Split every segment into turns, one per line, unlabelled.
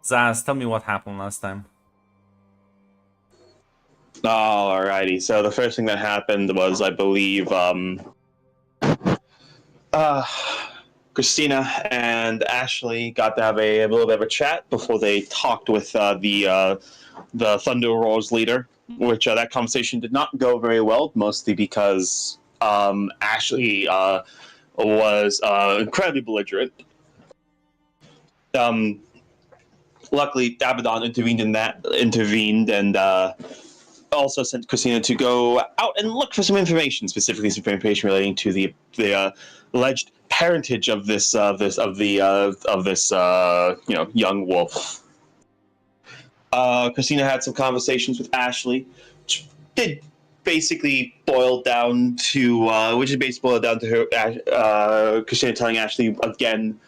Zaz, tell me what happened last time.
Alrighty, so the first thing that happened was, I believe, uh, Christina and Ashley got to have a little bit of a chat before they talked with the Thunder Roars leader, which that conversation did not go very well, mostly because Ashley was incredibly belligerent. Luckily, Abaddon intervened and also sent Christina to go out and look for some information, specifically some information relating to the alleged parentage of this young wolf. Christina had some conversations with Ashley, which did basically boil down to her Christina telling Ashley again,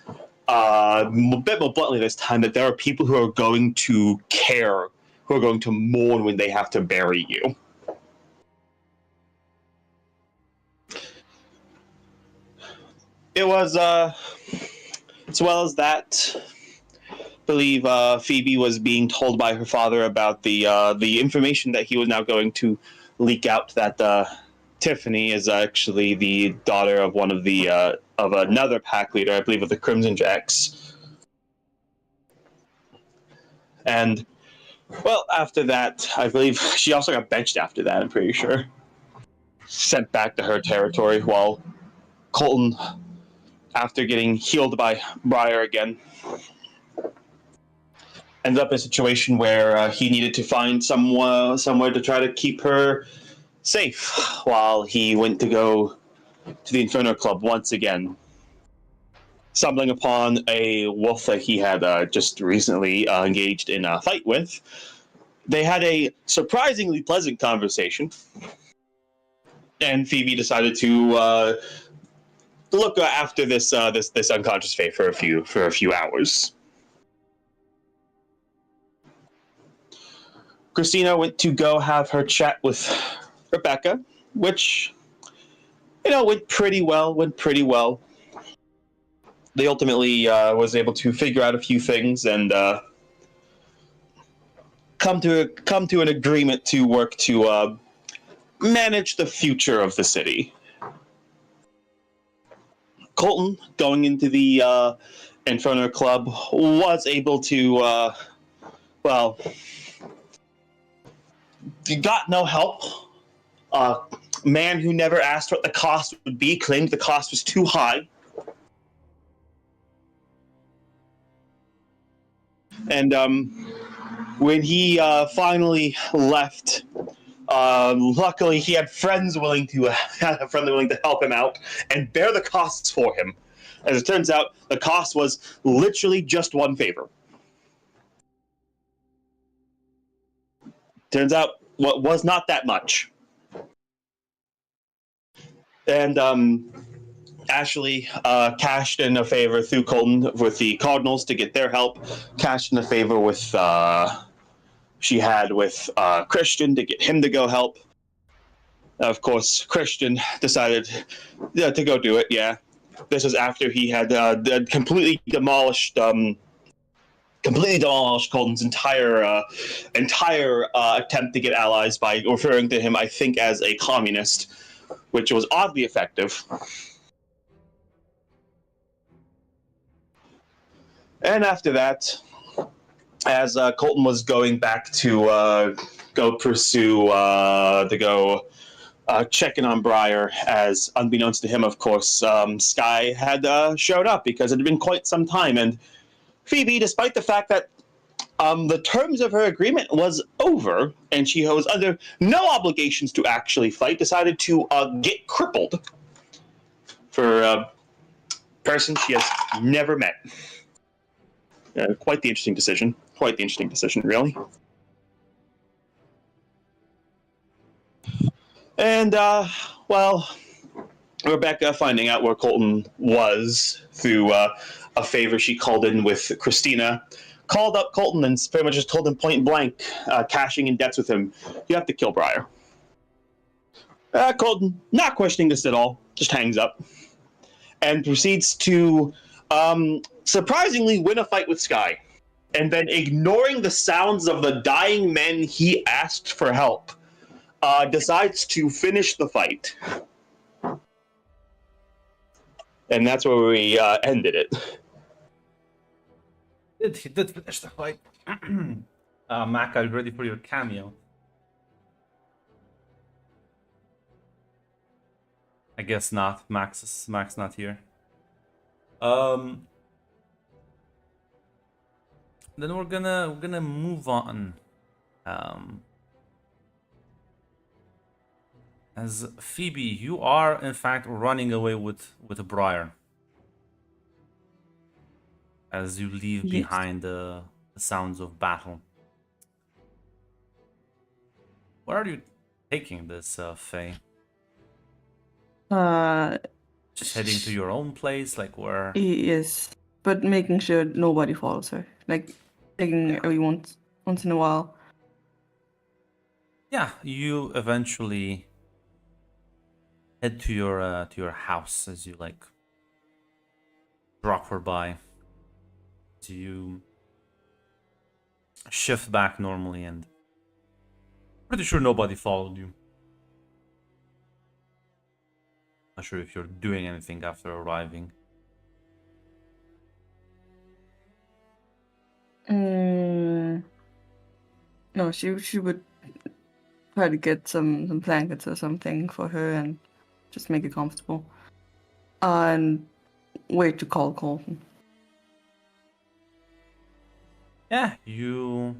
a bit more bluntly this time, that there are people who are going to care, who are going to mourn when they have to bury you. It was, as well as that, I believe Phoebe was being told by her father about the information that he was now going to leak out, that Tiffany is actually the daughter of one of another pack leader, I believe of the Crimson Jacks. And, well, after that, I believe she also got benched after that, I'm pretty sure. Sent back to her territory, while Colton, after getting healed by Briar again, ended up in a situation where he needed to find somewhere to try to keep her safe while he went to go to the Inferno Club once again, stumbling upon a wolf that he had just recently engaged in a fight with. They had a surprisingly pleasant conversation, and Phoebe decided to look after this unconscious Fae for a few hours. Christina went to go have her chat with Rebecca, which, went pretty well. They ultimately was able to figure out a few things and come to an agreement to work to manage the future of the city. Colton, going into the Inferno Club, was able to, got no help. Man who never asked what the cost would be claimed the cost was too high. And when he finally left, luckily he had friends willing to help him out and bear the costs for him. As it turns out, the cost was literally just one favor. Turns out, what was not that much. And Ashley cashed in a favor through Colton with the Cardinals to get their help. Cashed in a favor with she had with Christian to get him to go help. Of course, Christian decided to go do it. Yeah, this was after he had completely demolished Colton's entire attempt to get allies by referring to him, I think, as a communist, which was oddly effective. And after that, as Colton was going back to go pursue, checking on Briar, as unbeknownst to him, of course, Sky had showed up because it had been quite some time, and Phoebe, despite the fact that the terms of her agreement was over and she was under no obligations to actually fight, decided to get crippled for a person she has never met. Quite the interesting decision. Really. And, Rebecca, finding out where Colton was through a favor she called in with Christina, called up Colton and pretty much just told him point blank, cashing in debts with him, you have to kill Briar. Colton, not questioning this at all, just hangs up and proceeds to surprisingly win a fight with Sky and then ignoring the sounds of the dying men he asked for help, decides to finish the fight. And that's where we ended it.
He did finish the fight. Mac, are you ready for your cameo? I guess not. Mac's not here. Then we're gonna move on. As Phoebe, you are in fact running away with Briar. As you leave
Yes.
behind the sounds of battle. Where are you taking this, Faye? Just heading to your own place, like where?
Yes, but making sure nobody follows her. Like taking every once in a while.
Yeah, you eventually head to your house as you like drop her by. So you shift back normally, and pretty sure nobody followed you. Not sure if you're doing anything after arriving.
No, she would try to get some blankets or something for her and just make it comfortable. And wait to call Colton.
Yeah, you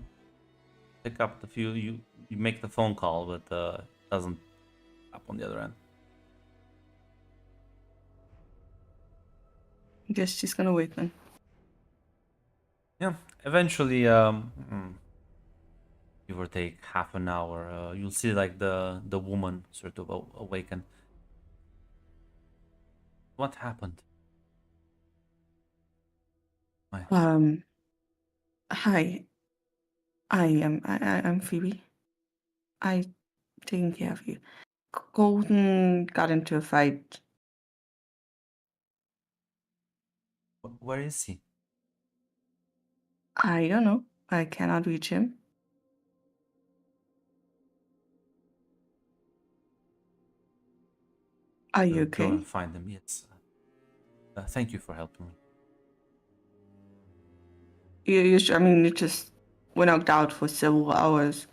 pick up the few. You make the phone call, but it doesn't up on the other end.
I guess she's gonna wait then.
Yeah, eventually, give or take half an hour, you'll see like the woman sort of awaken. What happened? Why?
Hi. I'm Phoebe. I taking care of you. Colton got into a fight.
Where is he?
I don't know. I cannot reach him. Are you
Go
okay?
and find him. Yes. Thank you for helping me.
I mean, you just were knocked out for several hours.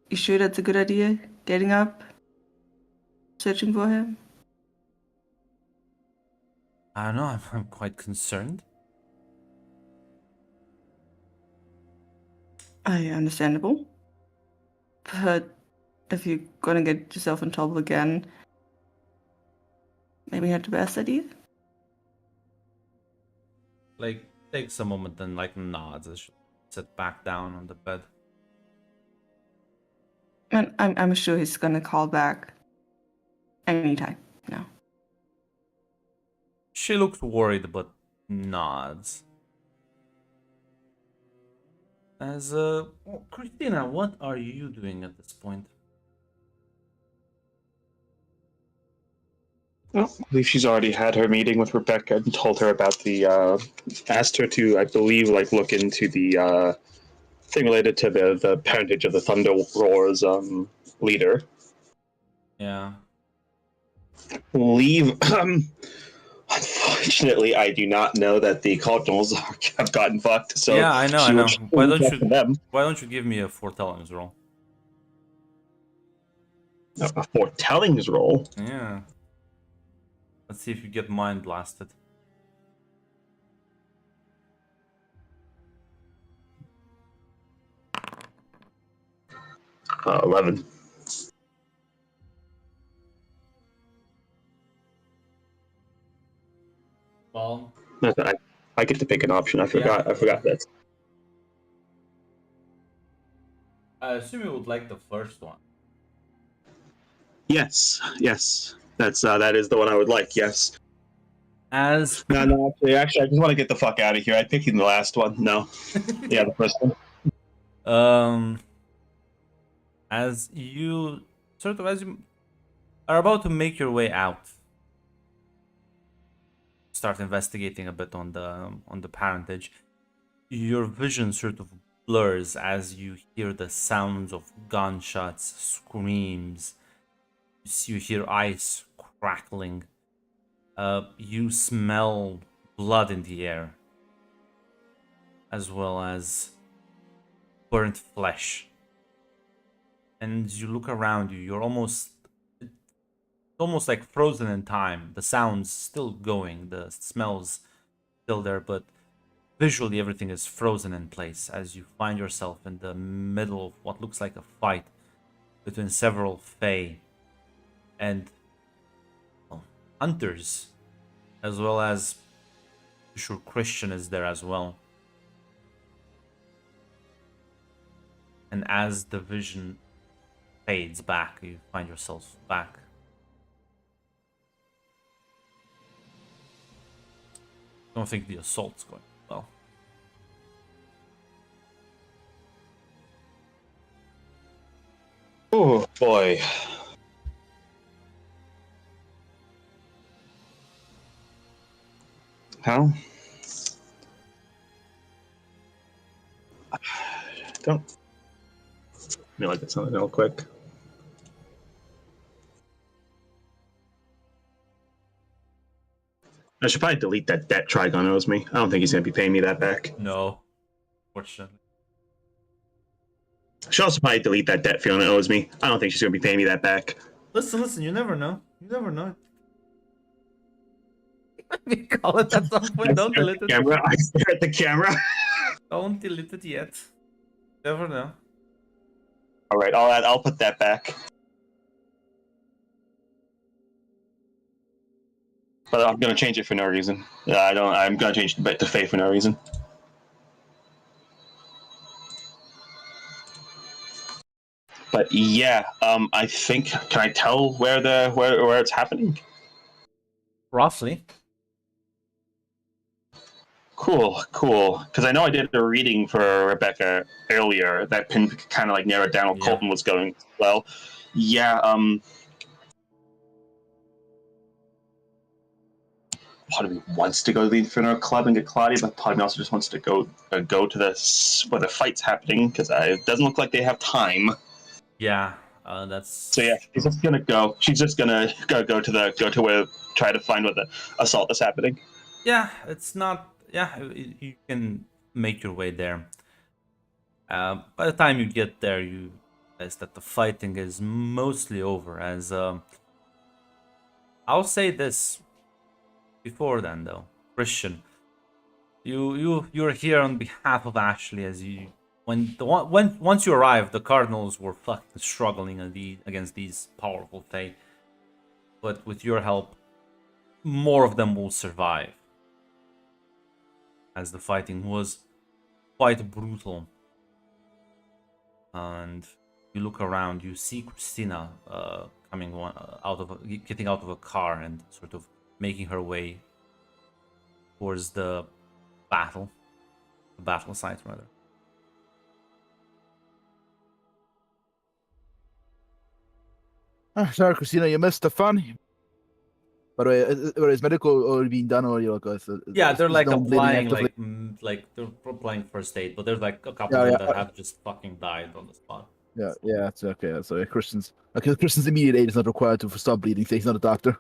You sure that's a good idea? Getting up? Searching for him?
I don't know. I'm quite concerned.
Understandable. But if you're gonna get yourself in trouble again, maybe not the best idea?
Like takes a moment and like nods as she sit back down on the bed.
And I'm sure he's gonna call back anytime now.
She looks worried but nods. As Christina, what are you doing at this point?
Well, I believe she's already had her meeting with Rebecca and told her about the. Asked her to, I believe, like look into the thing related to the parentage of the Thunder Roar's leader.
Yeah.
Leave. Unfortunately, I do not know that the Cardinals have gotten fucked. So
yeah, I know,
she
I know.
would
Why
reach
don't
out to
you?
them.
Why don't you give me a foretellings roll?
A foretellings roll.
Yeah. Let's see if you get mind blasted.
11.
Well,
I get to pick an option. I forgot.
Yeah.
I forgot that.
I assume you would like the first one.
Yes. That is the one I would like. Yes.
As
No. Actually, I just want to get the fuck out of here. I'm picking the last one. No. Yeah, the first one.
As you are about to make your way out, start investigating a bit on the parentage, your vision sort of blurs as you hear the sounds of gunshots, screams. You hear ice crackling. You smell blood in the air, as well as burnt flesh. And you look around you. You're almost like frozen in time. The sounds still going, the smells still there, but visually everything is frozen in place as you find yourself in the middle of what looks like a fight between several Fae and, well, hunters, as well as, I'm sure, Christian is there as well. And as the vision fades back, you find yourself back. Don't think the assault's going well.
Oh boy. How? Don't. Let me look at something real quick. I should probably delete that debt Trigon owes me. I don't think he's going to be paying me that back.
No, fortunately.
I should also probably delete that debt Fiona owes me. I don't think she's going to be paying me that back.
Listen, you never know. You never know. Let me call it at some point. Don't delete it.
I stare at the camera.
Don't delete it yet. Never know.
All right, I'll put that back. But I'm gonna change it for no reason. I'm gonna change it to Faye for no reason. But yeah, I think. Can I tell where it's happening?
Roughly.
Cool. Because I know I did a reading for Rebecca earlier that kind of like narrowed down what Colton was going. Well, yeah. Part of me wants to go to the Inferno Club and get Claudia, but part of me also just wants to go to where the fight's happening because it doesn't look like they have time.
Yeah, that's.
So yeah, she's just gonna go. She's just gonna go to where try to find where the assault is happening.
Yeah, it's not. Yeah, you can make your way there. By the time you get there, you realize that the fighting is mostly over. As I'll say this. Before then, though, Christian, you're here on behalf of Ashley. As you once you arrived, the Cardinals were fucking struggling against these powerful Fae. But with your help, more of them will survive. As the fighting was quite brutal, and you look around, you see Christina getting out of a car and sort of making her way towards the battle site, rather.
Sorry, Christina, you missed the fun. By the way, is medical already being done, or you're like,
yeah, they're like
no
applying, like they're applying first aid, but there's like a couple of them that have just fucking died on the spot.
Yeah, it's okay. So Christian's immediate aid is not required to stop bleeding. So he's not a doctor.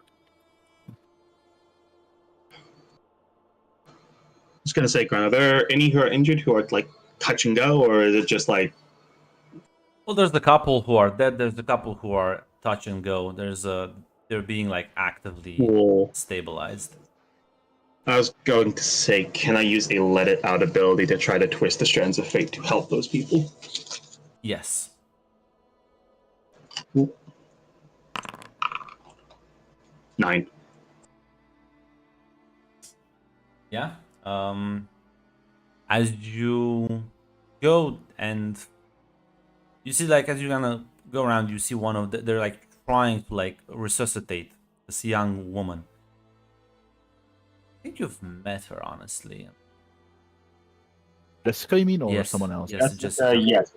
I was gonna say, Grant, are there any who are injured who are like touch and go, or is it just like?
Well, there's the couple who are dead. There's the couple who are touch and go. They're being like actively stabilized.
I was going to say, can I use a let it out ability to try to twist the strands of fate to help those people?
Yes.
9.
Yeah. As you go and you see, like, as you're gonna go around, you see one of they're like trying to like resuscitate this young woman. I think you've met her, honestly.
Jessica, you mean, or
Yes,
someone else?
yes, Jessica.
Yes.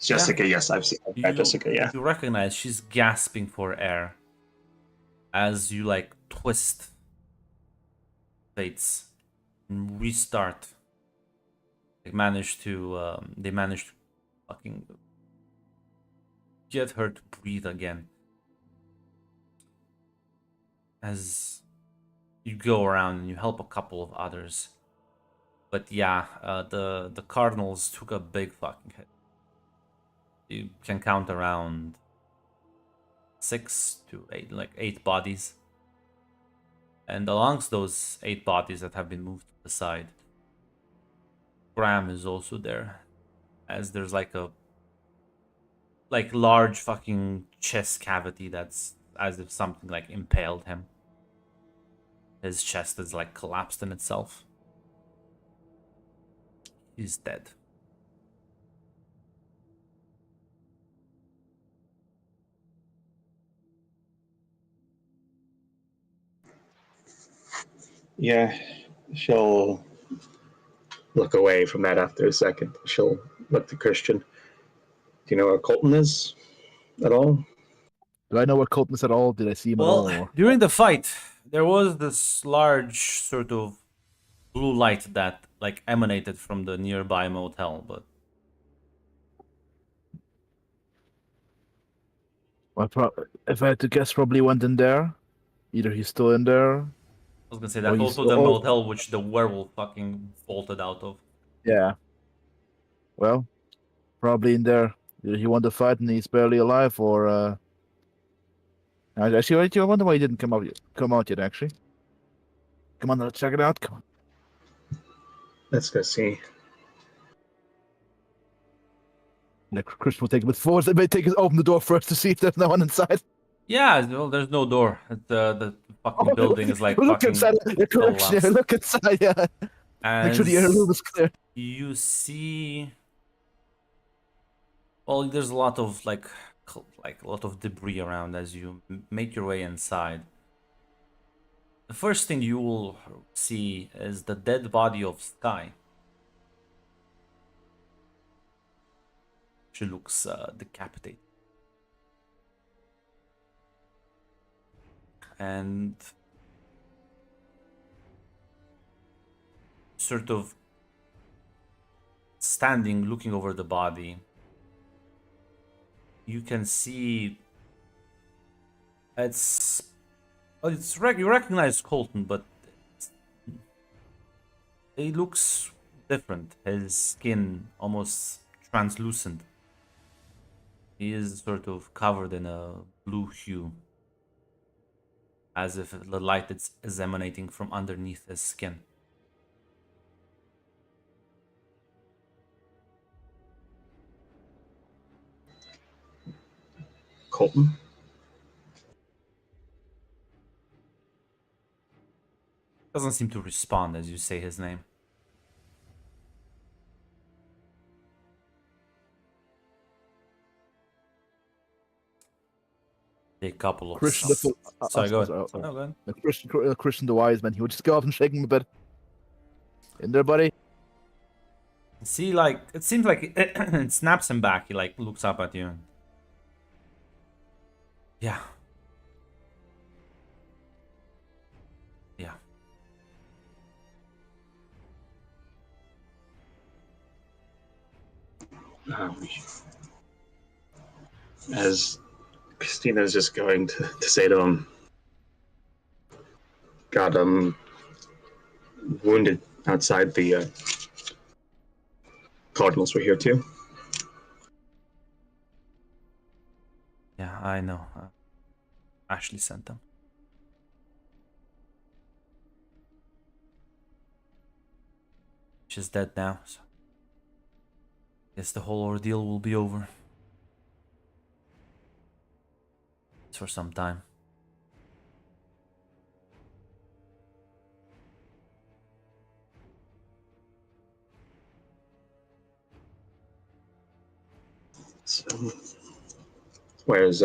Jessica, yes, I've seen Jessica, yeah.
You recognize she's gasping for air as you like twist fates and restart they managed to fucking get her to breathe again. As you go around and you help a couple of others. But yeah, the Cardinals took a big fucking hit. You can count around 6 to 8, like 8 bodies. And amongst those 8 bodies that have been moved to the side, Graham is also there. As there's like a large fucking chest cavity that's as if something like impaled him. His chest is like collapsed in itself. He's dead.
Yeah, she'll look away from that after a second. She'll look to Christian. Do you know where Colton is at all?
Do I know where Colton is at all? Did I see him at all?
Well,
Or...
during the fight, there was this large sort of blue light that like emanated from the nearby motel, but
Well, if I had to guess, probably went in there. Either he's still in there.
I was gonna say
Oh,
that's
he's-
also the
oh.
motel which the werewolf fucking vaulted out of.
Yeah. Well, probably in there. Either he won the fight and he's barely alive, or actually, I wonder why he didn't come out yet. Actually, come on, let's check it out. Come on.
Let's go see.
Like Chris will take a bit forward. They may open the door first to see if there's no one inside.
Yeah, well, there's no door. The fucking building is like
look
fucking
inside. Correction.
collapsed.
Look inside. Yeah. Make sure the air room is clear.
You see, well, there's a lot of like a lot of debris around as you make your way inside. The first thing you will see is the dead body of Sky. She looks decapitated. And sort of standing, looking over the body, you can see you recognize Colton, but he looks different. His skin almost translucent. He is sort of covered in a blue hue, as if the light is emanating from underneath his skin.
Colton?
Doesn't seem to respond as you say his name. A couple of
Christian,
sorry, go ahead.
sorry.
No, go ahead.
Christian the wise man. He would just go up and shake him a bit. In there, buddy.
See, like it seems like it snaps him back. He like looks up at you. Yeah. Yeah.
As Christina's just going to say to him, got wounded outside the Cardinals were here too.
Yeah, I know. Ashley sent them. She's dead now, so guess the whole ordeal will be over. For some time.
So, where's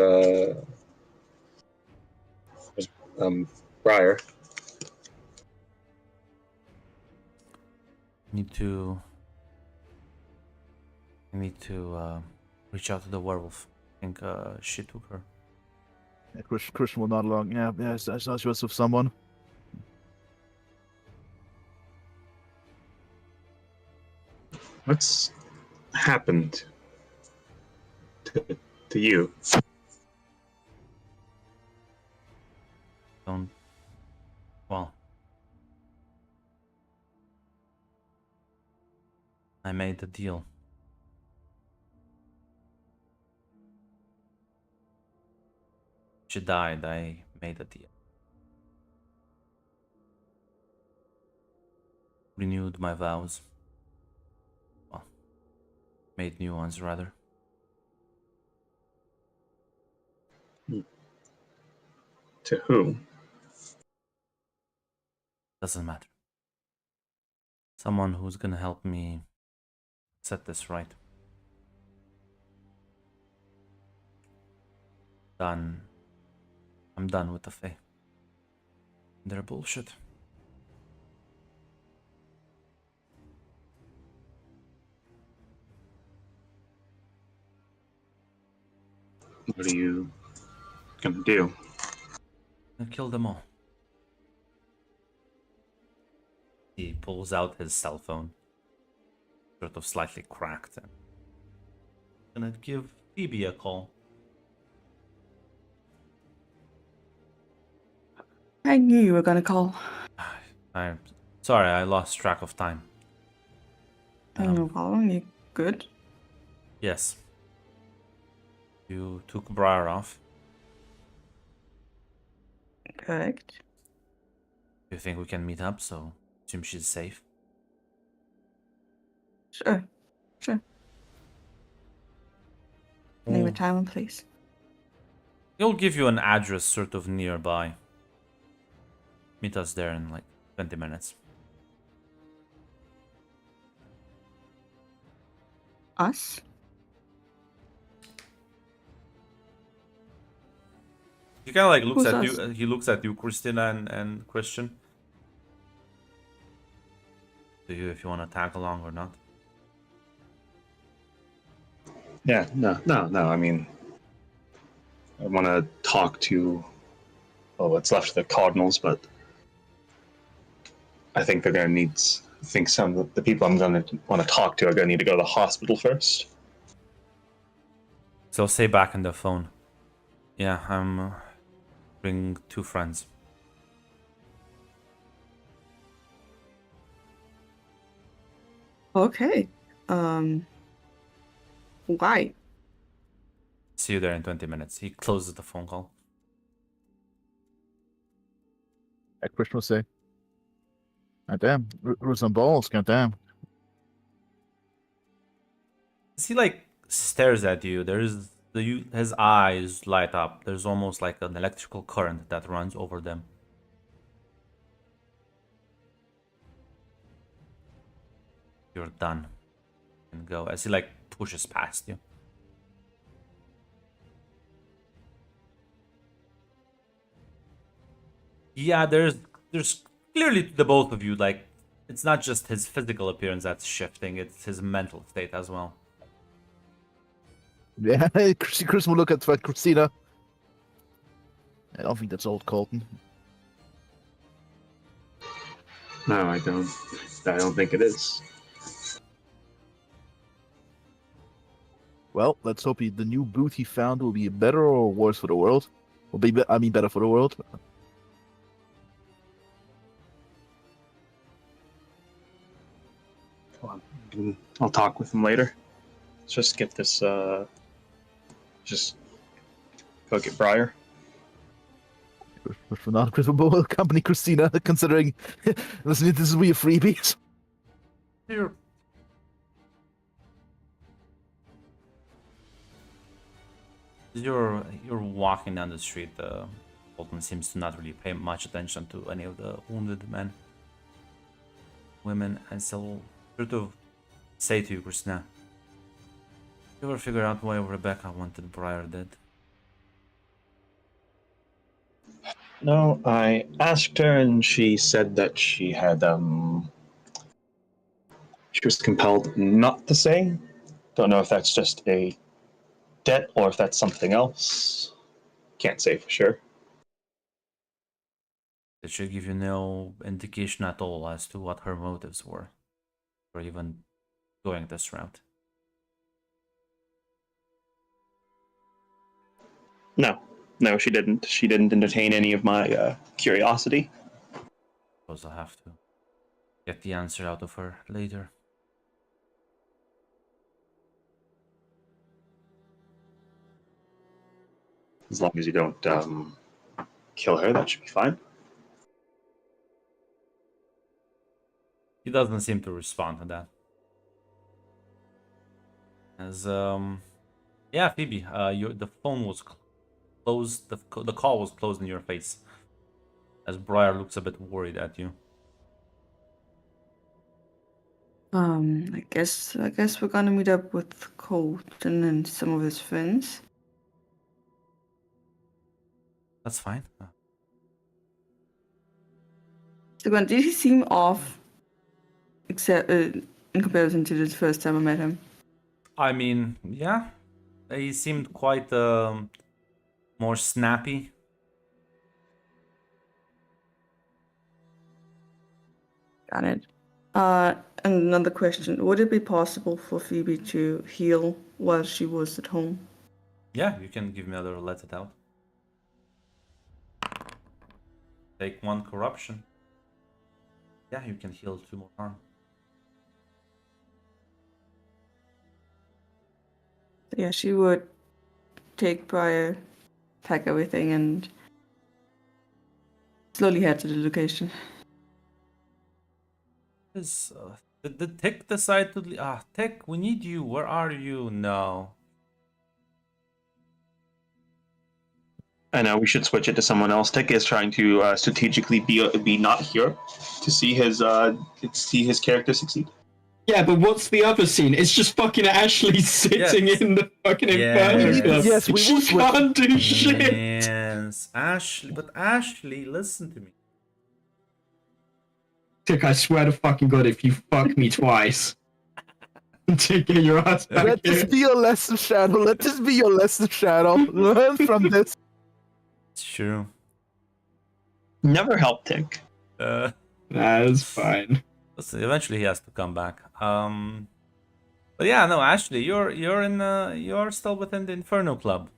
Briar?
I need to reach out to the werewolf. I think she took her.
Yeah, Christian will nod along. Yeah, I saw she was with someone.
What's happened to you?
Don't. Well, I made the deal. She died. I made a deal. Renewed my vows. Well, made new ones rather.
To who?
Doesn't matter. Someone who's gonna help me set this right. Done. I'm done with the Fae. They're bullshit.
What are you gonna do?
I killed them all. He pulls out his cell phone, sort of slightly cracked, and gonna give Phoebe a call.
I knew you were gonna call.
I'm sorry, I lost track of time.
Oh, no problem. You good?
Yes. You took Briar off.
Correct.
You think we can meet up, so assume she's safe?
Sure. Sure. Name a
Oh,
time and place.
he'll give you an address sort of nearby. Meet us there in like 20 minutes.
Us?
He kind of like looks
Who's
at
us?
you. He looks at you, Christina and Christian. To you, if you want to tag along or not.
Yeah, no. I mean, I want to talk to what's left of the Cardinals, but I think they're gonna need. I think some of the people I'm gonna want to talk to are gonna need to go to the hospital first.
So say back on the phone. Yeah, I'm bring 2 friends.
Okay. Why?
See you there in 20 minutes. He closes the phone call.
Like Christian will say. God damn. Roots and balls, god damn.
As he like stares at you, his eyes light up. There's almost like an electrical current that runs over them. You're done. And go as he like pushes past you. Yeah, there's clearly the both of you, like it's not just his physical appearance that's shifting, it's his mental state as well.
Yeah, Chris will look at Christina. I don't think that's old Colton.
No, I don't. I don't think it is.
Well, let's hope the new boot he found will be better or worse for the world. I mean, better for the world.
I'll talk with him later. Let's just get this. Just go get Briar.
For not Chris will accompany Christina, considering listening to this will be a freebie.
You're you're walking down the street. Bolton seems to not really pay much attention to any of the wounded men, women, and so sort of say to you, Christina, you ever figure out why Rebecca wanted Briar dead?
No, I asked her, and she said that she had she was compelled not to say. Don't know if that's just a debt or if that's something else. Can't say for sure.
Did she give you no indication at all as to what her motives were, or even going this route.
No, she didn't. She didn't entertain any of my curiosity.
Suppose I'll have to get the answer out of her later.
As long as you don't kill her, that should be fine.
He doesn't seem to respond to that. As yeah, Phoebe, the phone was closed. The call was closed in your face. As Briar looks a bit worried at you.
I guess we're gonna meet up with Colton and some of his friends.
That's fine.
So, Gwen, did he seem off, except in comparison to the first time I met him?
I mean, yeah, he seemed quite more snappy.
Got it. And another question: would it be possible for Phoebe to heal while she was at home?
Yeah, you can give me another let it out. Take 1 corruption. Yeah, you can heal 2 more harm.
Yeah, she would take Briar, pack everything, and slowly head to the location.
Did Tick decide to... Tick, we need you. Where are you? No.
I know we should switch it to someone else. Tick is trying to strategically be not here to see his character succeed.
Yeah, but what's the other scene? It's just fucking Ashley sitting
Yes.
in the fucking
Yes.
Inferno Club.
Yes, we
She
will switch.
can't do shit.
Yes, Ashley. But Ashley, listen to me.
Tick, I swear to fucking God, if you fuck me twice, to get your ass back
Let
here.
this be your lesson, Shadow. Let this be your lesson, Shadow. Learn from this.
It's true.
Never helped Tick.
Nah, it's fine.
Listen, eventually he has to come back. But yeah, no, Ashley, you're still within the Inferno Club.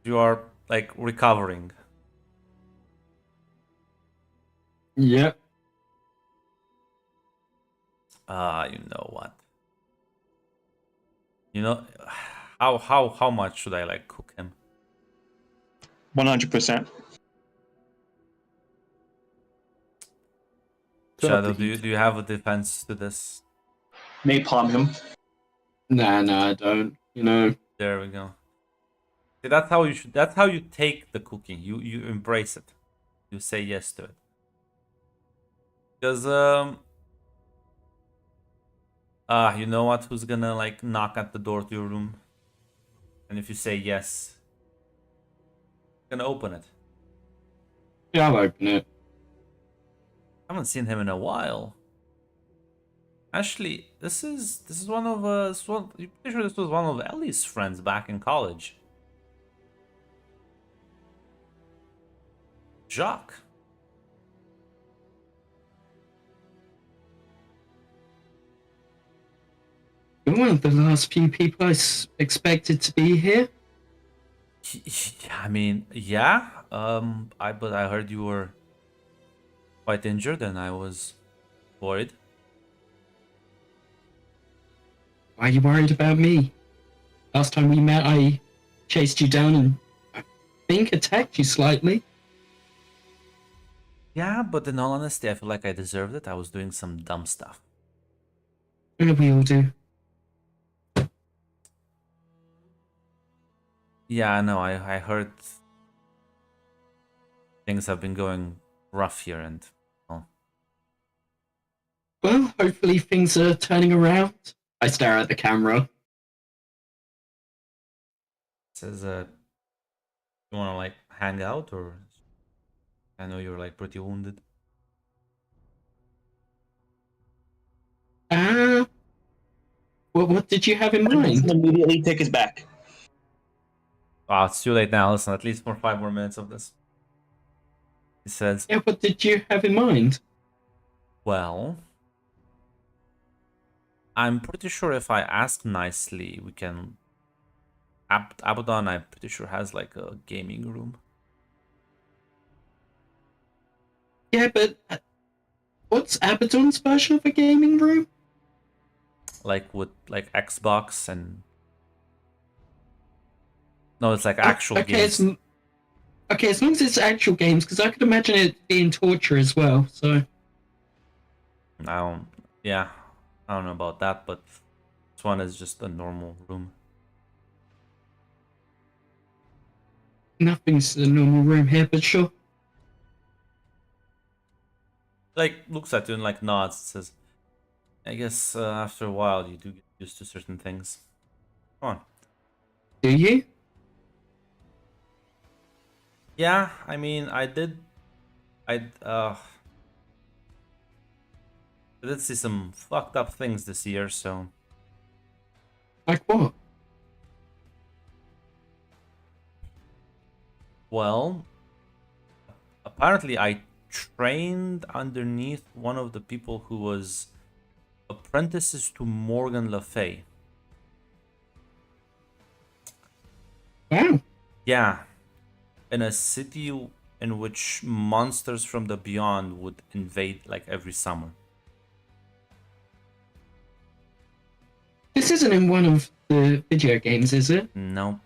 You are like recovering.
Yep.
You know what? You know how much should I like cook him?
100%.
Shadow, do you have a defense to this?
Napalm him.
Nah, I don't. You know.
There we go. See, that's how you should. That's how you take the cooking. You embrace it. You say yes to it. Because you know what? Who's gonna like knock at the door to your room? And if you say yes, gonna open it.
Yeah, I'll open it.
I haven't seen him in a while. Actually, this is one of you're pretty sure this was one of Ellie's friends back in college. Jacques.
You're one of the last few people I expected to be here.
I mean, yeah. But I heard you were quite injured, and I was worried.
Why are you worried about me? Last time we met, I chased you down and I think attacked you slightly.
Yeah, but in all honesty, I feel like I deserved it. I was doing some dumb stuff.
We all do.
Yeah, I know. I heard things have been going rough here, and
Well, hopefully things are turning around. I stare at the camera.
says, you wanna like hang out, or I know you're like pretty wounded.
What did you have in mind?
Immediately take his back.
It's too late now. Listen, at least for 5 more minutes of this. He says,
Yeah, what did you have in mind?
well, I'm pretty sure if I ask nicely, we can. Abaddon, I'm pretty sure has like a gaming room.
Yeah, but what's Abaddon's version of a gaming room?
Like with like Xbox and no, it's like actual
Okay,
games.
okay, as long as it's actual games, because I could imagine it being torture as well. So
I don't. Yeah, I don't know about that, but this one is just a normal room.
nothing's a normal room here, but sure.
Like looks at you and like nods. Says, "I guess after a while you do get used to certain things." Come on.
Do you?
Yeah, I mean, I did. I did see some fucked up things this year, so
Like what?
well, apparently I trained underneath one of the people who was apprentices to Morgan Le Fay.
Wow.
Yeah, in a city in which monsters from the beyond would invade like every summer.
This isn't in one of the video games, is it?
No,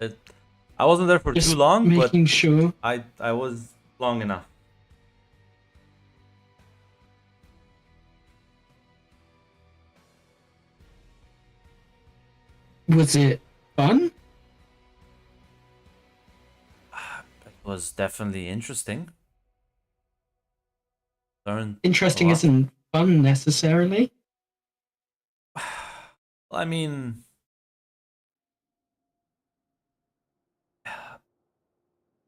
it, I wasn't there for
Just
too long, but
making sure.
I was long enough.
Was it fun?
It was definitely interesting. Learned a
Interesting
lot.
isn't fun necessarily.
I mean,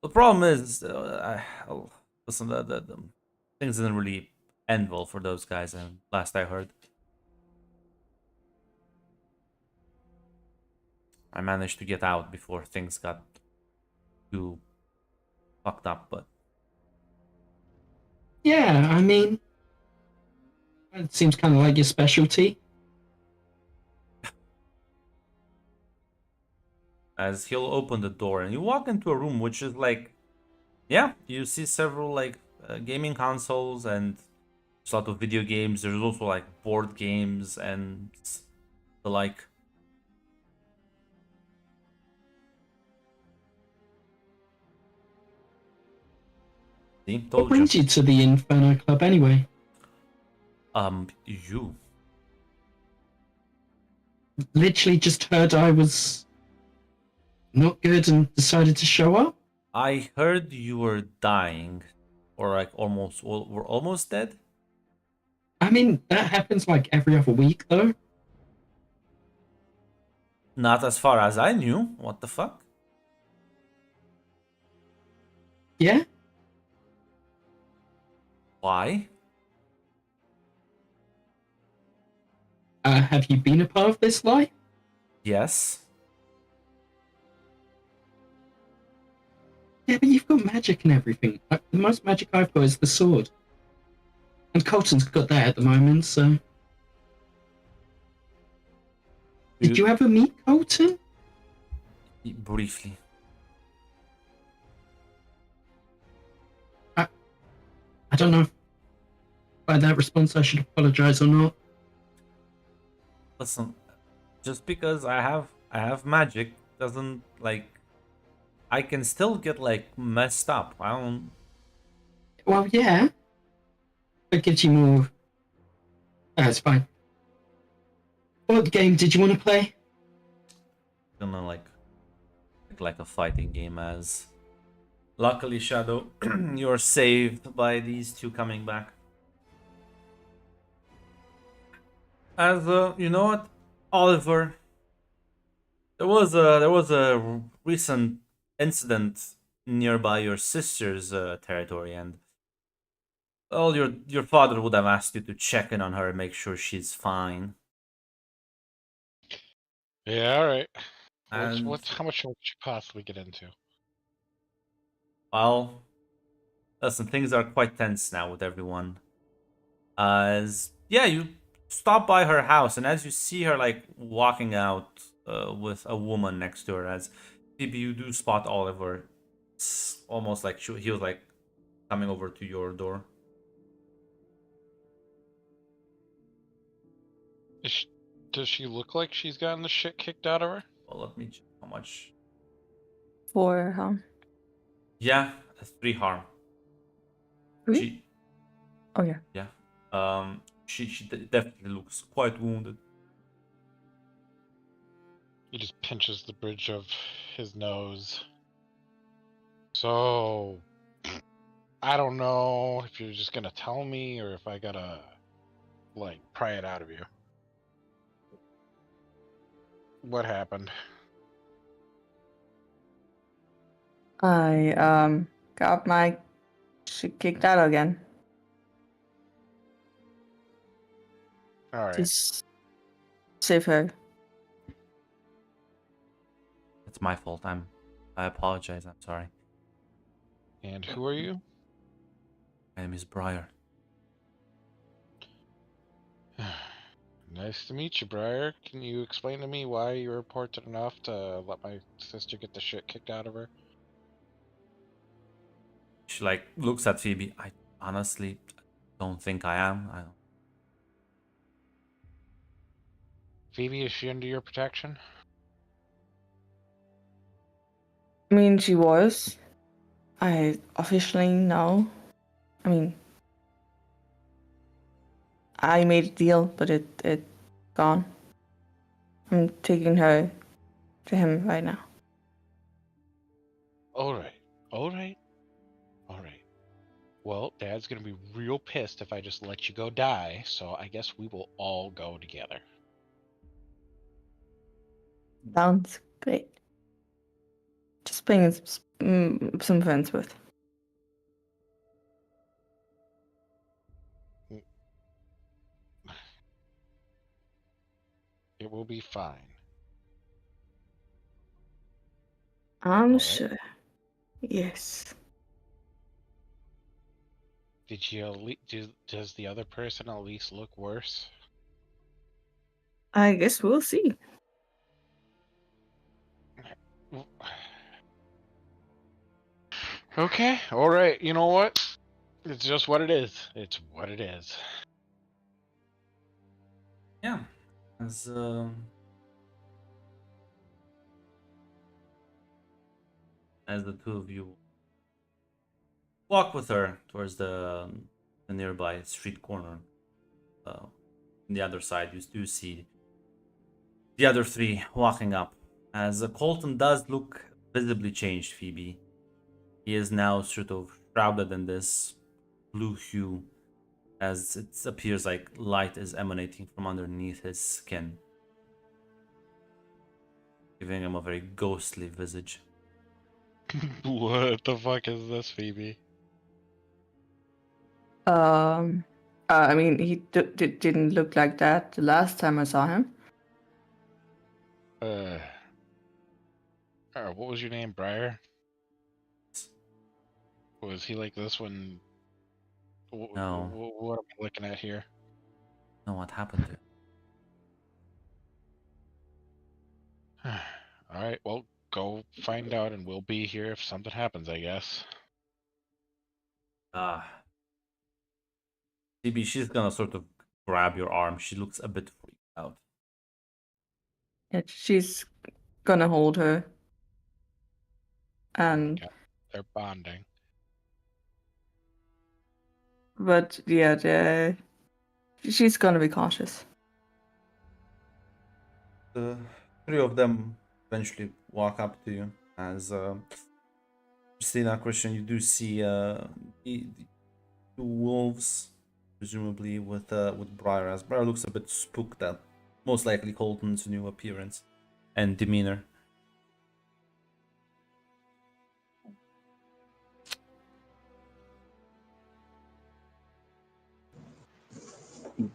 the problem is, listen, the things didn't really end well for those guys. And last I heard, I managed to get out before things got too fucked up. But
Yeah, I mean, it seems kind of like your specialty.
as he'll open the door and you walk into a room which is like, yeah, you see several like gaming consoles and there's a lot of video games. There's also like board games and the like. See,
What
told you.
brings you to the Inferno Club anyway?
You.
Literally just heard I was not good and decided to show up?
I heard you were dying, or like almost, were almost dead.
I mean, that happens like every other week, though.
Not as far as I knew. What the fuck?
Yeah?
Why?
Have you been a part of this life?
Yes.
Yeah, but you've got magic and everything. The most magic I've got is the sword. And Colton's got that at the moment, so. Did you ever meet Colton?
Briefly.
I don't know if by that response I should apologize or not.
Listen, just because I have magic doesn't like I can still get like messed up. I don't.
Well, yeah. It gives you more. That's fine. What game did you want to play?
Gonna like a fighting game as. Luckily, Shadow, you're saved by these two coming back. As you know what, Oliver, there was a recent incident nearby your sister's territory, and well, your father would have asked you to check in on her and make sure she's fine.
Yeah, all right.
And
How much should you possibly get into?
well, listen, things are quite tense now with everyone. As yeah, you stop by her house, and as you see her like walking out with a woman next to her, as Phoebe, you do spot Oliver. It's almost like he was like coming over to your door.
Does she look like she's gotten the shit kicked out of her?
Well, let me check how much.
For
Yeah, a 3 harm.
Three?
She,
Oh yeah.
yeah. Definitely looks quite wounded.
He just pinches the bridge of his nose. So, I don't know if you're just gonna tell me or if I gotta, like, pry it out of you. What happened?
I got my shit kicked out again.
Alright.
Just save her.
It's my fault. I apologize. I'm sorry.
And who are you?
My name is Briar.
Nice to meet you, Briar. Can you explain to me why you were important enough to let my sister get the shit kicked out of her?
She like looks at Phoebe. I honestly don't think I am. I don't.
Phoebe, is she under your protection?
I mean, she was. I officially know. I mean, I made a deal, but it gone. I'm taking her to him right now.
Alright. Alright. Alright. Well, Dad's gonna be real pissed if I just let you go die, so I guess we will all go together.
Sounds great. Just bringing some friends with.
It will be fine.
I'm
Alright.
sure. Yes.
Did you does the other person at least look worse?
I guess we'll see.
Okay, alright, you know what? It's just what it is. It's what it is.
Yeah. As the two of you walk with her towards the nearby street corner. On the other side, you do see the other three walking up. As Colton does look visibly changed, Phoebe. He is now sort of shrouded in this blue hue, as it appears like light is emanating from underneath his skin, giving him a very ghostly visage.
What the fuck is this, Phoebe?
I mean, he didn't look like that the last time I saw him.
What was your name, Briar? Was he like this when...
No.
What am I looking at here?
Know what happened to him?
Alright, well, go find out and we'll be here if something happens, I guess.
Phoebe, she's gonna sort of grab your arm. She looks a bit freaked out.
Yeah, she's gonna hold her. And
They're bonding.
but yeah, she's gonna be cautious.
The three of them eventually walk up to you. As Christina, Christian, you do see the two wolves, presumably with Briar. As Briar looks a bit spooked at most likely Colton's new appearance and demeanor.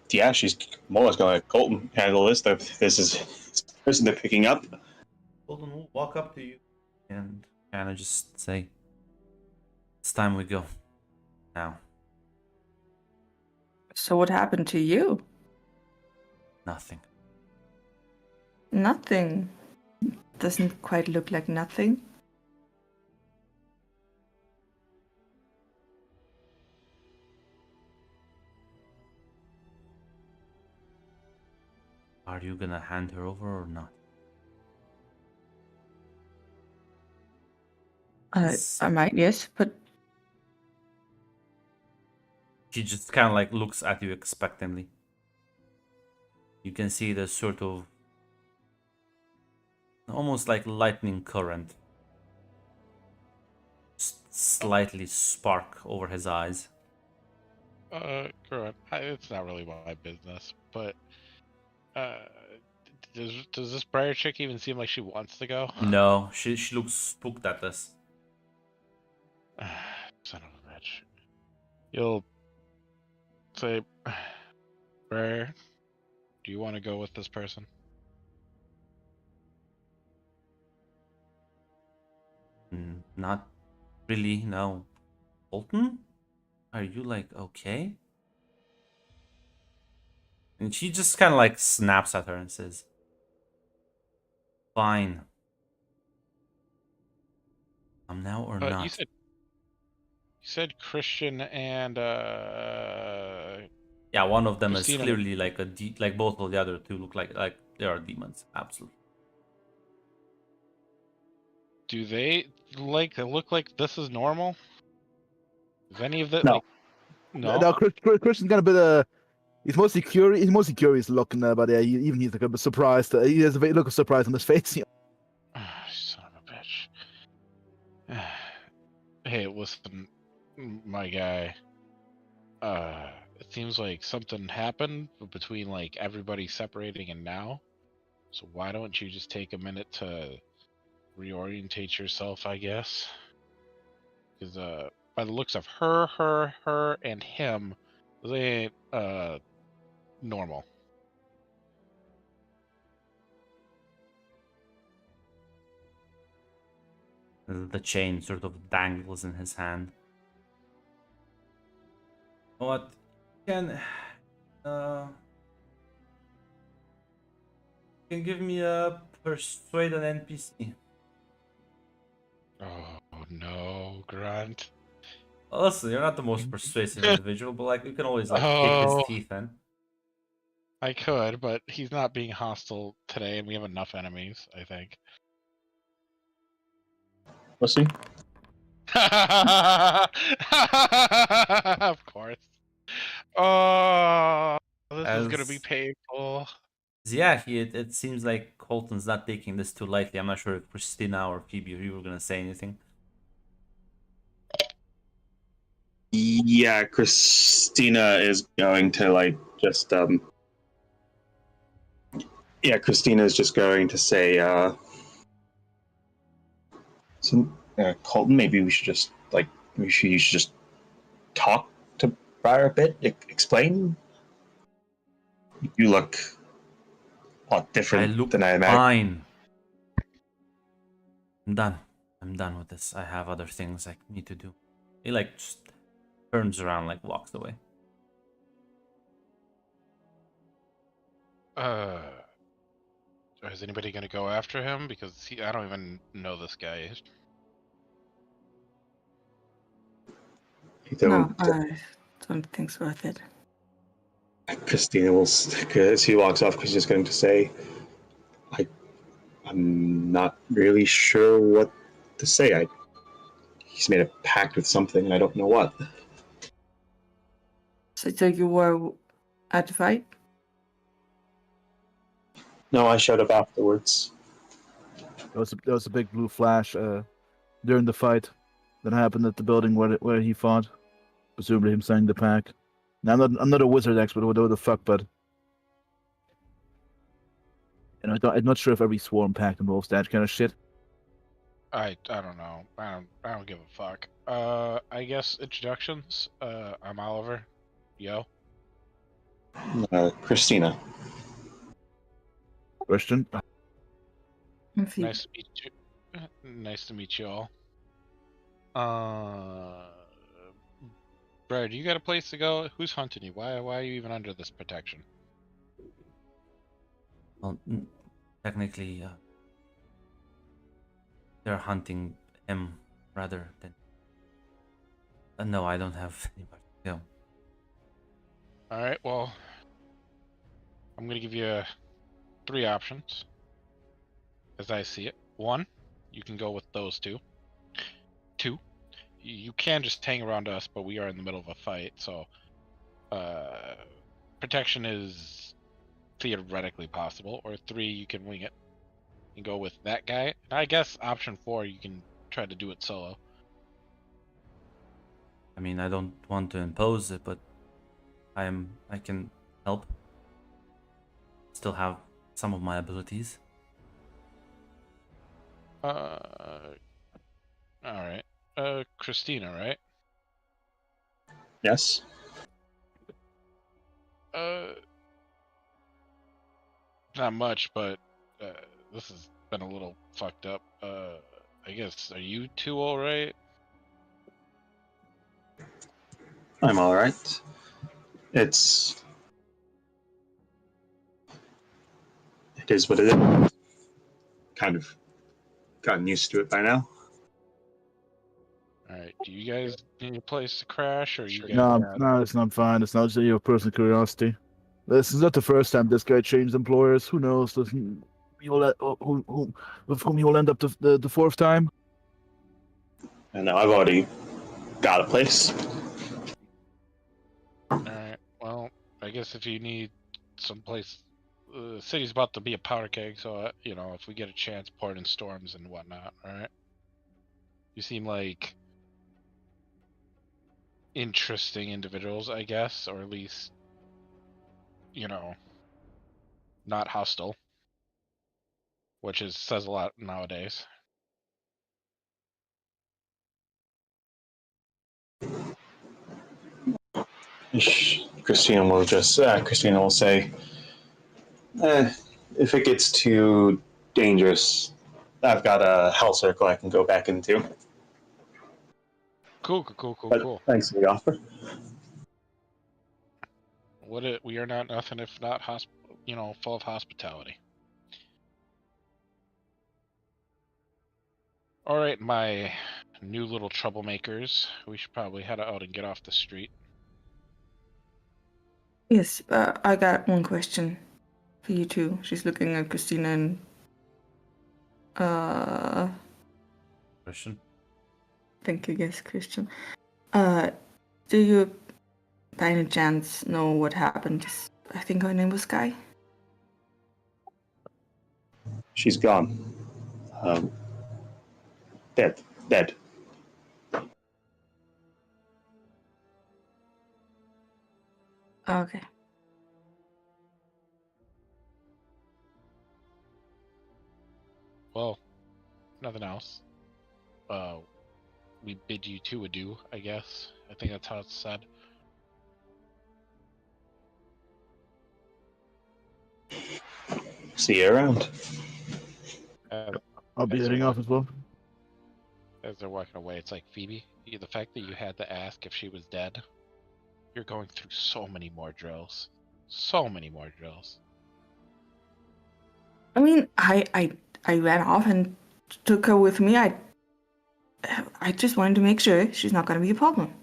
Yeah, she's more or less going to let Colton handle this. This is the person they're picking up.
Colton will walk up to you and kind of just say, "It's time we go now."
So what happened to you?
Nothing.
Nothing. Doesn't quite look like nothing.
Are you gonna hand her over or not?
I might, yes, but
She just kind of like looks at you expectantly. You can see the sort of almost like lightning current slightly spark over his eyes.
Correct. It's not really my business, but uh, does this Briar chick even seem like she wants to go?
No, she looks spooked at us.
Son of a bitch. You'll say, Briar, do you want to go with this person?
Not really, no. Colton? Are you like okay? And she just kind of like snaps at her and says, fine. Now or not?
You said Christian and
Yeah, one of them
Christina.
is clearly like like both of the other two look like they are demons. Absolutely.
Do they look like this is normal? Is any of that
No.
like no?
No, Christian's got a bit. He's mostly curious. He's mostly curious looking, but yeah, even he's like a bit surprised. He has a look of surprise on his face.
Son of a bitch. Hey, listen, my guy. It seems like something happened between like everybody separating and now. So why don't you just take a minute to reorientate yourself, I guess? Because by the looks of her, and him, they ain't normal.
The chain sort of dangles in his hand. What can can give me a persuade an NPC?
Oh no, Grunt.
Well, listen, you're not the most persuasive individual, but like you can always like kick
Oh.
his teeth in.
I could, but he's not being hostile today, and we have enough enemies, I think.
We'll see.
Of course. Oh, this is gonna be
As
painful.
yeah, it seems like Colton's not taking this too lightly. I'm not sure if Christina or Phoebe, if you were gonna say anything.
Yeah, Christina is going to like just yeah, Christina is just going to say Colton, maybe we should just like you should just talk to Briar a bit, explain. You look a lot
I
different
look
than I imagined.
fine. I'm done. I'm done with this. I have other things I need to do. He like just turns around, like walks away.
Is anybody gonna go after him? Because I don't even know this guy.
You
no,
don't,
I don't think it's worth it.
Christina will, as he walks off, Christina's going to say, I'm not really sure what to say. He's made a pact with something, and I don't know what.
So you were at the fight?
No, I showed up afterwards.
There was a big blue flash during the fight that happened at the building where he fought. Presumably him signing the pack. Now I'm not a wizard expert, whatever the fuck, but I'm not sure if every swarm pack involves that kind of shit.
I don't know. I don't give a fuck. I guess introductions. I'm Oliver. Yo.
Christina.
Christian.
Nice to meet you. Nice to meet you all. Brad, you got a place to go? Who's hunting you? Why are you even under this protection?
Well, technically, they're hunting him rather than. No, I don't have anybody. No.
All right. Well, I'm gonna give you 3 options, as I see it. 1, you can go with those 2. 2, you can just hang around us, but we are in the middle of a fight, so protection is theoretically possible. Or 3, you can wing it and go with that guy. And I guess option 4, you can try to do it solo.
I mean, I don't want to impose it, but I can help. Still have some of my abilities.
All right. Christina, right?
Yes.
Not much, but this has been a little fucked up. I guess, are you 2 all right?
I'm all right. It is what it is. Kind of gotten used to it by now.
All right. Do you guys need a place to crash, or you guys?
No, it's not fine. It's not just your personal curiosity. This is not the first time this guy changed employers. Who knows? With whom he'll end up the fourth time?
And now I've already got a place.
All right. Well, I guess if you need some place, the city's about to be a powder keg, so if we get a chance, port in storms and whatnot. All right. You seem like interesting individuals, I guess, or at least, not hostile, which says a lot nowadays.
Christina will say, if it gets too dangerous, I've got a hell circle I can go back into.
Cool.
But thanks for the offer.
We are not nothing if not full of hospitality. All right, my new little troublemakers. We should probably head out and get off the street.
Yes, I got one question for you too. She's looking at Christina and
Question.
thank you, yes, Christian. Do you by any chance know what happened? I think her name was Guy.
She's gone. Dead.
Okay.
Well, nothing else. We bid you 2 adieu, I guess. I think that's how it's said.
See you around.
I'll be heading off as well.
As they're walking away, it's like, Phoebe, the fact that you had to ask if she was dead, you're going through so many more drills. So many more drills.
I mean, I ran off and took her with me. I just wanted to make sure she's not going to be a problem.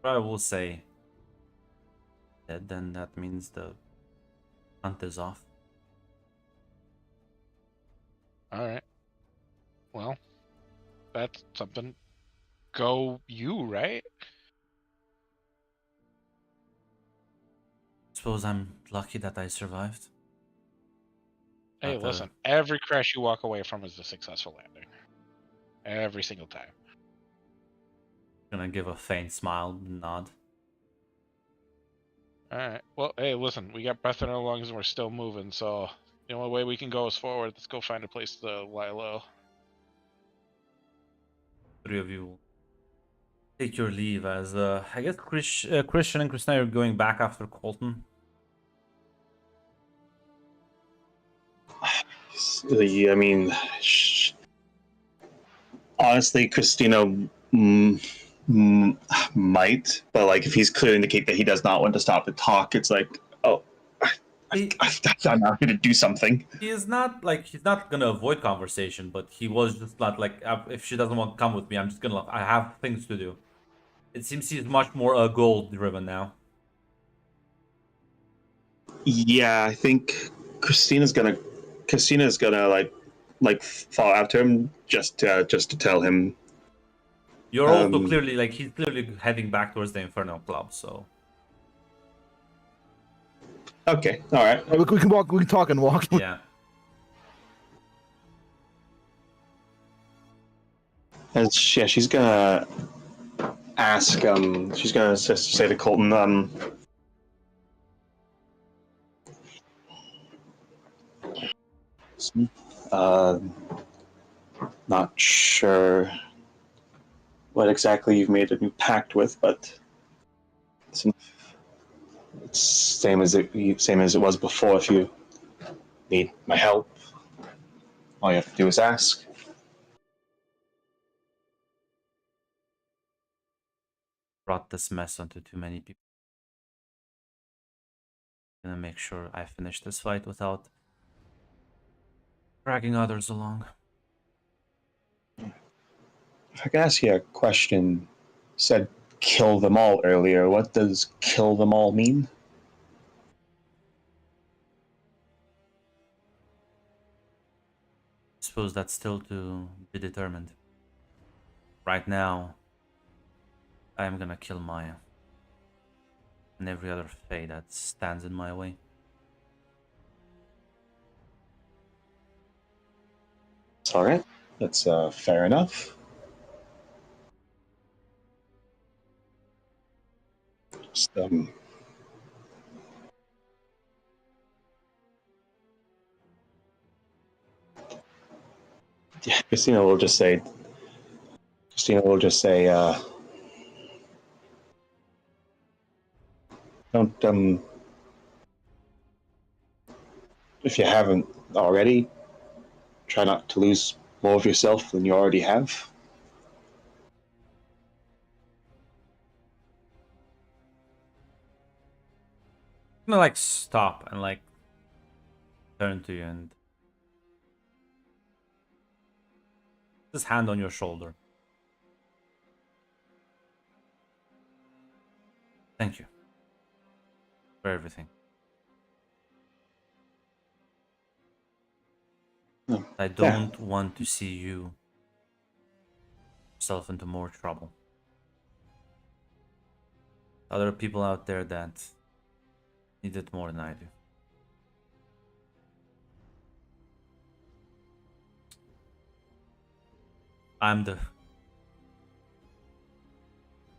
I will say that then that means the hunt is off.
All right. Well, that's something. Go you, right?
Suppose I'm lucky that I survived.
Hey,
Not,
listen. Every crash you walk away from is a successful landing. Every single time.
Gonna give a faint smile, nod.
Alright. Well, hey, listen. We got breath in our lungs and we're still moving, so the only way we can go is forward. Let's go find a place to lie low.
3 of you will take your leave as I guess Christian and Christina are going back after Colton.
I mean, honestly, Christina might, but like if he's clearly indicate that he does not want to stop the talk, it's like, oh, I'm not going to do something.
He is not like he's not gonna avoid conversation, but he was just not like if she doesn't want to come with me, I'm just gonna. I have things to do. It seems he's much more goal driven now.
Yeah, I think Christina's gonna like follow after him just to tell him.
You're also
Um,
clearly like he's clearly heading back towards the Inferno Club, so
Okay, all right.
We can walk. We can talk and walk.
yeah.
And she's gonna ask. She's gonna say to Colton. Uh, Not sure what exactly you've made a new pact with, but it's same as it was before. If you need my help, all you have to do is ask.
Brought this mess onto too many people. Gonna make sure I finish this fight without dragging others along.
If I could ask you a question, you said kill them all earlier. What does kill them all mean?
Suppose that's still to be determined. Right now, I am gonna kill Maya and every other Fae that stands in my way.
It's all right. That's fair enough. Just, yeah, Christina will just say. Don't if you haven't already, try not to lose more of yourself than you already have.
I'm gonna like stop and like turn to you and just hand on your shoulder. Thank you for everything.
Oh,
I don't want to see you yourself into more trouble. Other people out there that need it more than I do. I'm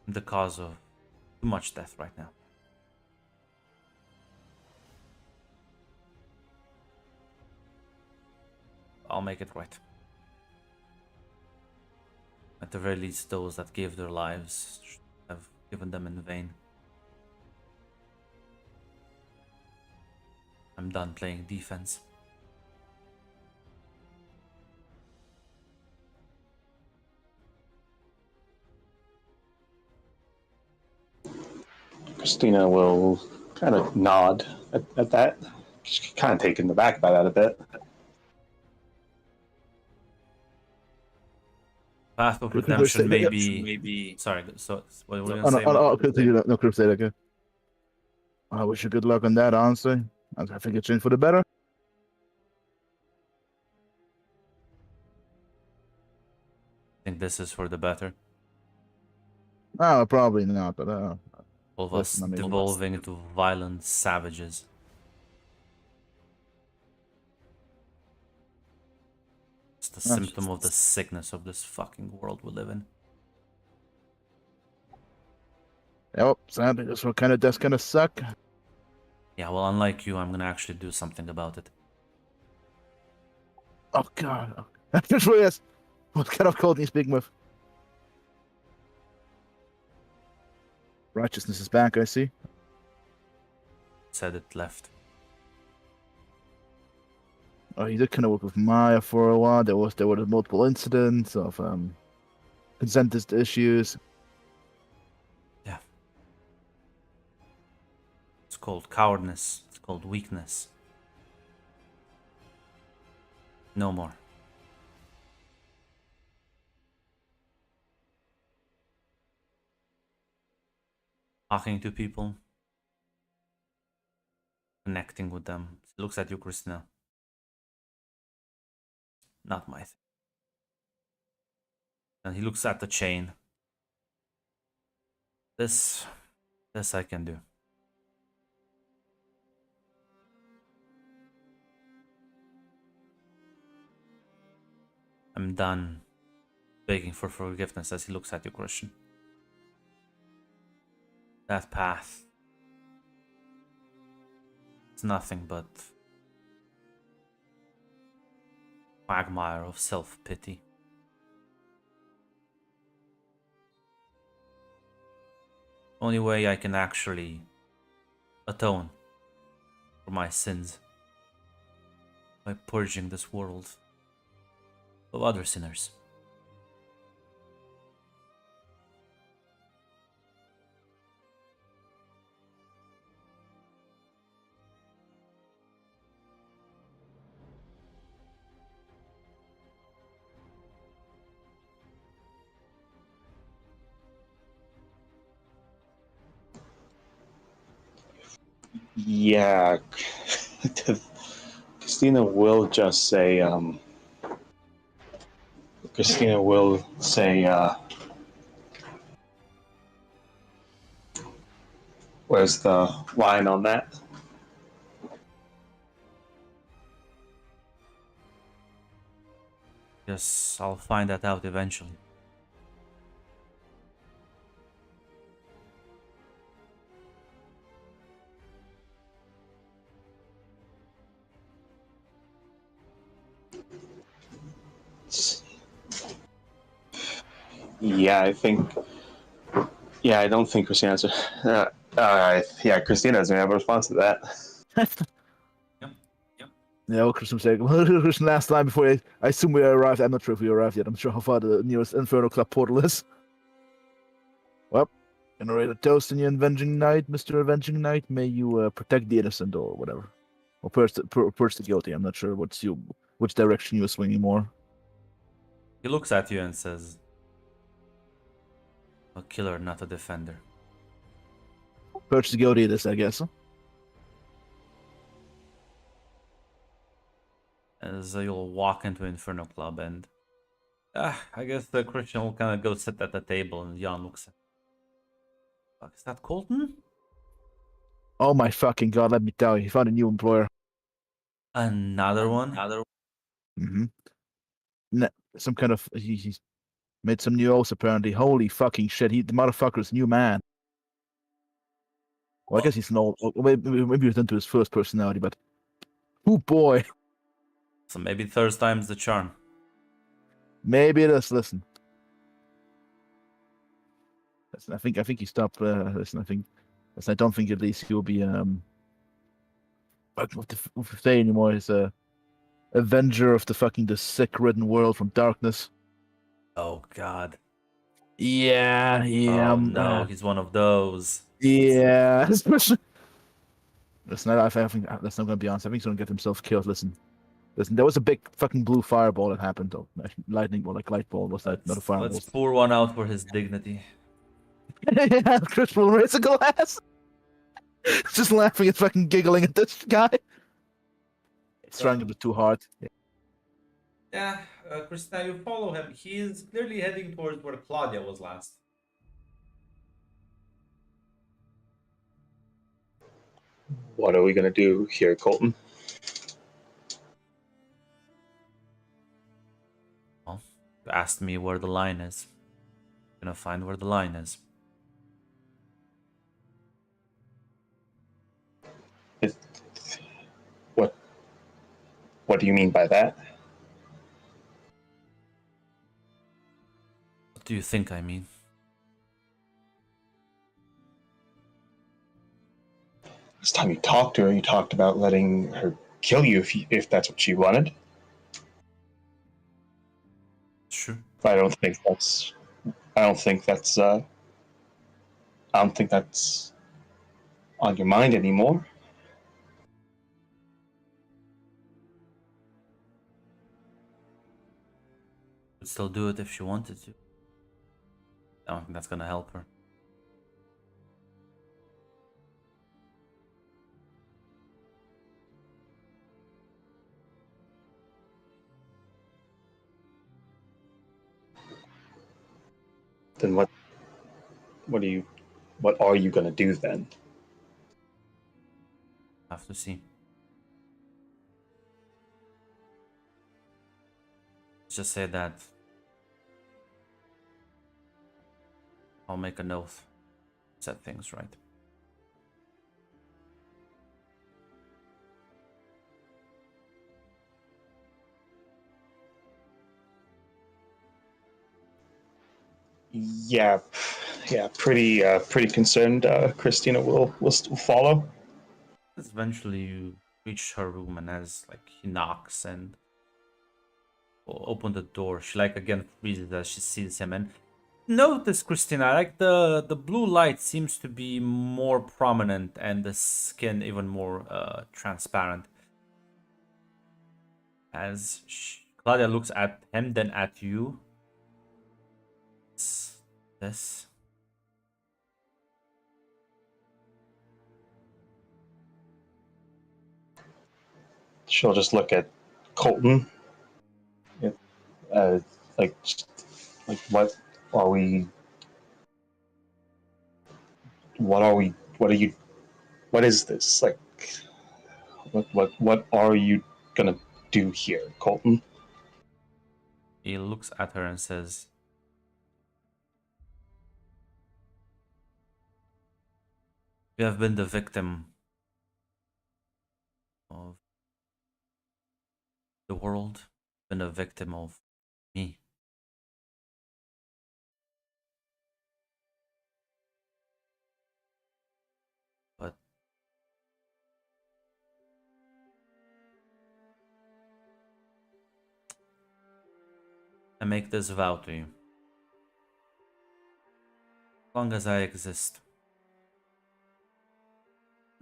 the cause of too much death right now. I'll make it right. At the very least, those that gave their lives should have given them in vain. I'm done playing defense.
Christina will kind of nod at that. She's kind of taken aback by that a bit.
Path of
We could
redemption
say-
maybe. Sorry. So what were you
Oh,
gonna say?
no, continue. No, Crusade. Okay. I wish you good luck on that. Honestly, I think it's in for the better.
Think this is for the better.
Oh, probably not. But
All of us
Listen, I mean,
devolving into violent savages. It's the
That's
symptom of the sickness of this fucking world we live in.
yep. Sadly, that's what kind of death's gonna suck.
Yeah, well, unlike you, I'm gonna actually do something about it.
Oh God. I just realized what kind of code he's speaking with. Righteousness is back. I see.
Said it left.
Oh, he did kind of work with Maya for a while. There were multiple incidents of consent issues.
It's called cowardness. It's called weakness. No more. Talking to people. Connecting with them. He looks at you, Christina. Not my thing. And he looks at the chain. This I can do. I'm done begging for forgiveness as he looks at you, Christian. That path. It's nothing but quagmire of self-pity. Only way I can actually atone for my sins by purging this world of other sinners.
Yeah. Christina will just say, where's the line on that?
Guess I'll find that out eventually.
Yeah, I think. Yeah, I don't think Christina has. Yeah, Christina doesn't have a response to that.
Yeah, well, Christian said, Christian, last time before I assume we arrived. I'm not sure if we arrived yet. I'm not sure how far the nearest Inferno Club portal is. Well, generate a toast in your Avenging Knight, Mr. Avenging Knight. May you protect the innocent or whatever. Or purge the guilty. I'm not sure which direction you're swinging more.
He looks at you and says, "A killer, not a defender."
Purge the guilty it is, I guess. Huh?
As you'll walk into Inferno Club and I guess the Christian will kind of go sit at the table and Jan looks at. Fuck, is that Colton?
Oh my fucking god, let me tell you, he found a new employer.
Another one?
Mm-hmm. Some kind of he's made some new oaths apparently. Holy fucking shit, the motherfucker's new man. Well, I guess he's an old. Maybe he's into his first personality, but oh boy,
So maybe third time's the charm.
maybe it is. Listen, I think he stopped. Listen, I don't think at least he'll be what to say anymore. He's a avenger of the sick-ridden world from darkness.
Oh god.
Yeah,
Oh no, he's one of those.
yeah. Especially. Listen, I think that's not gonna be honest. I think he's gonna get himself killed. Listen, there was a big fucking blue fireball that happened. Though lightning, more like light ball. Was that not a fireball?
Let's pour one out for his dignity.
Yeah, Chris will raise a glass. Just laughing and fucking giggling at this guy. It's trying a bit too hard.
Yeah, Christina, you follow him. He is clearly heading towards where Claudia was last.
What are we gonna do here, Colton?
Well, you asked me where the line is. I'm gonna find where the line is.
What do you mean by that?
What do you think I mean?
Last time you talked to her, you talked about letting her kill you if that's what she wanted.
Sure.
I don't think that's on your mind anymore.
Could still do it if she wanted to. I don't think that's gonna help her.
Then what are you gonna do then?
Have to see. Just say that I'll make a note. Set things right.
Yeah, pretty concerned. Christina will still follow.
Eventually you reach her room, and as like he knocks and open the door, she like again freezes as she sees him. And notice, Christina, like the blue light seems to be more prominent and the skin even more transparent. As Claudia looks at him, then at you. It's this.
She'll just look at Colton. Yeah, like what are we? What are we? What are you? What is this? Like, what are you gonna do here, Colton?
He looks at her and says, "You have been the victim of the world, been a victim of me. But I make this vow to you. As long as I exist,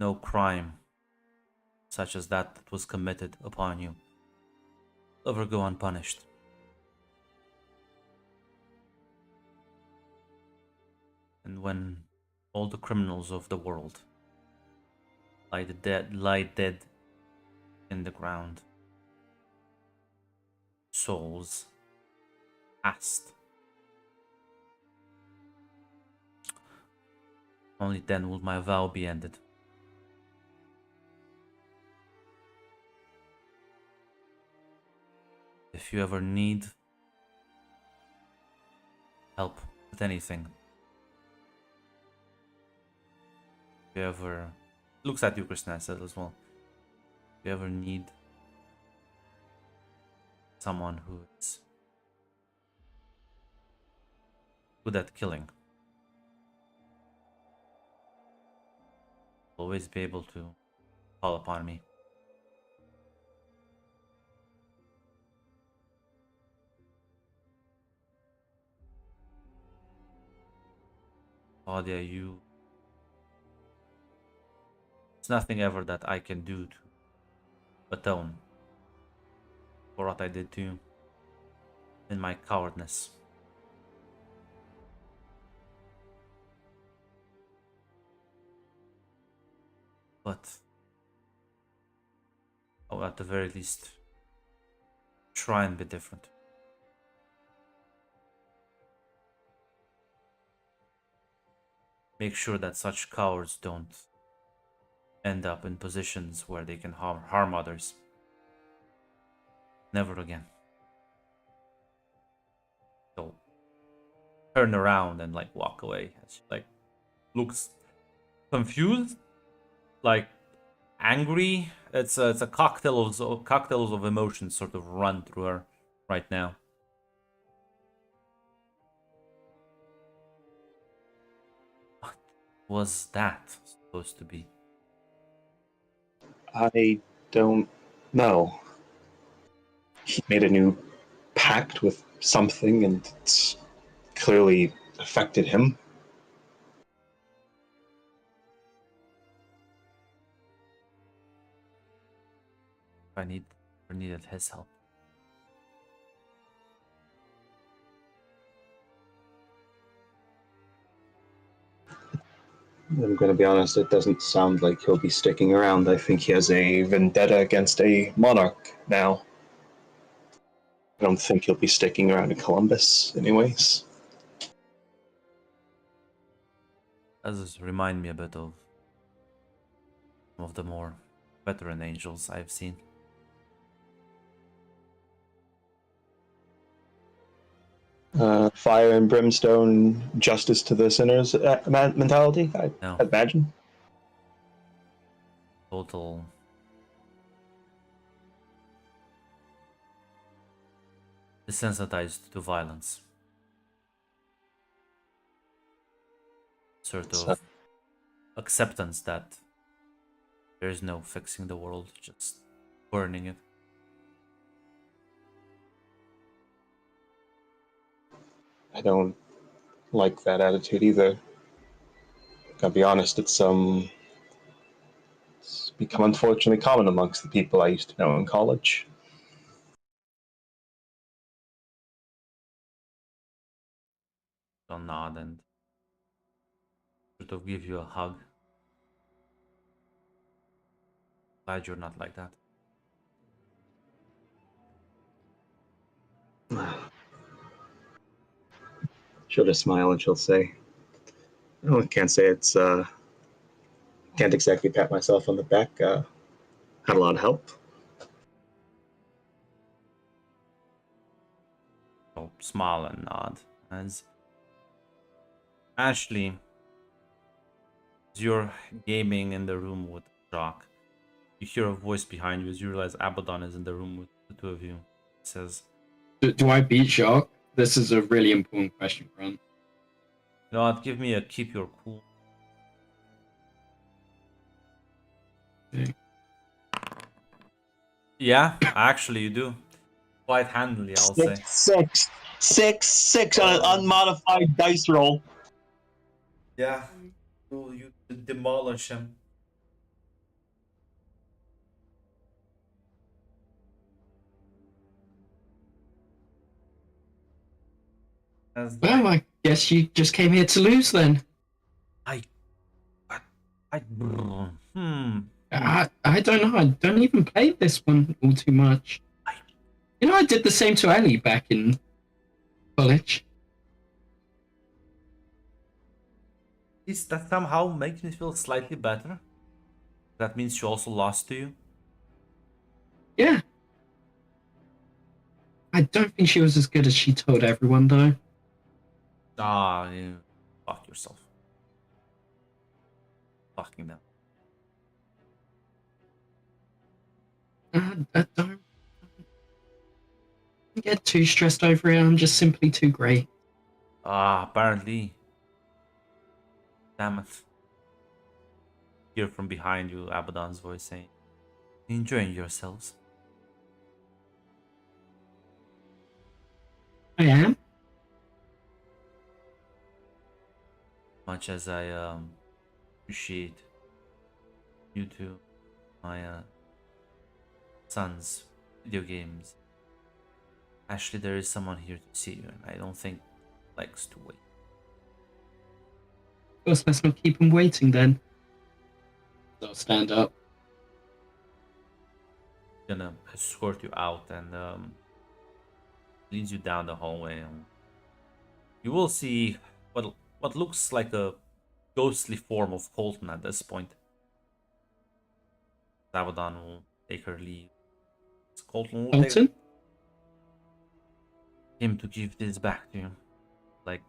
no crime such as that was committed upon you will ever go unpunished. And when all the criminals of the world lie dead in the ground, souls cast, only then will my vow be ended. If you ever need help with anything, if you ever looks at you, Krishna says as well. If you ever need someone who is good at killing, always be able to call upon me. Claudia, you. It's nothing ever that I can do to atone for what I did to you in my cowardness. But I will at the very least try and be different. Make sure that such cowards don't end up in positions where they can harm others. Never again. So turn around and like walk away as she like looks confused, like angry. It's a cocktails of emotions sort of run through her right now. What was that supposed to be?
I don't know. He made a new pact with something, and it's clearly affected him.
I needed his help.
I'm going to be honest, it doesn't sound like he'll be sticking around. I think he has a vendetta against a monarch now. I don't think he'll be sticking around in Columbus, anyways.
Does remind me a bit of some of the more veteran angels I've seen.
Fire and brimstone, justice to the sinners mentality, I
No,
imagine.
total desensitized to violence. Sort
So-
of acceptance that there is no fixing the world, just burning it.
I don't like that attitude either. Gotta be honest, it's become unfortunately common amongst the people I used to know in college.
I'll nod and sort of give you a hug. Glad you're not like that.
She'll just smile and she'll say, "Oh, I can't say it's can't exactly pat myself on the back. Had a lot of help."
So smile and nod as Ashley, as you're gaming in the room with Jock, you hear a voice behind you as you realize Abaddon is in the room with the two of you. It says,
Do I beat Shark? This is a really important question, Ron.
"You know what? Give me a keep your cool."
Okay.
Yeah, actually you do. Quite handily, I'll say.
Six on an unmodified dice roll.
Yeah, you demolish him. As
Well, I guess you just came here to lose then.
I, hmm.
I don't know. I don't even play this one all too much. You know, I did the same to Ellie back in college.
That somehow makes me feel slightly better. That means she also lost to you.
Yeah. I don't think she was as good as she told everyone, though.
Ah, you fuck yourself. Fucking them.
I don't get too stressed over it. I'm just simply too great.
Ah, apparently. Damn it. Hear from behind you Abaddon's voice saying, "Enjoying yourselves."
I am.
Much as I appreciate you two, my son's video games. Actually, there is someone here to see you, and I don't think he likes to wait.
Of course, let's not keep him waiting then. I'll stand up.
Gonna escort you out and leads you down the hallway. And you will see what looks like a ghostly form of Colton at this point. Abaddon will take her leave. Colton will take
Colton?
him to give this back to you. Like,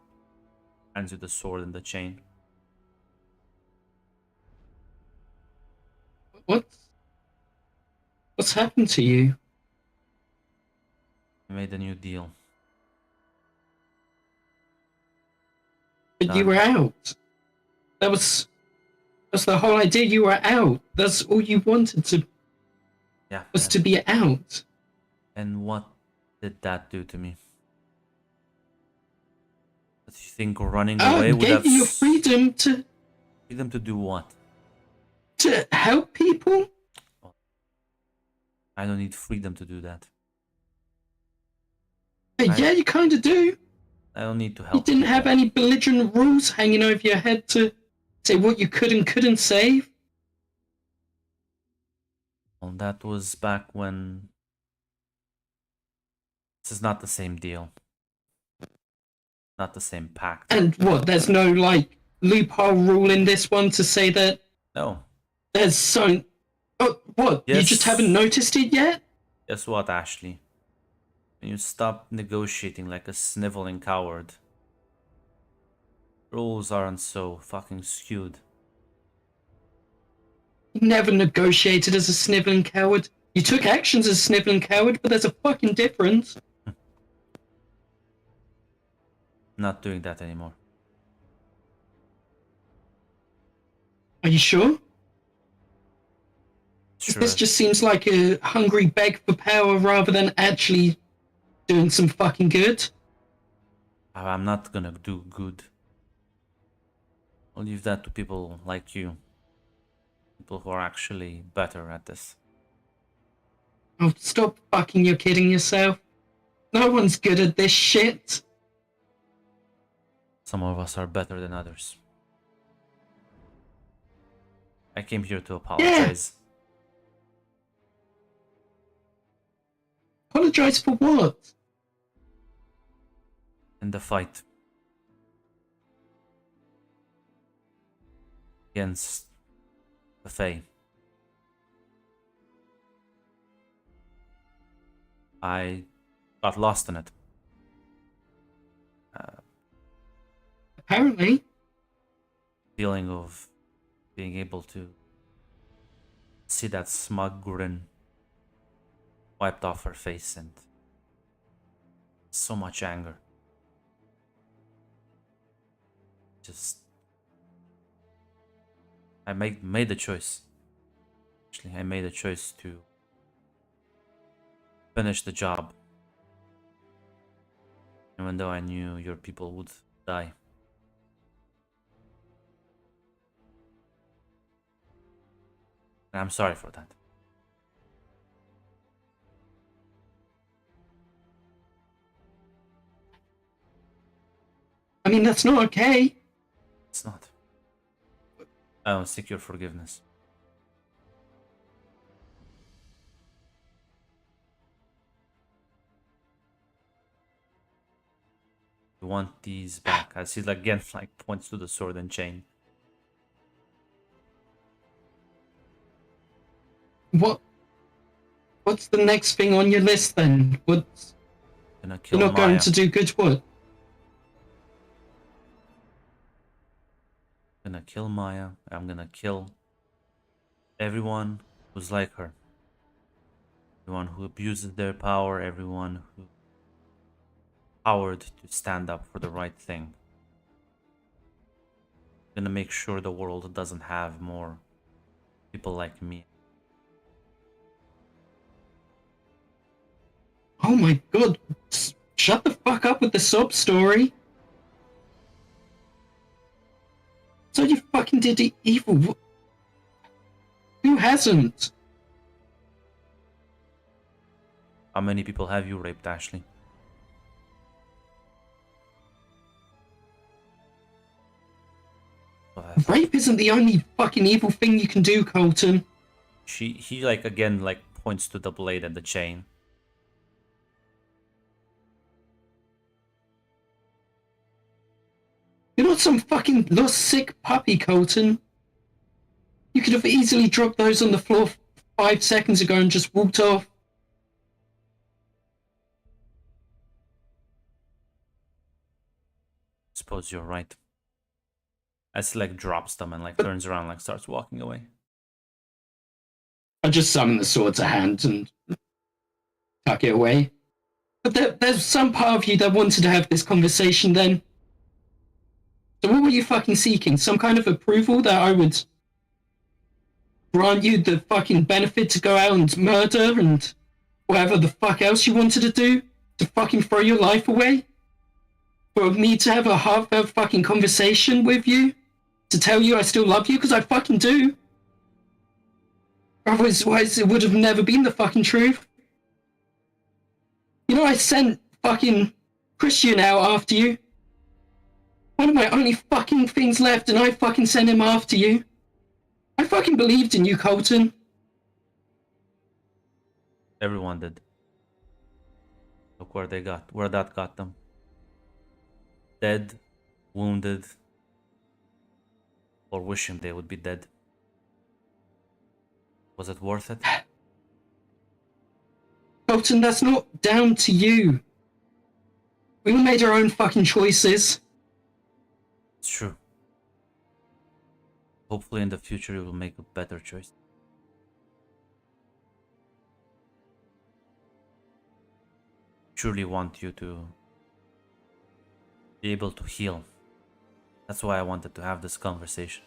hands you the sword and the chain.
What's happened to you?
We made a new deal.
But you were out. That's the whole idea. You were out. That's all you wanted to
Yeah.
was to be out.
And what did that do to me? Do you think running away
It
would have
gave you your freedom
freedom to do what?
to help people.
I don't need freedom to do that.
Yeah, you kind of do.
I don't need to
You
help.
didn't have
people.
any belligerent rules hanging over your head to Say what you could and couldn't save?
Well, that was back when. This is not the same deal. Not the same pact.
And what, there's no, like, loophole rule in this one to say that
No.
there's so... Oh, what, you just
Yes.
haven't noticed it yet?
Guess what, Ashley? When you stop negotiating like a sniveling coward, rules aren't so fucking skewed.
You never negotiated as a sniveling coward. You took actions as a sniveling coward, but there's a fucking difference.
Not doing that anymore.
Are you sure? 'Cause
Sure.
this just seems like a hungry beg for power rather than actually doing some fucking good.
I'm not gonna do good. I'll leave that to people like you. People who are actually better at this.
Oh, stop fucking you're kidding yourself. No one's good at this shit.
Some of us are better than others. I came here to apologize.
Apologize for what?
In the fight against the Fae. I got lost in it.
Apparently.
Feeling of being able to see that smug grin wiped off her face and so much anger. Just I made the choice. Actually, I made a choice to finish the job. Even though I knew your people would die. And I'm sorry for that.
I mean, that's not okay.
It's not. I don't seek your forgiveness. You want these back? I see again, like points to the sword and chain.
What's the next thing on your list then? What's
Gonna kill
you're not
Maya.
going to do good what?
Gonna kill Maya. I'm gonna kill everyone who's like her. Everyone who abuses their power. Everyone who powered to stand up for the right thing. Gonna make sure the world doesn't have more people like me.
Oh my god. Shut the fuck up with the sob story. So you fucking did evil. Who hasn't?
How many people have you raped, Ashley?
Rape isn't the only fucking evil thing you can do, Colton.
He like again like points to the blade and the chain.
You're not some fucking lost sick puppy, Colton. You could have easily dropped those on the floor 5 seconds ago and just walked off.
Suppose you're right. As like drops them and like turns around, like starts walking away.
I just summon the sword to hand and tuck it away. But there's some part of you that wanted to have this conversation then. So what were you fucking seeking? Some kind of approval that I would grant you the fucking benefit to go out and murder and whatever the fuck else you wanted to do? To fucking throw your life away? For me to have a heartfelt fucking conversation with you? To tell you I still love you? Because I fucking do. Otherwise it would have never been the fucking truth. You know, I sent fucking Christian out after you. One of my only fucking things left, and I fucking sent him after you. I fucking believed in you, Colton.
Everyone did. Look where that got them. Dead, wounded, or wishing they would be dead. Was it worth it?
Colton, that's not down to you. We all made our own fucking choices.
It's true. Hopefully in the future you will make a better choice. Truly want you to be able to heal. That's why I wanted to have this conversation.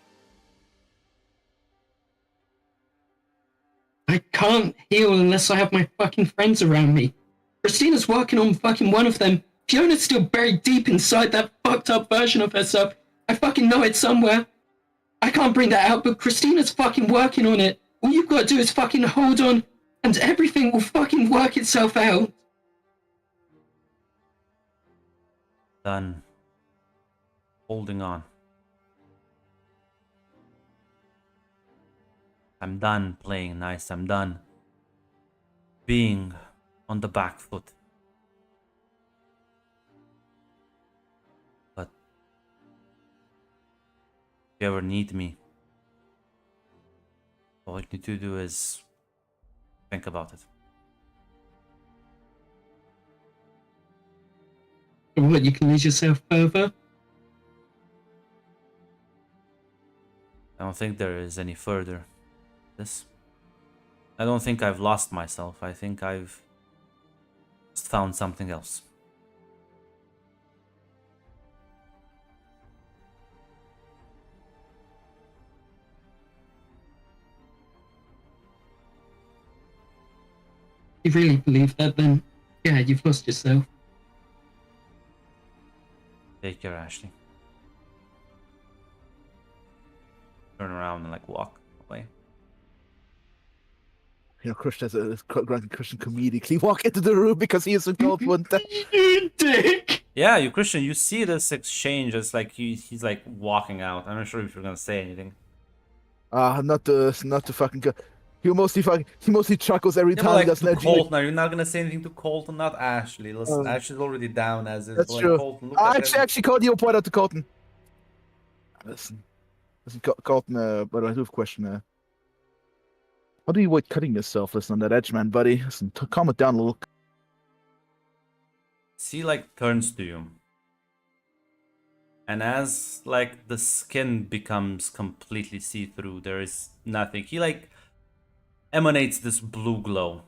I can't heal unless I have my fucking friends around me. Christina's working on fucking one of them. Fiona's still buried deep inside that fucked up version of herself. I fucking know it somewhere. I can't bring that out, but Christina's fucking working on it. All you've got to do is fucking hold on, and everything will fucking work itself out.
Done. Holding on. I'm done playing nice. I'm done being on the back foot. But if you ever need me, all you need to do is think about it.
What, you can lose yourself further?
I don't think there is any further. This. I don't think I've lost myself. I think I've just found something else.
You really believe that, then yeah, you've lost yourself.
Take care, Ashley. Turn around and like walk away.
You know, Christian has a Grand Christian comedically walk into the room because he is engulfed one time.
You dick!
Yeah, you Christian, you see this exchange as like he's like walking out. I'm not sure if you're gonna say anything.
Not the fucking. He mostly chuckles every
Yeah,
time
but like
he does
to
an edgy.
Colton, are you not gonna say anything to Colton? Not Ashley. Listen, Ashley's already down as is.
That's
Like,
true.
Colton, look
I
at him.
actually called you a point out to Colton. Listen, Colton. But I do have a question. How do you avoid cutting yourself? Listen, on that edge, man, buddy. Listen, calm it down a little.
He like turns to you, and as like the skin becomes completely see-through, there is nothing. He like emanates this blue glow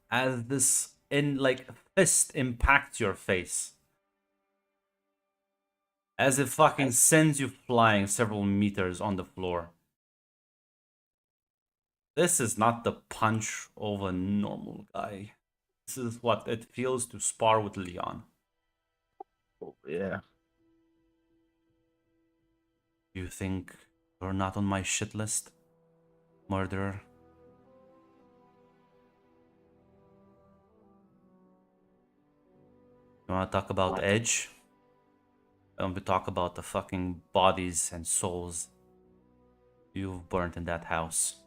as this in like fist impacts your face, as it fucking sends you flying several meters on the floor. This is not the punch of a normal guy. This is what it feels to spar with Leon.
Oh, yeah.
You think you're not on my shit list, murderer? You wanna talk about Edge? Why don't we talk about the fucking bodies and souls you've burnt in that house?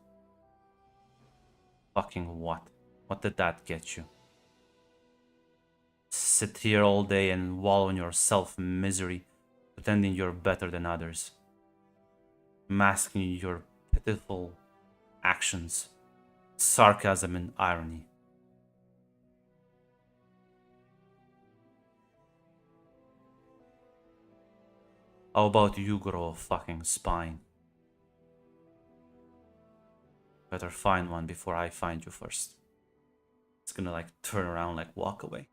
Fucking what? What did that get you? Sit here all day and wallow in your self-misery, pretending you're better than others. Masking your pitiful actions, sarcasm and irony. How about you grow a fucking spine? Better find one before I find you first. It's gonna like turn around, like walk away.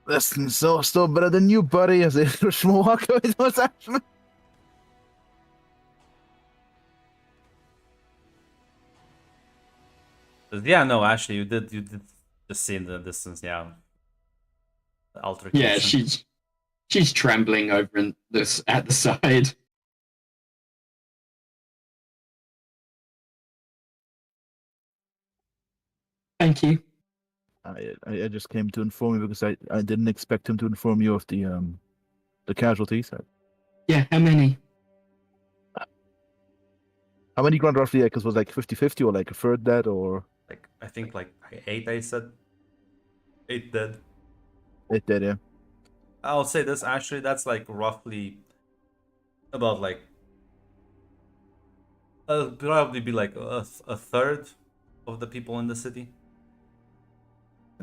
Listen, still better than you, buddy. As if walk away was actually.
Yeah, no, actually, you did just see in the distance, yeah. The altercation.
Yeah, she's trembling over in this at the side. Thank you.
I just came to inform you because I didn't expect him to inform you of the casualties.
Yeah, how many?
How many Grand roughly? Because was like 50-50 or like a third dead or
Like I think like 8. I said 8 dead.
it dead? Yeah.
I'll say this actually. That's like roughly about like probably be like a third of the people in the city.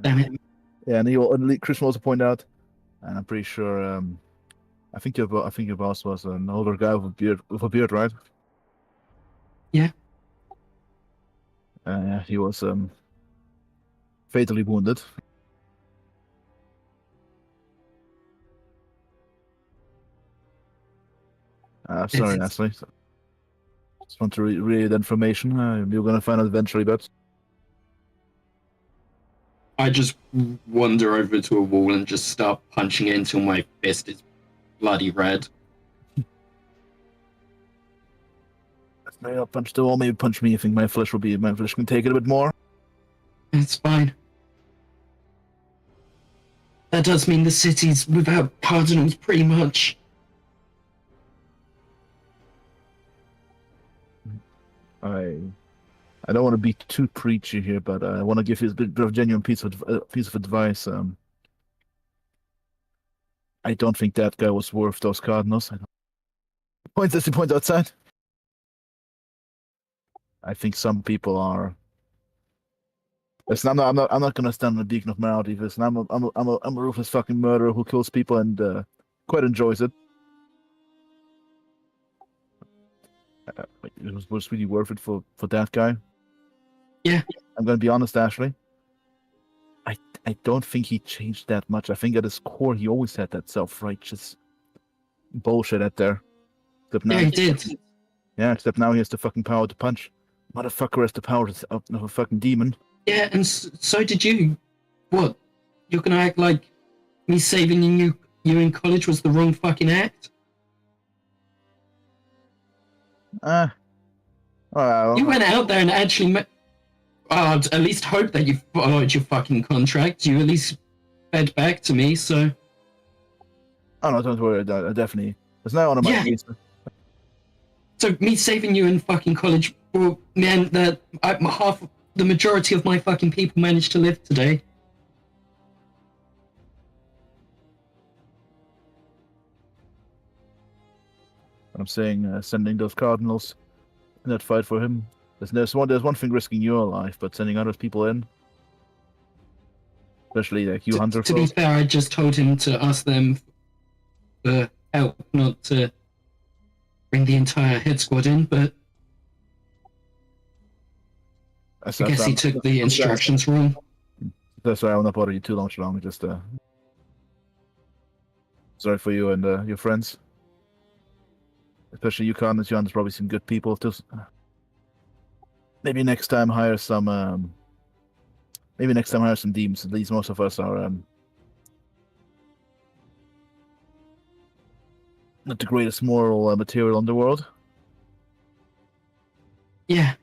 Damn it.
Yeah, and Chris will also point out, and I'm pretty sure. I think your boss was an older guy with a beard, right?
Yeah.
Yeah, he was fatally wounded. Sorry,
It's-
Ashley. Just want to read the information. You're gonna find out eventually, but
I just wander over to a wall and just start punching it until my fist is bloody red.
maybe I'll punch the wall. Maybe punch me. I think my flesh can take it a bit more.
It's fine. That does mean the city's without cardinals, pretty much.
I don't want to be too preachy here, but I want to give you a bit of genuine piece of advice. I don't think that guy was worth those cardinals. Points as he points outside. I think some people are. Listen, I'm not gonna stand on the beacon of morality. Listen, I'm a ruthless fucking murderer who kills people and quite enjoys it. It was really worth it for that guy.
Yeah.
I'm gonna be honest, Ashley. I don't think he changed that much. I think at his core he always had that self-righteous bullshit out there. Except now,
Yeah, he did.
yeah, except now he has the fucking power to punch. Motherfucker has the power of a fucking demon.
Yeah, and so did you. What? You're gonna act like me saving you in college was the wrong fucking act?
Well,
You went out there and actually I'd at least hope that you followed your fucking contract. You at least fed back to me, so...
oh no, don't worry, I definitely. It's not one of my
Yeah.
needs.
So me saving you in fucking college meant that the majority of my fucking people managed to live today.
I'm saying sending those cardinals in that fight for him. There's one thing risking your life, but sending other people in, especially like you, Hunter.
To be fair, I just told him to ask them for help, not to bring the entire head squad in, but I guess he took the instructions wrong.
That's why I will not bother you too long. Just sorry for you and your friends, especially you, Con. There's probably some good people. Just maybe next time hire some. Maybe next time hire some demons. At least most of us are not the greatest moral material in the world.
Yeah,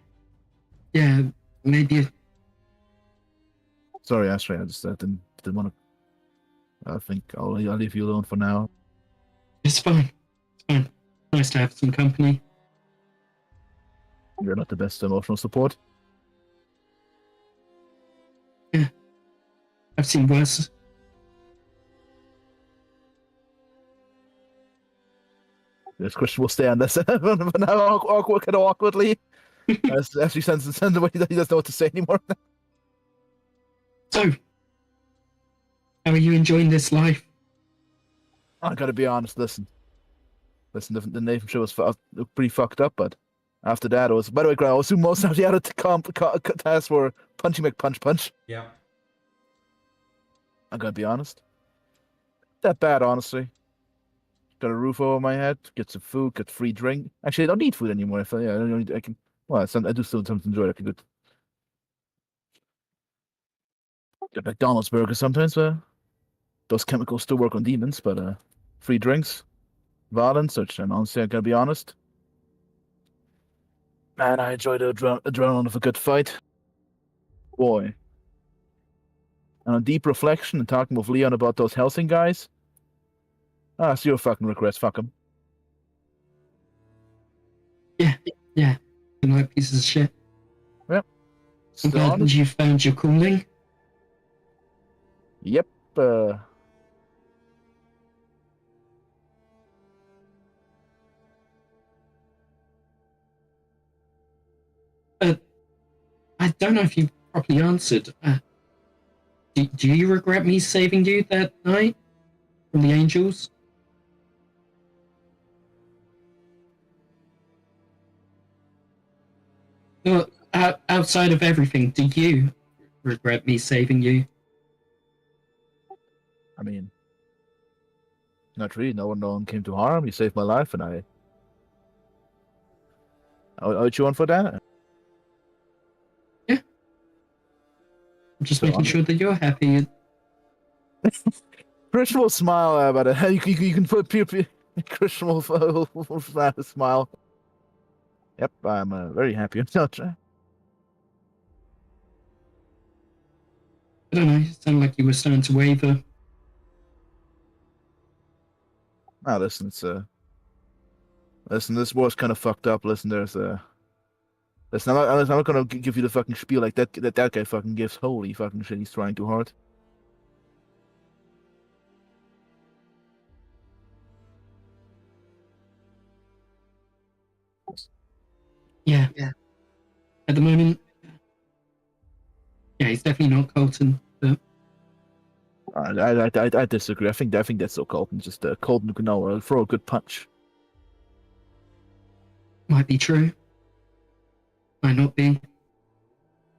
maybe.
Sorry, Ashley. I just didn't want to. I think I'll leave you alone for now.
It's fine. It's fine. Nice to have some company.
You're not the best emotional support.
I've seen worse.
Yes, Christian will stay on this for now, kind of awkwardly. As he sends away, he doesn't know what to say anymore.
So, how are you enjoying this life?
I gotta be honest. Listen, the Nathan show was pretty fucked up, but after that, it was. By the way, Grant, I assume most of the other tasks were punchy punch.
Yeah.
I gotta be honest. That bad, honestly. Got a roof over my head, get some food, get free drink. Actually, I don't need food anymore. I don't need, I can. Well, I do still something to enjoy. I can get McDonald's burgers sometimes. Those chemicals still work on demons, but free drinks, violence, such. And honestly, I gotta be honest. Man, I enjoy the adrenaline of a good fight. Boy. And on deep reflection and talking with Leon about those Helsing guys, it's your fucking regrets. Fuck them.
Yeah. You like pieces of shit. I'm glad
So,
you found your calling.
yep.
I don't know if you properly answered. Do you regret me saving you that night from the angels? No, outside of everything, do you regret me saving you?
I mean, not really. No one came to harm. You saved my life, and I owe you one for that.
I'm just
So
making sure that you're happy.
Christian will smile about it. You can put Christian will smile. Yep, I'm very happy.
I don't know, it sounded like you were starting to waver.
Ah, listen, listen, this war's kind of fucked up. Listen, listen, I'm not gonna give you the fucking spiel like that guy fucking gives. Holy fucking shit, he's trying too hard.
Yeah. At the moment, yeah, he's definitely not Colton. But
I disagree. I think that's so Colton. Just Colton who can now throw a good punch.
might be true. Might not be.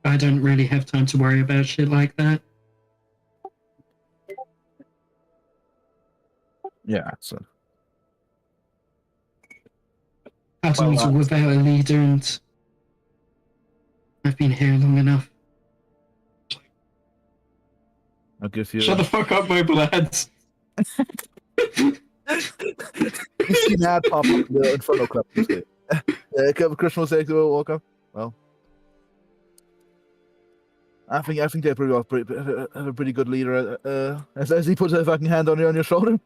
I don't really have time to worry about shit like that.
Yeah, so
Cartons without a leader, and I've been here long enough.
I'll give you.
Shut the fuck up, mobile ads.
You see an ad pop up in the Inferno Club. Christian will say, welcome. Well, I think they're have a pretty good leader. As he puts a fucking hand on your shoulder.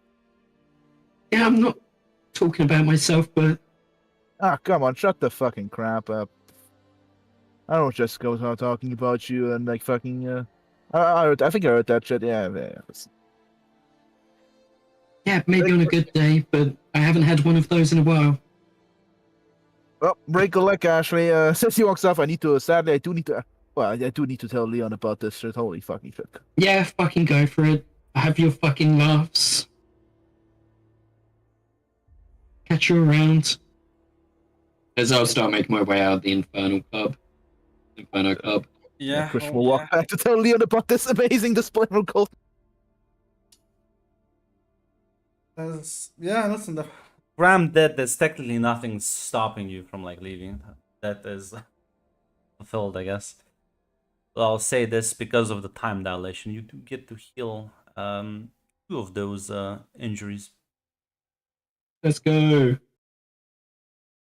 Yeah, I'm not talking about myself, but
Come on, shut the fucking crap up. I don't just go talking about you and like fucking. I think I heard that shit. Yeah.
yeah, maybe on a good day, but I haven't had one of those in a while.
Well, break a leg, Ashley. Since he walks off, sadly, I do need to. Well, I do need to tell Leon about this shit. Holy fucking shit.
Yeah, fucking go for it. Have your fucking laughs. Catch you around. As I'll start making my way out of the Inferno Club.
Yeah.
Christian will walk back to tell Leon about this amazing display from Colt.
Yeah, listen, the Graham dead, there's technically nothing stopping you from like leaving. That is fulfilled, I guess. Well, I'll say this because of the time dilation. You do get to heal 2 of those injuries.
Let's go.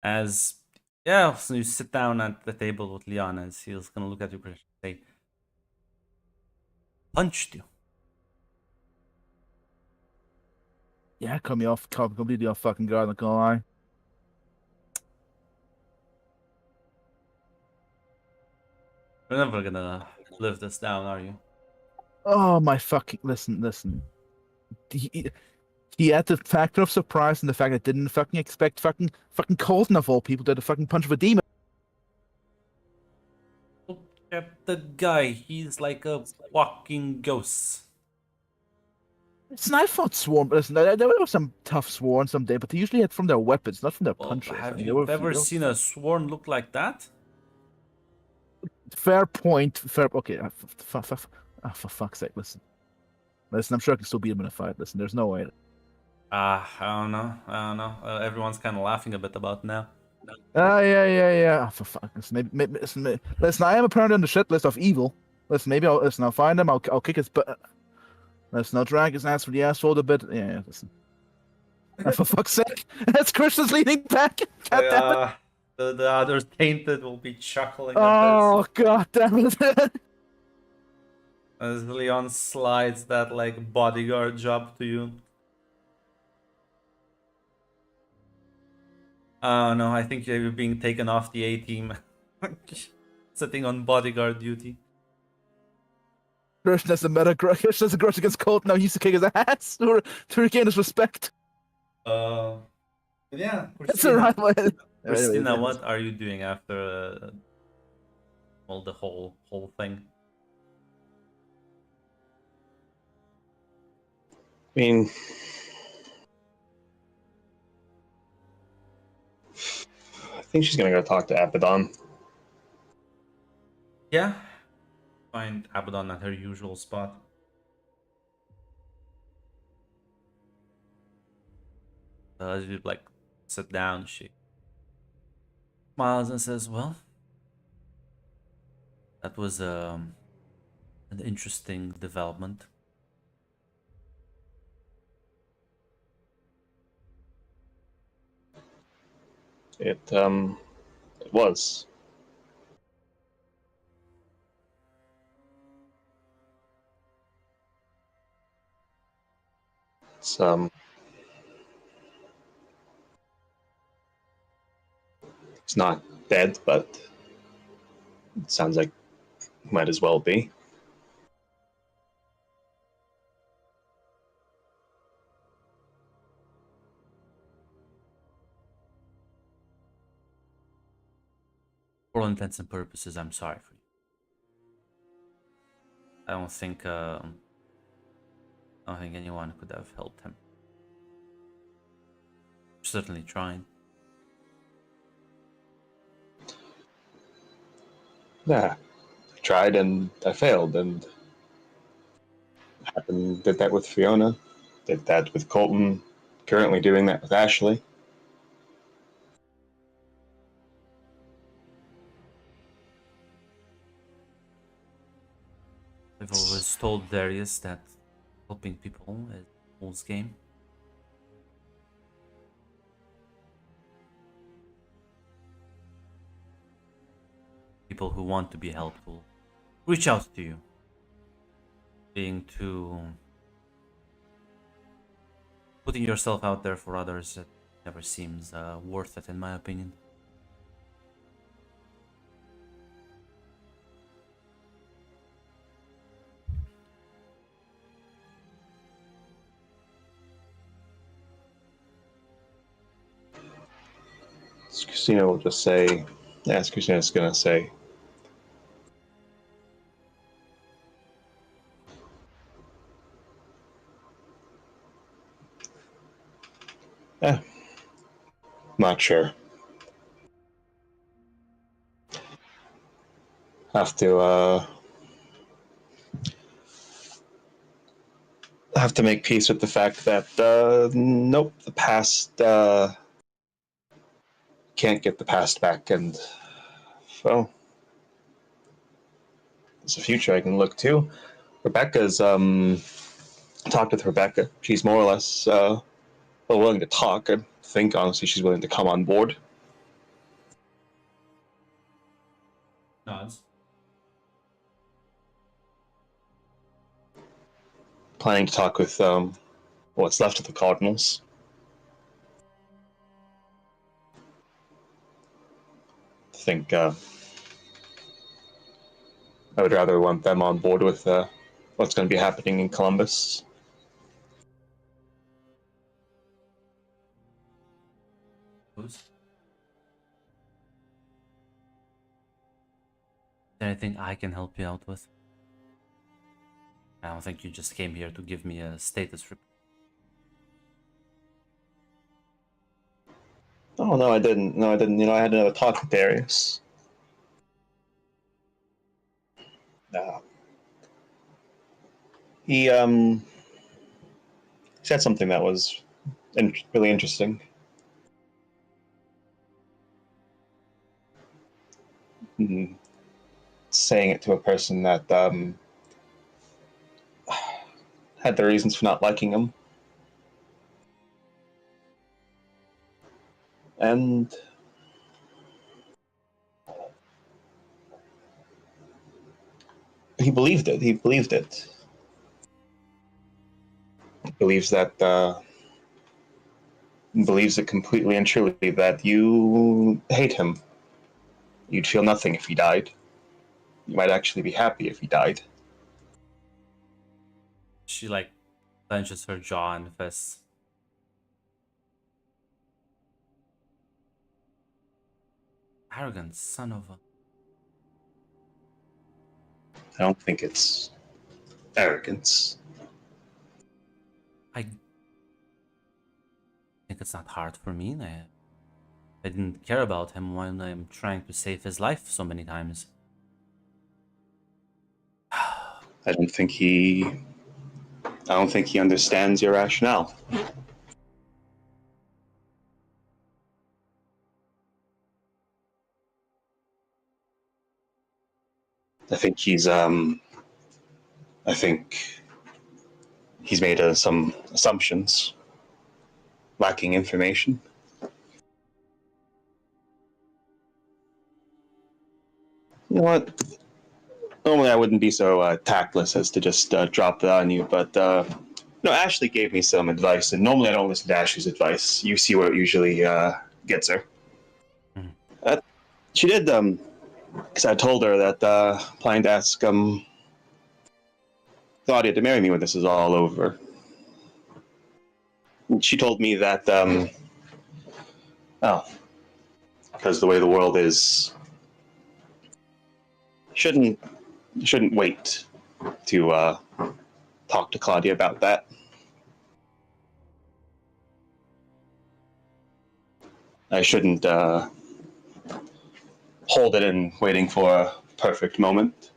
As yeah, so you sit down at the table with Leon, and he's gonna look at you and say, "Punched you."
Yeah, cut me off completely off fucking guard. Not gonna lie.
You're never gonna live this down, are you?
Oh my fucking listen. He had the factor of surprise and the fact I didn't fucking expect fucking Colton of all people to fucking punch of a demon.
Look at the guy. He's like a walking ghost.
Listen, I fought Swarm. Listen, there were some tough Sworn someday, but they usually had from their weapons, not from their
Well,
punches.
have
I mean,
you ever seen a sworn look like that?
Fair point. Fair. Okay. For fuck's sake, listen. I'm sure I can still beat him in a fight. Listen, there's no way.
I don't know. Everyone's kind of laughing a bit about now.
Yeah. For fuck. Listen, listen, I am apparently on the shit list of evil. Listen, maybe I'll find him. I'll kick his butt. Listen, I'll drag his ass for the asshole a bit. Yeah, listen. For fuck's sake, that's Christian's leading back. God damn it.
The other tainted will be chuckling.
Oh god damn it.
As Leon slides that like bodyguard job to you. Oh no, I think you're being taken off the A team. Sitting on bodyguard duty.
Christian has a Christian has a grudge against Colt. Now he needs to kick his ass to regain his respect.
Yeah,
It's a rival.
Christina, what are you doing after well, the whole thing?
I mean, I think she's gonna go talk to Abaddon.
Yeah, find Abaddon at her usual spot. As you like sit down, she smiles and says, "Well, that was an interesting development.
It was. It's it's not dead, but it sounds like it might as well be.
For all intents and purposes, I'm sorry for you. I don't think anyone could have helped him. Certainly tried.
Yeah, I tried and I failed, and did that with Fiona, did that with Colton, currently doing that with Ashley.
I've always told Darius that helping people is fool's game. People who want to be helpful reach out to you. Being too putting yourself out there for others, it never seems worth it, in my opinion.
Christina will just say, yes, Christina's gonna say, not sure. Have to make peace with the fact that nope, the past can't get the past back, and well, there's a future I can look to. Rebecca's talked with Rebecca. She's more or less willing to talk. I think honestly she's willing to come on board.
Nods.
Planning to talk with what's left of the Cardinals. I think I would rather want them on board with what's going to be happening in Columbus.
Is there anything I can help you out with? I don't think you just came here to give me a status report.
Oh no, I didn't. No, I didn't. You know, I had another talk with Darius. He said something that was really interesting. Saying it to a person that had their reasons for not liking him. And he believed it. He believed it. He believes that believes it completely and truly that you hate him. You'd feel nothing if he died. You might actually be happy if he died.
She like clenches her jaw and fists. Arrogant son of a.
I don't think it's arrogance.
I think it's not hard for me. I didn't care about him when I'm trying to save his life so many times.
I don't think he understands your rationale. I think he's made some assumptions, lacking information. You know what? Normally I wouldn't be so tactless as to just drop that on you, but no, Ashley gave me some advice, and normally I don't listen to Ashley's advice. You see where it usually gets her.
Mhm.
She did, because I told her that planning to ask Claudia to marry me when this is all over. She told me that, because the way the world is, shouldn't wait to talk to Claudia about that. I shouldn't hold it in waiting for a perfect moment.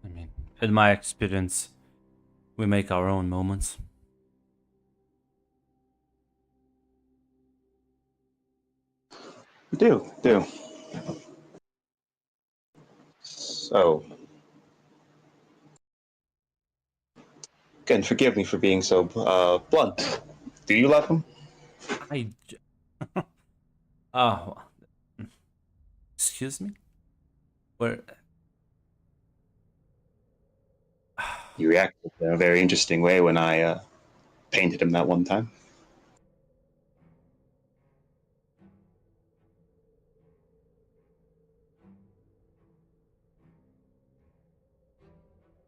I mean, in my experience, we make our own moments.
Do. So, again, forgive me for being so blunt. Do you love him?
I. Oh, excuse me? Where.
You reacted in a very interesting way when I painted him that one time.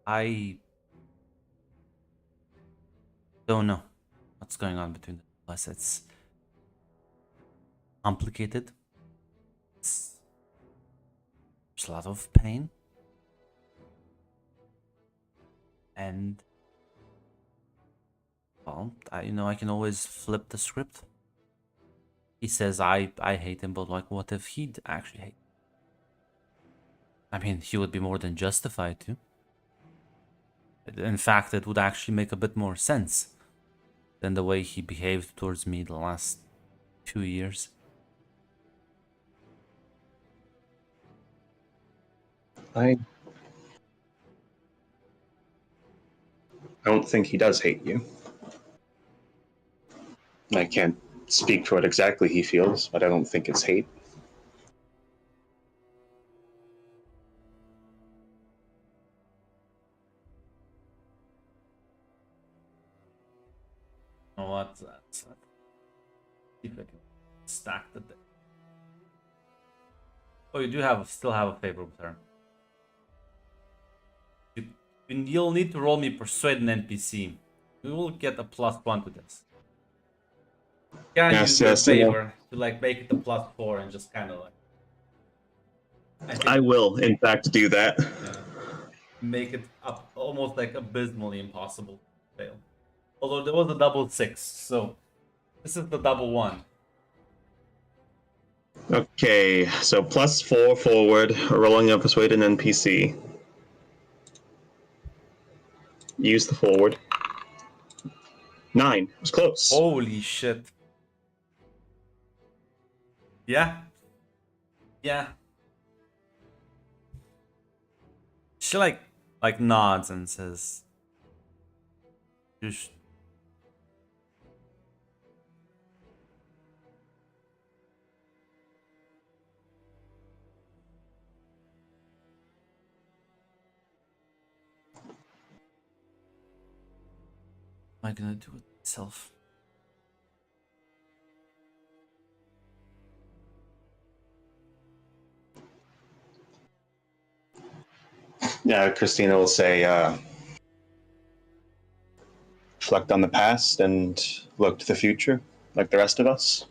I don't know what's going on between the two of us. It's complicated. There's a lot of pain. And well, I can always flip the script. He says I hate him, but like, what if he'd actually hate? I mean, he would be more than justified to. In fact, it would actually make a bit more sense than the way he behaved towards me the last 2 years.
I don't think he does hate you. I can't speak for what exactly he feels, but I don't think it's hate.
You know what? Let's see if I can stack the deck. Oh, you do still have a favorable turn. You'll need to roll me Persuade an NPC. You will get a +1 to this. Can use my favor to like make it a +4 and just kind of like.
I will, in fact, do that.
Yeah, make it up almost like abysmally impossible to fail. Although there was a double 6, so this is the double 1.
Okay, so +4 forward, rolling a persuade an NPC. Use the forward. 9. It was close.
Holy shit. Yeah. Yeah. She like nods and says, "Just I gonna do it myself?
Yeah, Christina will say, reflect on the past and look to the future, like the rest of us.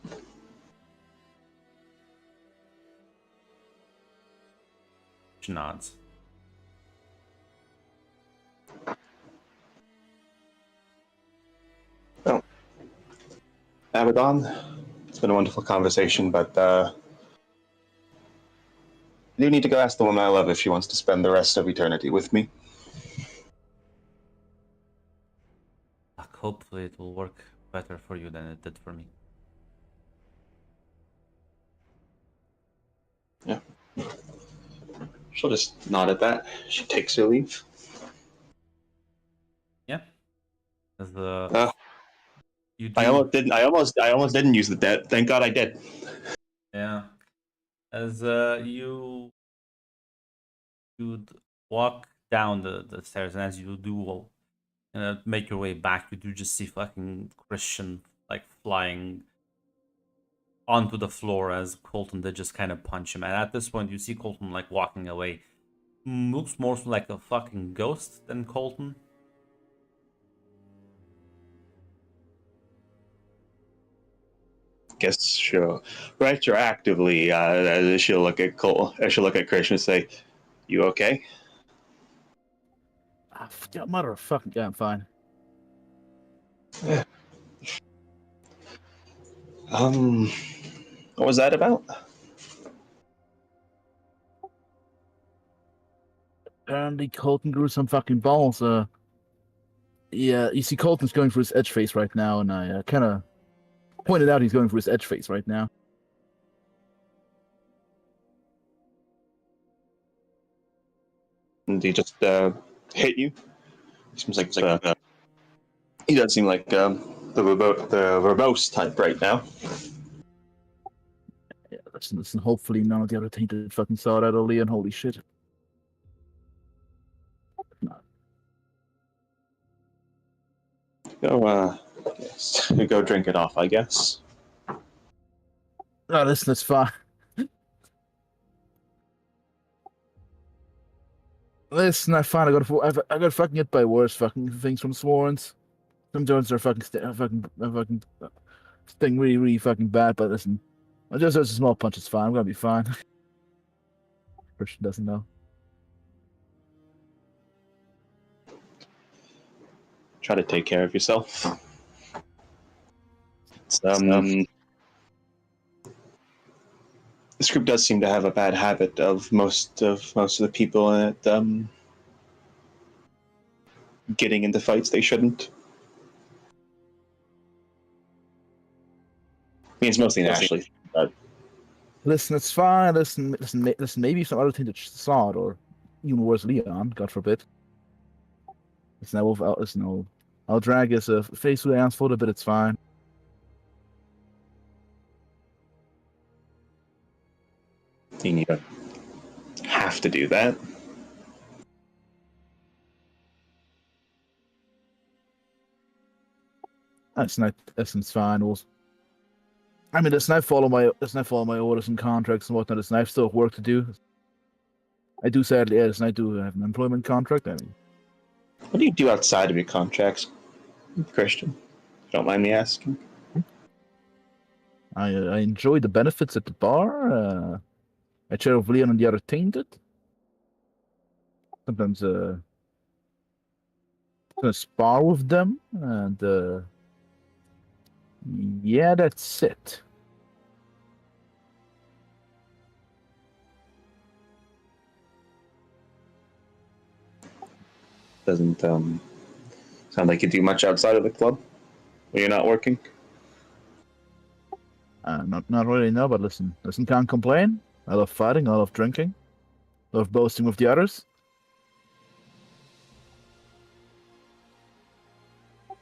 She nods.
Well, Abaddon, it's been a wonderful conversation, but I do need to go ask the woman I love if she wants to spend the rest of eternity with me.
Like, hopefully it will work better for you than it did for me.
Yeah. She'll just nod at that. She takes her leave.
Yeah. As you
I
do,
almost didn't. I almost didn't use the debt. Thank God I did.
yeah. As you'd walk down the stairs, and as you do make your way back, you do just see fucking Christian like flying onto the floor as Colton did just kind of punch him. And at this point, you see Colton like walking away. Looks more like a fucking ghost than Colton.
Guess she'll retroactively. She'll look at Cole. She'll look at Christian and say, "You okay?"
Yeah, mother of fucking. Yeah, I'm fine.
What was that about?
Apparently, Colton grew some fucking balls. Yeah, you see, Colton's going for his edge face right now, and I kind of pointed out he's going for his edge face right now.
And he just hit you. Seems like he does seem like the verbose type right now.
Yeah, listen. Hopefully, none of the other tainted fucking saw that, Leon. Holy shit.
Go drink it off, I guess.
Oh, listen, that's fine. Listen, I find I got fucking hit by worse fucking things from Swarens. Some joints are fucking sting really, really fucking bad. But listen, just a small punch is fine. I'm gonna be fine. Christian doesn't know.
Try to take care of yourself. This group does seem to have a bad habit of most of the people in it getting into fights they shouldn't. I mean, it's mostly Ashley, but
Listen, it's fine. Listen. Maybe some other thing that saw it, or even worse, Leon. God forbid. I'll drag his face through the ants for a bit. It's fine.
you need to have to do that.
It's fine. I mean, listen, I follow my orders and contracts and whatnot. Listen, I still have work to do. I do sadly, yes, and I do have an employment contract. I mean,
What do you do outside of your contracts, Christian? If you don't mind me asking.
I enjoy the benefits at the bar. I chat with Leon and the other tainted. Sometimes spar with them, and yeah, that's it.
Doesn't sound like you do much outside of the club when you're not working.
Not really, no. But listen, can't complain. I love fighting. I love drinking. Love boasting with the others.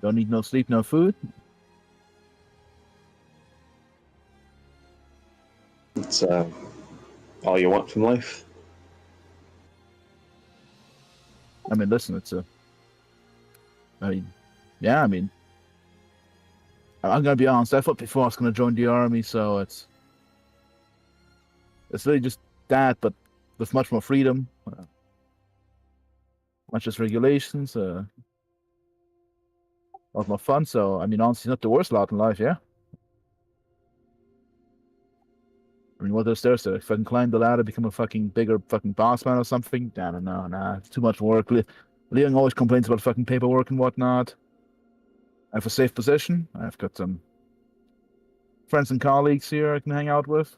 Don't need no sleep, no food.
It's all you want from life.
I mean, listen, I mean, yeah, I mean, I'm gonna be honest. I thought before I was gonna join the army, so it's really just that, but with much more freedom, much less regulations, a lot more fun. So I mean, honestly, not the worst lot in life, yeah. I mean, what is there? So if I can climb the ladder, become a fucking bigger fucking boss man or something, I don't know. Nah, it's too much work. Leon always complains about fucking paperwork and whatnot. I have a safe position. I've got some friends and colleagues here I can hang out with.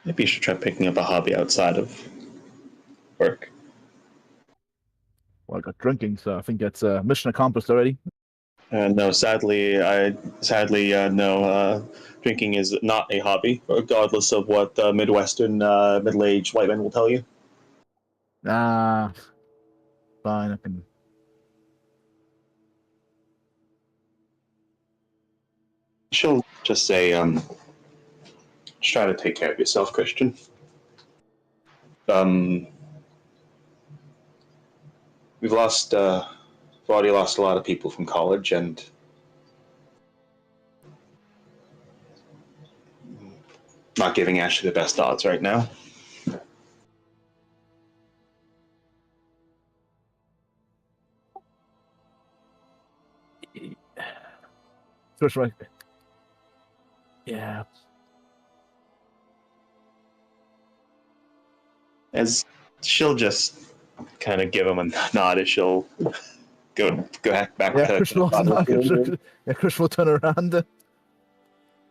Maybe you should try picking up a hobby outside of work.
Well, I got drinking, so I think that's mission accomplished already.
No, no. Drinking is not a hobby, regardless of what Midwestern middle-aged white men will tell you.
Ah, fine. I can.
She'll just say, just try to take care of yourself, Christian. We've already lost a lot of people from college, and not giving Ashley the best odds right now.
First right. Yeah.
As she'll just kind of give him a nod as she'll go back
Yeah,
to
Chris will Chris will turn around. Try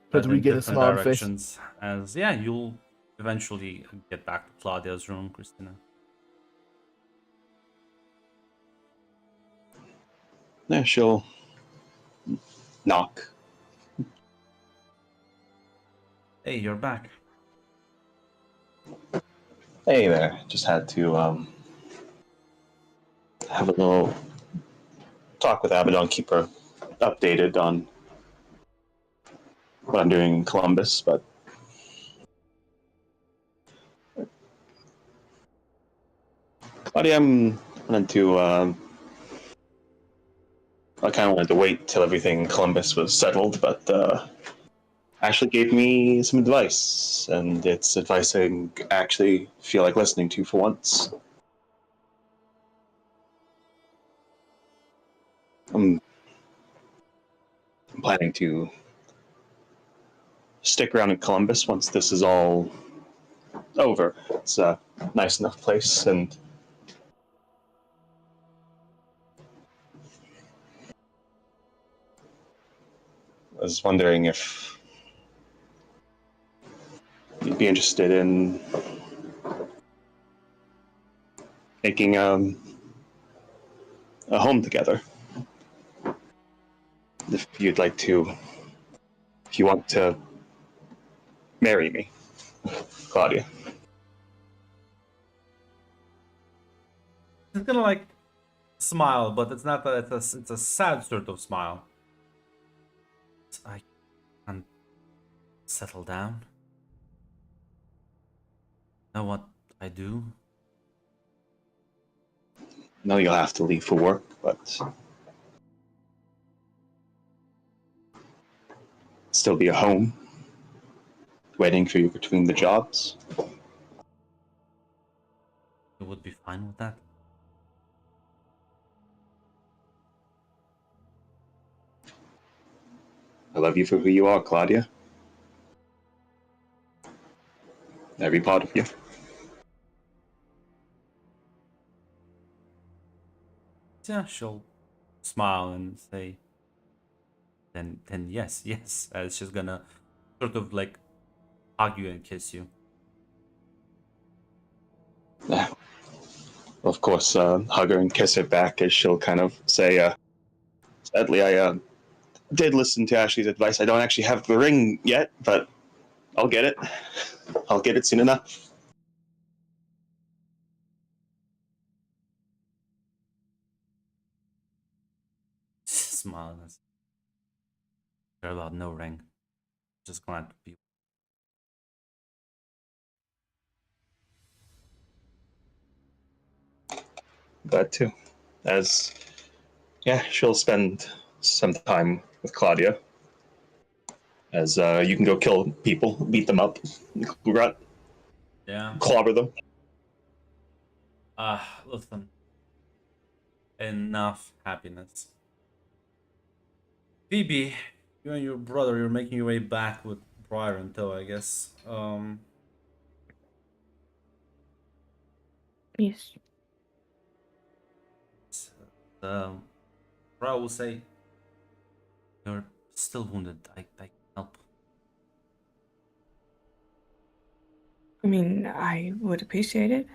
But
to
in
regain a
different
smile on face.
directions. As yeah, you'll eventually get back to Claudia's room, Christina.
Yeah, she'll knock.
Hey, you're back.
Hey there. Just had to have a little talk with Abaddon, keep her updated on what I'm doing in Columbus, but buddy, I'm wanted to I kind of wanted to wait till everything in Columbus was settled, but Ashley gave me some advice, and it's advice I actually feel like listening to for once. I'm planning to stick around in Columbus once this is all over. It's a nice enough place, and I was wondering if you'd be interested in making a home together. If you'd like to, if you want to marry me, Claudia.
It's gonna like smile, but it's not that. It's a sad sort of smile. I can't settle down. Know what I do?
No, you'll have to leave for work, but still be a home waiting for you between the jobs.
You would be fine with that.
I love you for who you are, Claudia. Every part of you.
Yeah, she'll smile and say, then yes, yes. She's gonna sort of like hug you and kiss you.
Of course, hug her and kiss her back as she'll kind of say, sadly, I did listen to Ashley's advice. I don't actually have the ring yet, but I'll get it. I'll get it soon enough.
Smile and say, care about no ring. Just glad to be.
That too. as yeah, she'll spend some time with Claudia. As you can go kill people, beat them up,
Yeah.
clobber them.
Listen. Enough happiness. Phoebe, you and your brother, you're making your way back with Briar and tow, I guess.
Yes.
Um, Briar will say, "You're still wounded. I can help."
I mean, I would appreciate it,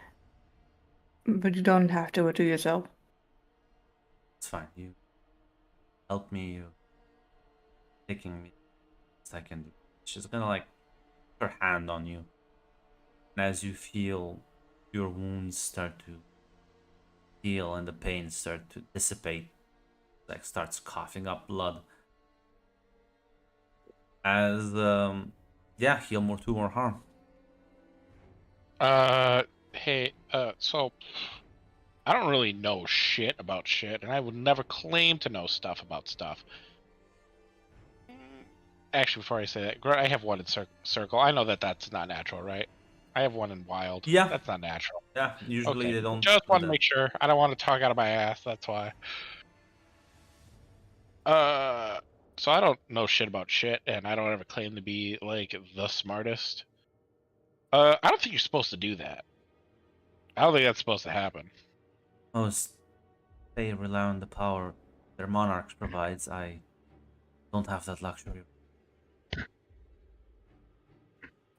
but you don't have to do it yourself.
It's fine. You help me. You taking me. Best I can do. She's gonna like put her hand on you, and as you feel your wounds start to heal and the pain start to dissipate, like starts coughing up blood. As yeah, heal more, 2 more harm.
Hey, so I don't really know shit about shit, and I would never claim to know stuff about stuff. Actually, before I say that, I have one in circle. I know that that's not natural, right? I have one in wild.
Yeah.
That's not natural.
Yeah, usually
Okay.
they don't.
Just
do
want to
that.
make sure. I don't want to talk out of my ass. That's why. So I don't know shit about shit, and I don't ever claim to be like the smartest. I don't think you're supposed to do that. I don't think that's supposed to happen.
Most they rely on the power their monarchs provides. I don't have that luxury.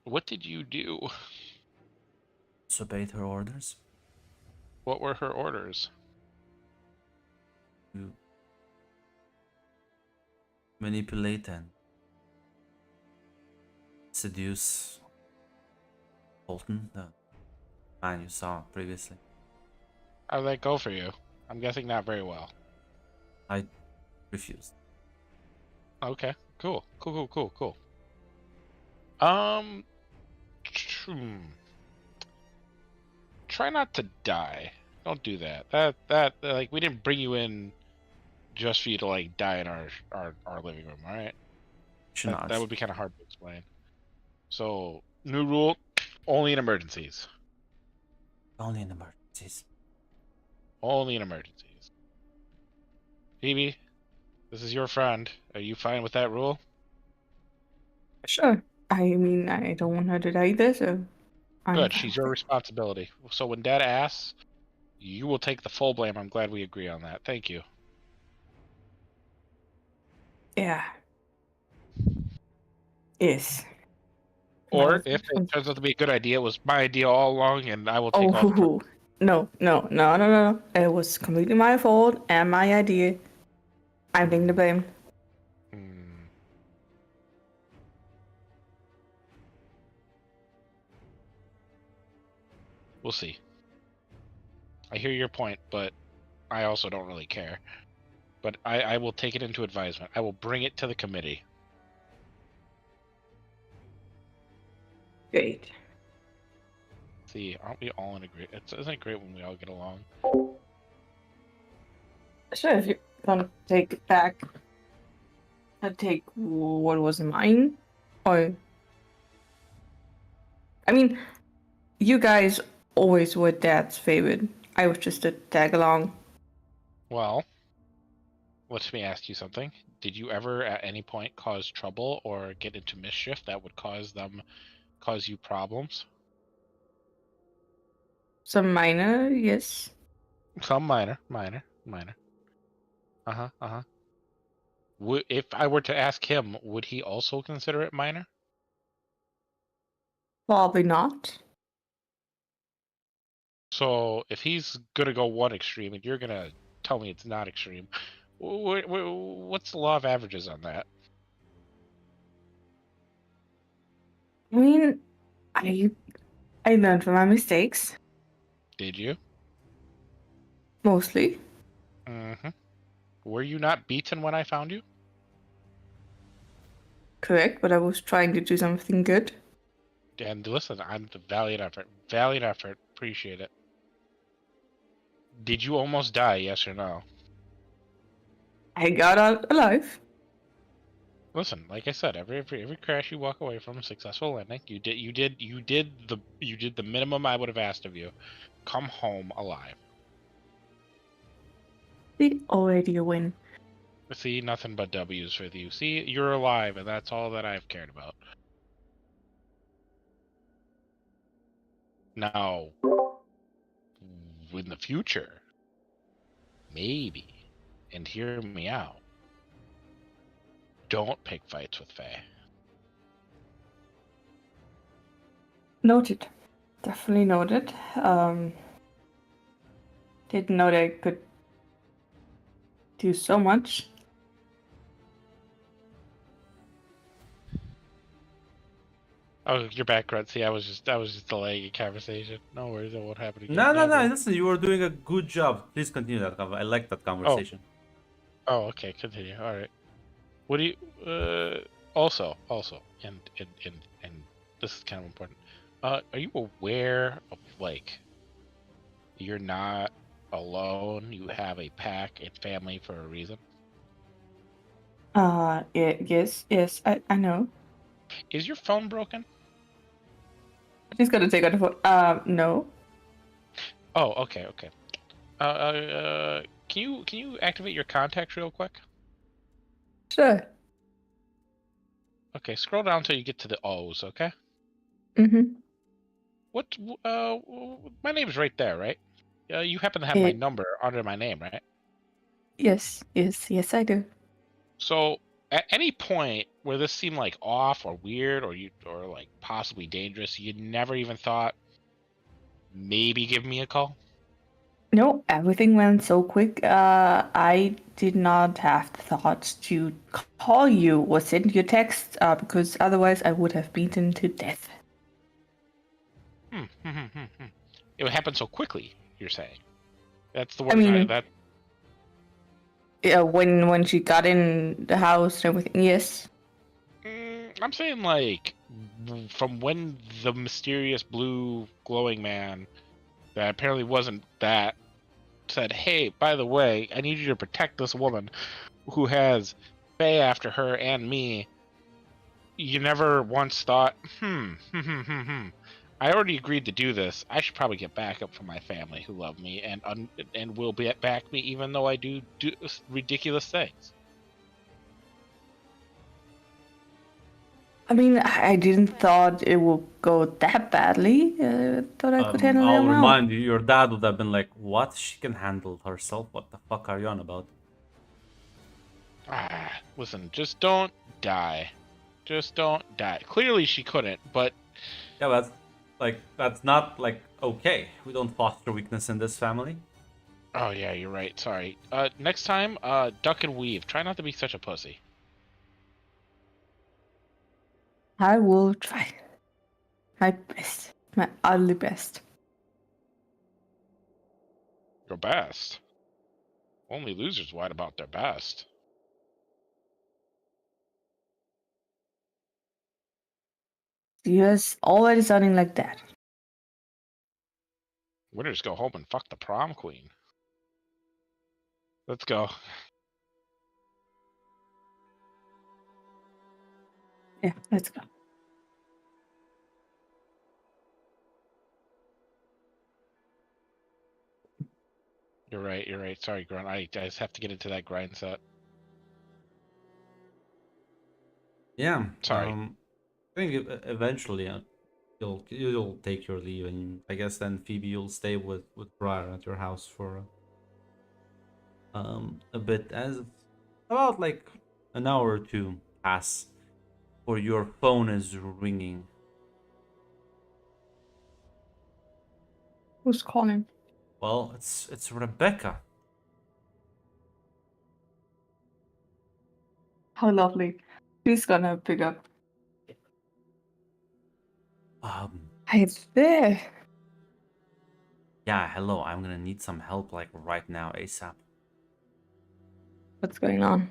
What did you do?
Disobeyed her orders.
What were her orders?
To manipulate and seduce Bolton, the man you saw previously.
How did that go for you? I'm guessing not very well.
I refused.
Okay, cool. Try not to die. Don't do that. That like we didn't bring you in just for you to like die in our living room, all right?
Should not.
That would be kind of hard to explain. So, new rule, only in emergencies.
Only in emergencies.
Only in emergencies. Phoebe, this is your friend. Are you fine with that rule?
Sure. I mean, I don't want her to die either, so.
Good, she's your responsibility. So when Dad asks, you will take the full blame. I'm glad we agree on that. Thank you.
Yeah. Yes.
Or if it turns out to be a good idea, it was my idea all along, and I will take all the credit.
Oh, no. It was completely my fault and my idea. I'm taking the blame.
Hmm. We'll see. I hear your point, but I also don't really care. But I will take it into advisement. I will bring it to the committee.
Great.
See, aren't we all in agreement? Isn't it great when we all get along?
Sure, if you're gonna take it back, I'd take what was mine. Or. I mean, you guys always were Dad's favorite. I was just a tag along.
Well, let me ask you something. Did you ever at any point cause trouble or get into mischief that would cause you problems?
Some minor, yes.
Some minor. If I were to ask him, would he also consider it minor?
Probably not.
So if he's gonna go one extreme and you're gonna tell me it's not extreme, what's the law of averages on that?
I mean, I learned from my mistakes,
Did you?
mostly.
Mm-hmm. Were you not beaten when I found you?
Correct, but I was trying to do something good.
And listen, I'm the valiant effort. Appreciate it. Did you almost die? Yes or no?
I got out alive.
Listen, like I said, every crash you walk away from a successful landing. You did the minimum I would have asked of you. Come home alive.
See, already a win.
See, nothing but W's with you. See, you're alive, and that's all that I've cared about. Now, in the future, maybe, and hear me out, don't pick fights with Faye.
Noted. Definitely noted. Didn't know they could do so much.
Oh, you're back, Grunt. See, I was just delaying a conversation. No worries, it won't happen again.
No.
Never.
Listen, you were doing a good job. Please continue that. I like that conversation.
Oh, okay, continue. All right. What do you? Also, and this is kind of important. Are you aware of like, you're not alone? You have a pack and family for a reason.
Yes, I know.
Is your phone broken?
She's gonna take out the phone. No.
Oh, okay. Can you activate your contacts real quick?
Sure.
Okay, scroll down until you get to the O's. Okay.
Mm-hmm.
What? My name's right there, right? You happen to have my
It-
number under my name, right?
Yes, I do.
So, at any point where this seemed like off or weird or like possibly dangerous, you never even thought maybe give me a call?
No, everything went so quick. I did not have the thought to call you or send you a text, because otherwise I would have beaten to death.
It would happen so quickly. You're saying that's the
I
word.
mean-
that
Yeah, when she got in the house and everything. Yes.
I'm saying like from when the mysterious blue glowing man that apparently wasn't that said, "Hey, by the way, I need you to protect this woman who has Faye after her and me." You never once thought, I already agreed to do this. I should probably get backup from my family who love me and will back me even though I do ridiculous things.
I mean, I didn't thought it would go that badly. Thought I could handle it
I'll
on my own.
remind you, your dad would have been like, "What? She can handle herself. What the fuck are you on about?"
Listen, just don't die. Just don't die. Clearly she couldn't, but
Yeah, but that's not like okay. We don't foster weakness in this family.
oh yeah, you're right. Sorry. Next time, duck and weave. Try not to be such a pussy.
I will try my best, my utterly best.
Your best. Only losers whine about their best.
You're already sounding like that.
Winners go home and fuck the prom queen. Let's go.
Yeah, let's go.
You're right. You're right. Sorry, Grunt. I just have to get into that grind set.
Yeah.
Sorry.
I think eventually you'll take your leave, and I guess then Phoebe, you'll stay with Briar at your house for a bit, as about like an hour or two pass, or your phone is ringing.
Who's calling?
Well, it's Rebecca.
How lovely. She's gonna pick up. Hi there.
Yeah, hello. I'm gonna need some help like right now, ASAP.
What's going on?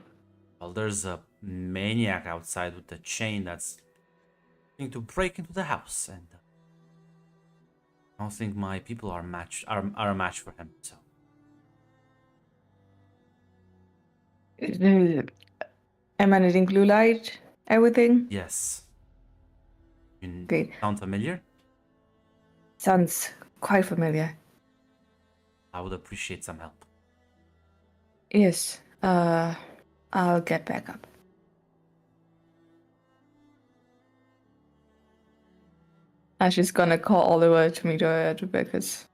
Well, there's a maniac outside with a chain that's going to break into the house, and I don't think my people are a match for him. So
Emanating blue light, everything.
Yes. You
Great.
sound familiar?
Sounds quite familiar.
I would appreciate some help.
Yes. I'll get back up. And she's gonna call Oliver to meet her at Rebecca's.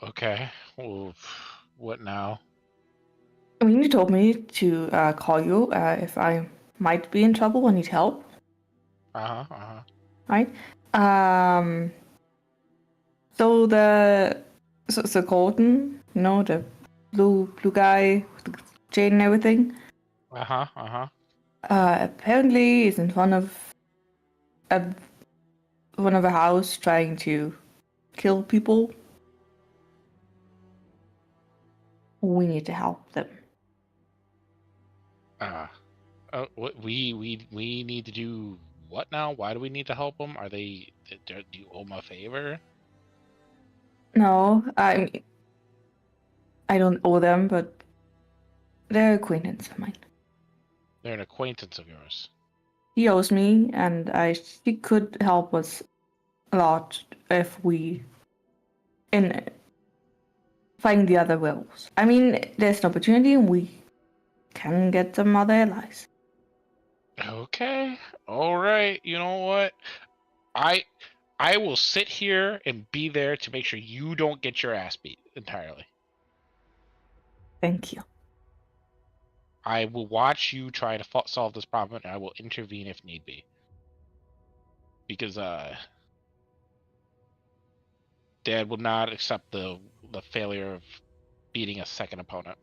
Okay. Well, what now?
I mean, you told me to call you if I might be in trouble or need help, right? So so Colton, you know, the blue guy with the chain and everything, apparently is in front of a house trying to kill people. We need to help them.
We need to do what now? Why do we need to help them? Are they? Do you owe them a favor?
No, I don't owe them, but they're acquaintance of mine.
They're an acquaintance of yours.
He owes me, and he could help us a lot if we in fighting the other werewolves. I mean, there's an opportunity, and we can get some other allies.
Okay. All right. You know what? I will sit here and be there to make sure you don't get your ass beat entirely.
Thank you.
I will watch you try to solve this problem, and I will intervene if need be. Because Dad will not accept the failure of beating a second opponent.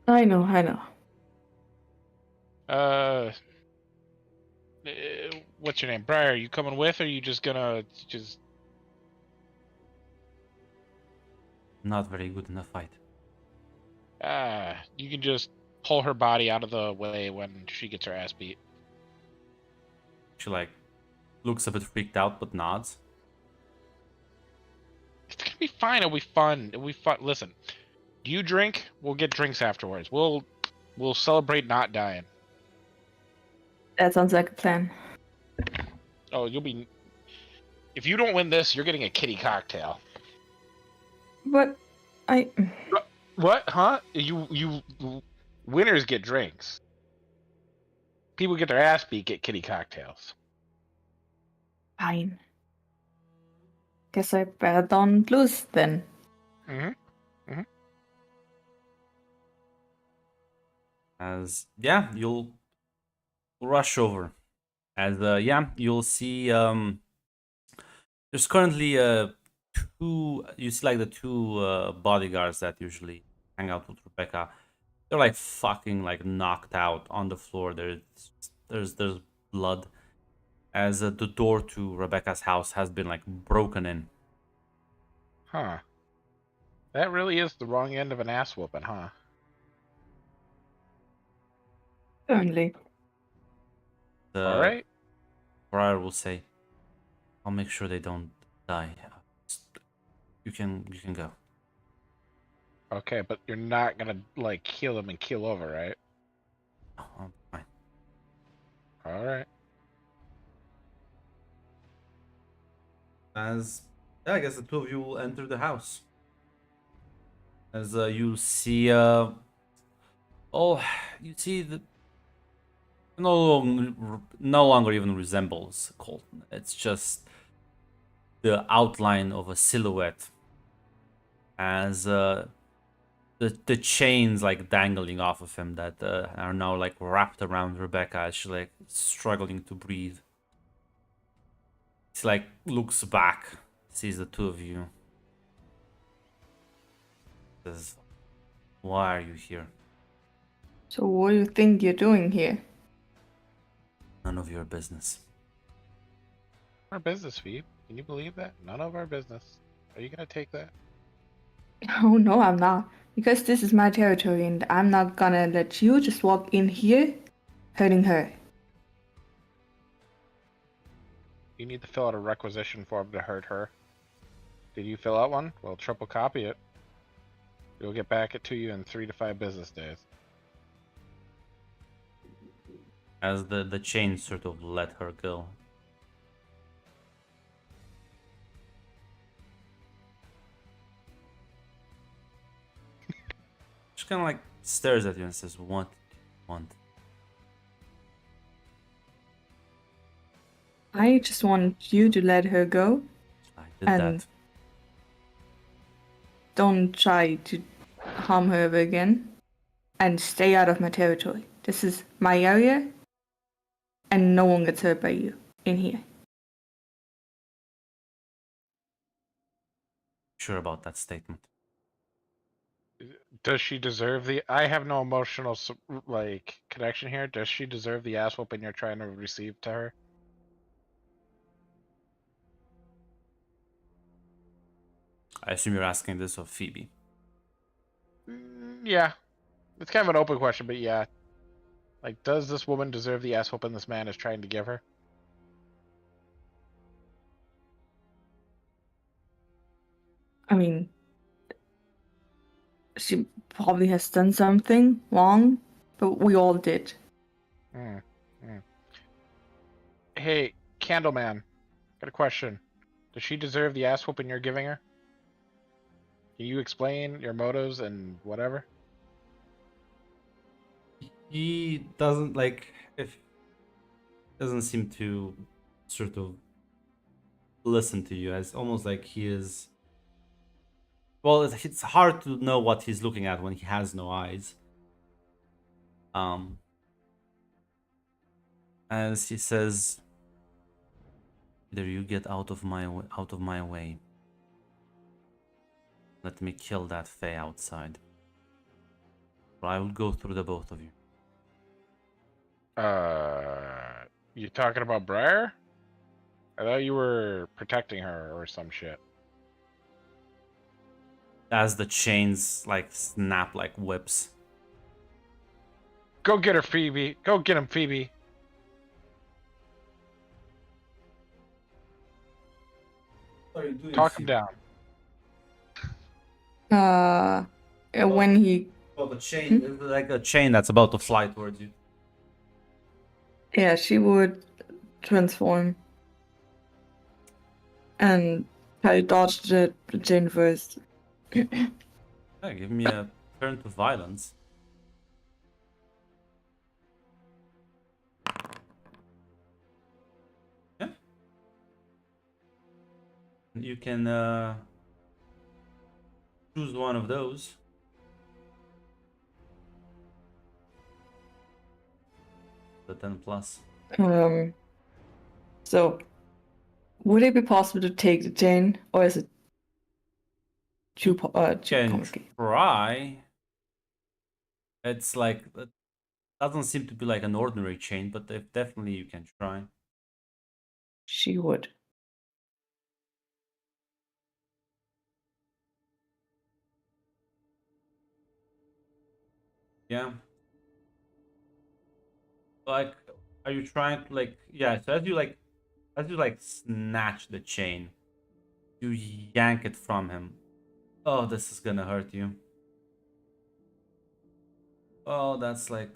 I know.
What's your name, Briar? Are you coming with, or are you just gonna just?
Not very good in a fight.
You can just pull her body out of the way when she gets her ass beat.
She like looks a bit freaked out but nods.
It's gonna be fine. It'll be fun. It'll be fun. Listen, do you drink? We'll get drinks afterwards. We'll celebrate not dying.
That sounds like a plan.
Oh, you'll be. If you don't win this, you're getting a kitty cocktail.
But
What? Huh? You winners get drinks. People get their ass beat get kitty cocktails.
Fine. Guess I better don't lose then.
As you'll rush over. As you'll see there's currently two, you see like the two bodyguards that usually hang out with Rebecca. They're like fucking like knocked out on the floor. There's blood, as the door to Rebecca's house has been like broken in.
Huh. That really is the wrong end of an ass whooping, huh?
Only.
All right.
Briar will say, "I'll make sure they don't die. You can go."
Okay, but you're not gonna like kill them and kill over, right?
Oh, I'm fine.
All right.
As I guess the two of you will enter the house. As you see, you see the no longer even resembles Colton. It's just the outline of a silhouette, as the chains like dangling off of him that are now like wrapped around Rebecca as she like struggling to breathe. She like looks back, sees the two of you, says, "Why are you here?"
So what do you think you're doing here?
None of your business.
Our business, Phoebe. Can you believe that? None of our business. Are you gonna take that?
Oh no, I'm not. Because this is my territory and I'm not gonna let you just walk in here hurting her.
You need to fill out a requisition form to hurt her. Did you fill out one? Well, triple copy it. We'll get back it to you in 3 to 5 business days.
As the chain sort of let her go. She kind of like stares at you and says, "What do you want?"
I just want you to let her go.
I did
And-
that.
Don't try to harm her ever again. And stay out of my territory. This is my area. And no one gets hurt by you in here.
Sure about that statement.
Does she deserve the? I have no emotional like connection here. Does she deserve the ass whooping you're trying to receive to her?
I assume you're asking this of Phoebe.
Yeah, it's kind of an open question, but yeah. Like, does this woman deserve the ass whooping this man is trying to give her?
I mean, she probably has done something wrong, but we all did.
Hey, Candleman, got a question. Does she deserve the ass whooping you're giving her? Can you explain your motives and whatever?
He doesn't like if doesn't seem to sort of listen to you. It's almost like he is. Well, it's hard to know what he's looking at when he has no eyes. As he says, either you get out of my way. Let me kill that Fae outside. Or I will go through the both of you.
You talking about Briar? I thought you were protecting her or some shit.
As the chains like snap like whips.
Go get her, Phoebe. Go get him, Phoebe. Talk him down.
When he,
Well, the chain, like a chain that's about to fly towards you.
yeah, she would transform and try to dodge the chain first.
Yeah, give me a turn to violence. Yeah. You can choose one of those. The 10 plus.
So, would it be possible to take the chain, or is it too
Can
complicated?
try. It's like it doesn't seem to be like an ordinary chain, but definitely you can try.
She would.
Yeah. Like, are you trying to like? Yeah. So as you like snatch the chain, you yank it from him. Oh, this is gonna hurt you. Oh, that's like.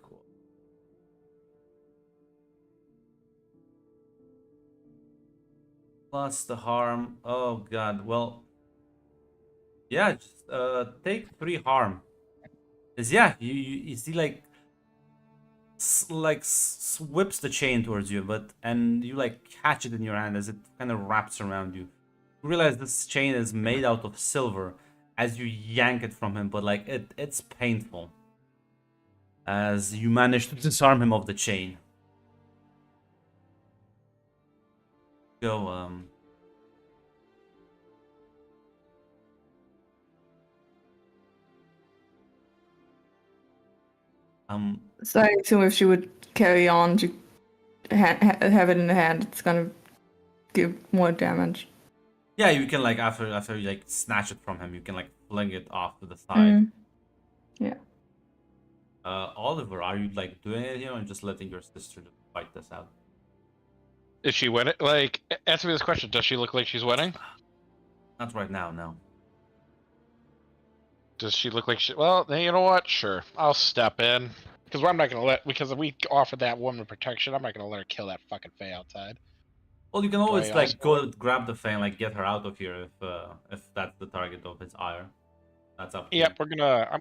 Plus the harm. Oh god. Well. Yeah. Just take 3 harm. 'Cause yeah, you see like whips the chain towards you, but and you like catch it in your hand as it kind of wraps around you. You realize this chain is made out of silver as you yank it from him, but like it's painful as you manage to disarm him of the chain. Go
So I assume if she would carry on to have it in the hand, it's gonna give more damage.
yeah, you can like after you like snatch it from him, you can like fling it off to the side.
Yeah.
Oliver, are you like doing it here or just letting your sister just fight this out?
Is she winning? Like, answer me this question. Does she look like she's winning?
Not right now, no.
Does she look like she? Well, then you know what? Sure, I'll step in because I'm not gonna let because if we offer that woman protection, I'm not gonna let her kill that fucking Faye outside.
Well, you can
Do
always
I
like
also-
go grab the Fae and like get her out of here if that's the target of his ire. That's up to you.
Yep, we're gonna.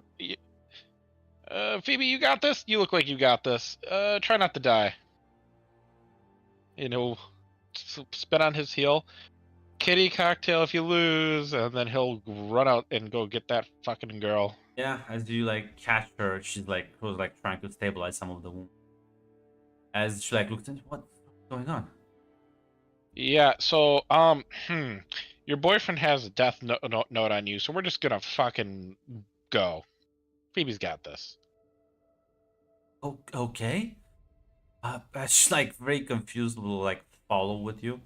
Phoebe, you got this. You look like you got this. Try not to die. You know, spit on his heel. Kitty cocktail if you lose, and then he'll run out and go get that fucking girl.
Yeah, as you like catch her, she's like was like trying to stabilize some of the wound. As she like looks into what's going on.
Yeah. So, your boyfriend has a death note on you, so we're just gonna fucking go. Phoebe's got this.
Oh, okay. She's like very confused. Will like follow with you.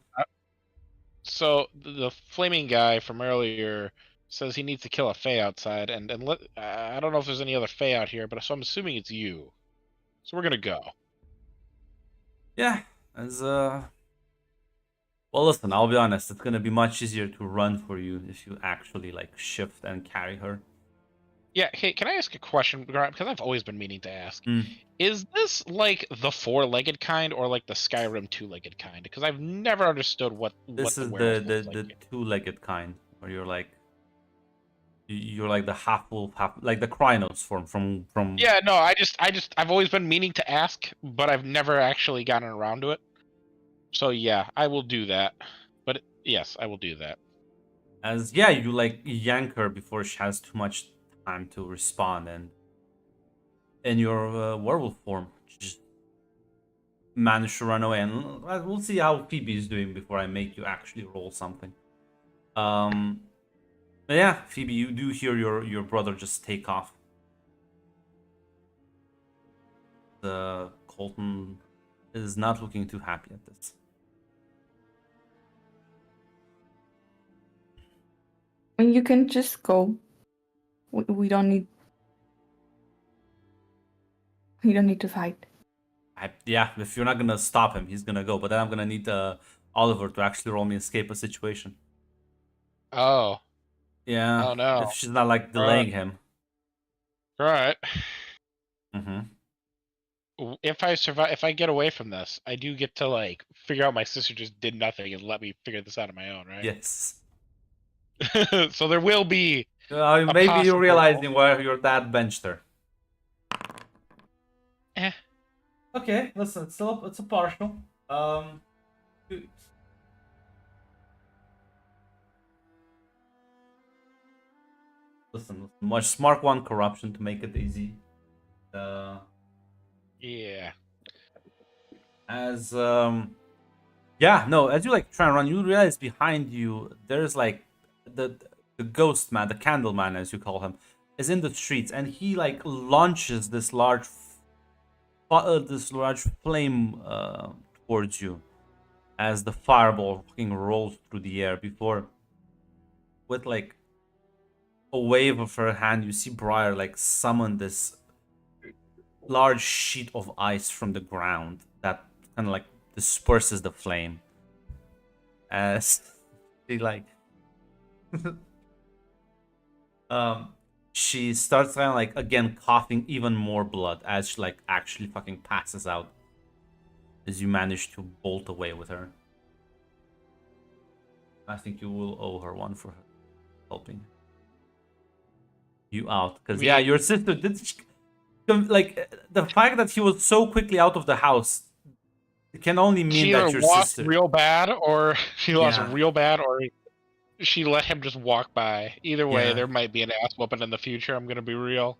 So the flaming guy from earlier says he needs to kill a Fae outside, and I don't know if there's any other Fae out here, but so I'm assuming it's you. So we're gonna go.
Yeah, as well, listen, I'll be honest, it's gonna be much easier to run for you if you actually like shift and carry her.
Yeah. Hey, can I ask a question? Because I've always been meaning to ask.
Hmm.
Is this like the four-legged kind or like the Skyrim two-legged kind? Because I've never understood what
This
the
is
werewolf
the
looks like.
two-legged kind, where you're like you're like the half wolf, half like the Krynos form from.
Yeah, no, I've always been meaning to ask, but I've never actually gotten around to it. So yeah, I will do that. But yes, I will do that.
As yeah, you like yank her before she has too much time to respond, and in your werewolf form, you just manage to run away. And we'll see how Phoebe is doing before I make you actually roll something. But yeah, Phoebe, you do hear your brother just take off. The Colton is not looking too happy at this.
And you can just go. We don't need. You don't need to fight.
Yeah, if you're not gonna stop him, he's gonna go. But then I'm gonna need Oliver to actually roll me escape a situation.
Oh,
Yeah,
oh no.
if she's not like delaying him.
All right.
Mm-hmm.
If I survive, if I get away from this, I do get to like figure out my sister just did nothing and let me figure this out on my own, right?
Yes.
So there will be.
Maybe
possible-
you're realizing where your dad benched her.
Eh.
Okay, listen, it's a partial. Listen, much mark one corruption to make it easy.
Yeah.
As yeah, no, as you like try and run, you realize behind you there's like the ghost man, the candle man as you call him, is in the streets, and he like launches this large flame towards you as the fireball fucking rolls through the air. Before, with like a wave of her hand, you see Briar like summon this large sheet of ice from the ground that kind of like disperses the flame as she like she starts kind of like again coughing even more blood as she like actually fucking passes out as you manage to bolt away with her. I think you will owe her one for helping you out, because yeah, your sister did like the fact that he was so quickly out of the house. It can only mean
She
that
either
your
lost
sister
real bad, or she lost
Yeah.
real bad, or she let him just walk by. Either way,
Yeah.
there might be an ass whooping in the future. I'm gonna be real.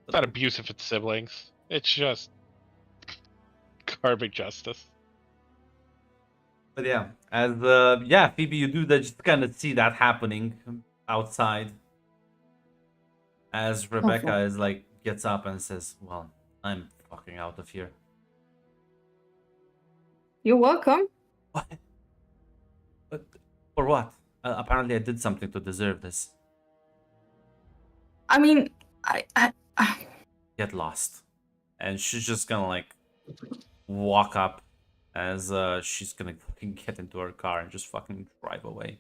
It's not abusive. It's siblings. It's just karmic justice.
But yeah, as yeah, Phoebe, you do that, just kind of see that happening outside. As Rebecca is like gets up and says, "Well, I'm fucking out of here."
You're welcome.
What? But for what? Apparently, I did something to deserve this.
I mean, I
Get lost, and she's just gonna like walk up as she's gonna fucking get into her car and just fucking drive away.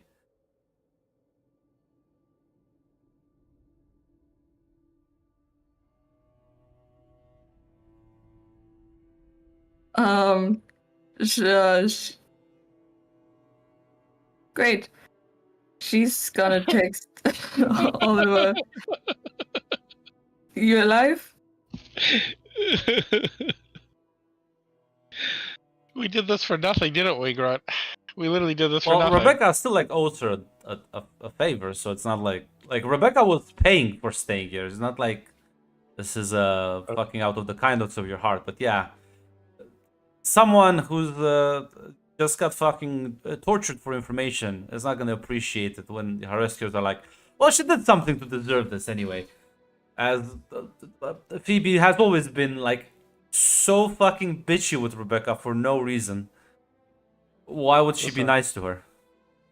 Um, great. She's gonna text Oliver. You alive?
We did this for nothing, didn't we, Grunt? We literally did this for
Well,
nothing.
Rebecca still like owes her a favor, so it's not like Rebecca was paying for staying here. It's not like this is fucking out of the kindness of your heart. But yeah, someone who's just got fucking tortured for information is not gonna appreciate it when her rescuers are like, well, she did something to deserve this anyway. As Phoebe has always been like so fucking bitchy with Rebecca for no reason. Why would she be
Listen.
nice to her?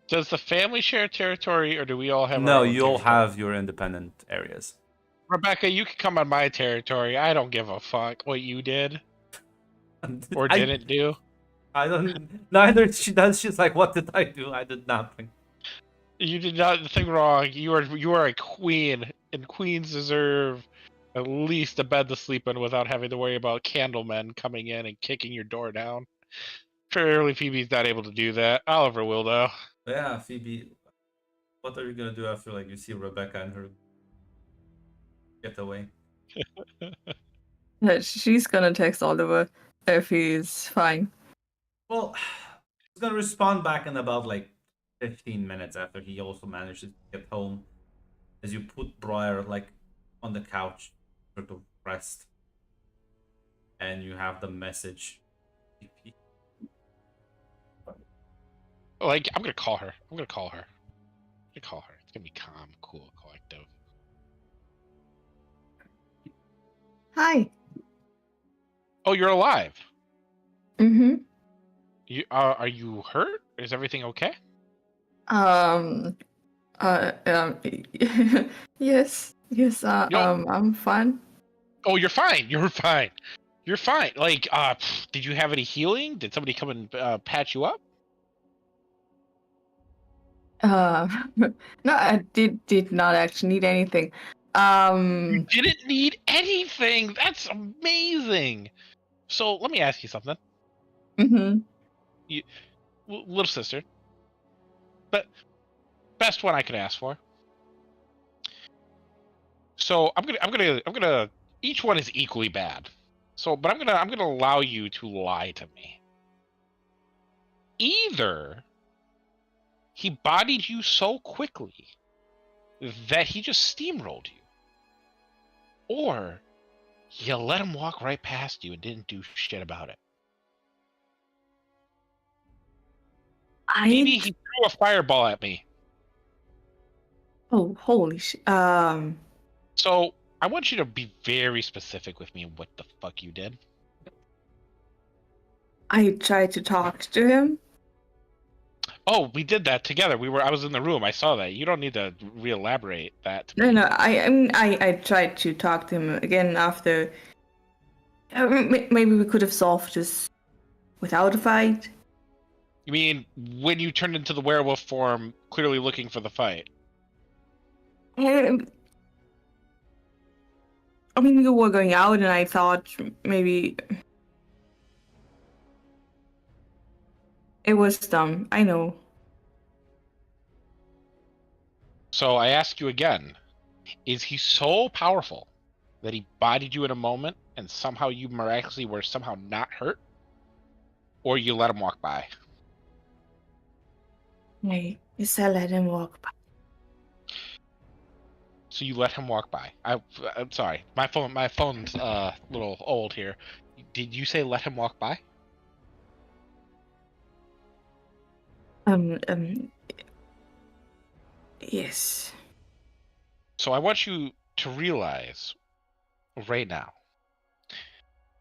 Does the family share territory, or do we all have?
No,
our own
you all
territory?
have your independent areas.
Rebecca, you can come on my territory. I don't give a fuck what you did or didn't do.
I don't. Neither she does. She's like, what did I do? I did nothing.
You did nothing wrong. You are a queen, and queens deserve at least a bed to sleep in without having to worry about candlemen coming in and kicking your door down. Surely Phoebe's not able to do that. Oliver will, though.
Yeah, Phoebe. What are you gonna do after like you see Rebecca and her get away?
Yeah, she's gonna text Oliver if he's fine.
Well, he's gonna respond back in about like 15 minutes after he also manages to get home. As you put Briar like on the couch, sort of rest, and you have the message.
Like, I'm gonna call her. I'm gonna call her. It's gonna be calm, cool, collective.
Hi.
Oh, you're alive.
Mm-hmm.
You are you hurt? Is everything okay?
Um. Yes. Yes. I'm fine.
Oh, you're fine. You're fine. You're fine. Like, did you have any healing? Did somebody come and patch you up?
No, I did not actually need anything.
You didn't need anything. That's amazing. So let me ask you something,
Mm-hmm.
little sister. But best one I could ask for. So I'm gonna. Each one is equally bad. So, but I'm gonna allow you to lie to me. Either he bodied you so quickly that he just steamrolled you, or you let him walk right past you and didn't do shit about it. Maybe he threw a fireball at me.
Oh, holy shit.
So I want you to be very specific with me what the fuck you did.
I tried to talk to him.
Oh, we did that together. I was in the room. I saw that. You don't need to re-elaborate that to me.
No, I tried to talk to him again after. Maybe we could have solved this without a fight.
You mean when you turned into the werewolf form, clearly looking for the fight?
I mean, you were going out, and I thought maybe it was dumb. I know.
So I ask you again, is he so powerful that he bodied you in a moment and somehow you miraculously were somehow not hurt? Or you let him walk by?
I just let him walk by.
So you let him walk by. I'm sorry. My phone's a little old here. Did you say let him walk by?
Yes.
So I want you to realize right now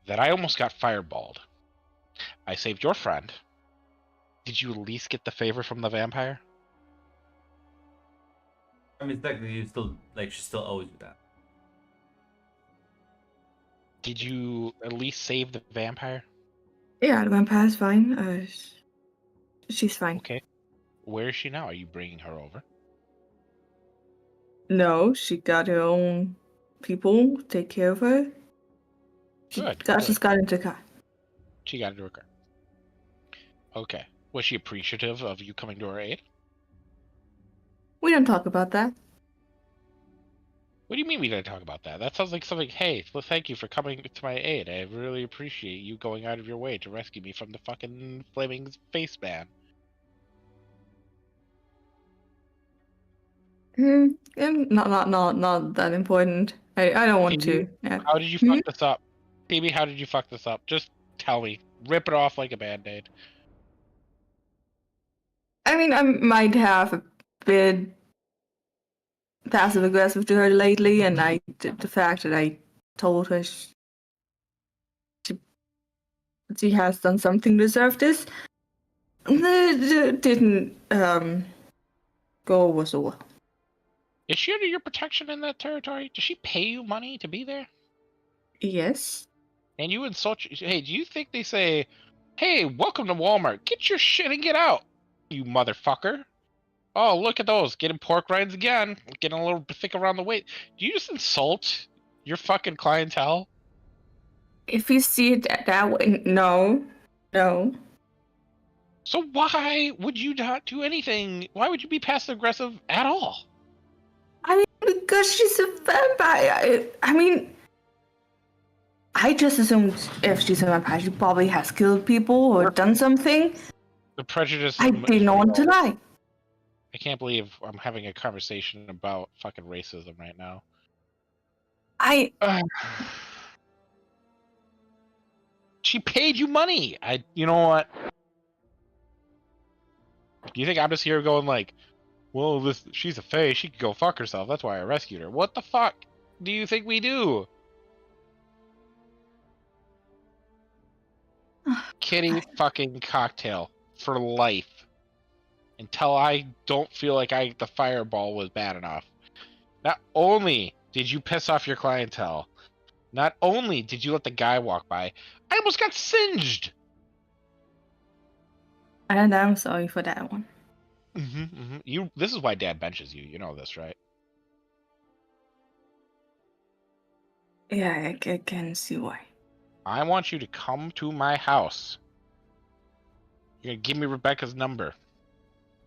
that I almost got fireballed. I saved your friend. Did you at least get the favor from the vampire?
I mean, technically, you still like she still owes you that.
Did you at least save the vampire?
Yeah, the vampire's fine. She's fine.
Okay. Where is she now? Are you bringing her over?
No, she got her own people take care of her.
Good.
Just got into the car.
She got into her car. Okay. Was she appreciative of you coming to her aid?
We don't talk about that.
What do you mean we didn't talk about that? That sounds like something, hey, well, thank you for coming to my aid. I really appreciate you going out of your way to rescue me from the fucking flaming face man.
Not that important. I don't want
Phoebe,
to. Yeah.
how did you fuck this up? Phoebe, how did you fuck this up? Just tell me. Rip it off like a band-aid.
I mean, I might have been passive aggressive to her lately, and the fact that I told her she has done something to deserve this didn't go over so well.
Is she under your protection in that territory? Does she pay you money to be there?
Yes.
And you insult... Hey, do you think they say, hey, welcome to Walmart. Get your shit and get out, you motherfucker. Oh, look at those. Getting pork rinds again. Getting a little thick around the waist. Do you just insult your fucking clientele?
If you see it that way, no.
So why would you not do anything? Why would you be passive aggressive at all?
I mean, because she's a vampire. I mean, I just assumed if she's a vampire, she probably has killed people or done something.
The prejudice...
I didn't want to lie.
I can't believe I'm having a conversation about fucking racism right now. She paid you money. You know what? Do you think I'm just here going like, well, she's a fae, she could go fuck herself. That's why I rescued her. What the fuck do you think we do? Kitty fucking cocktail for life. Until I don't feel like the fireball was bad enough. Not only did you piss off your clientele, not only did you let the guy walk by, I almost got singed.
And I'm sorry for that one.
This is why Dad benches you. You know this, right?
Yeah, I can see why.
I want you to come to my house. You're gonna give me Rebecca's number.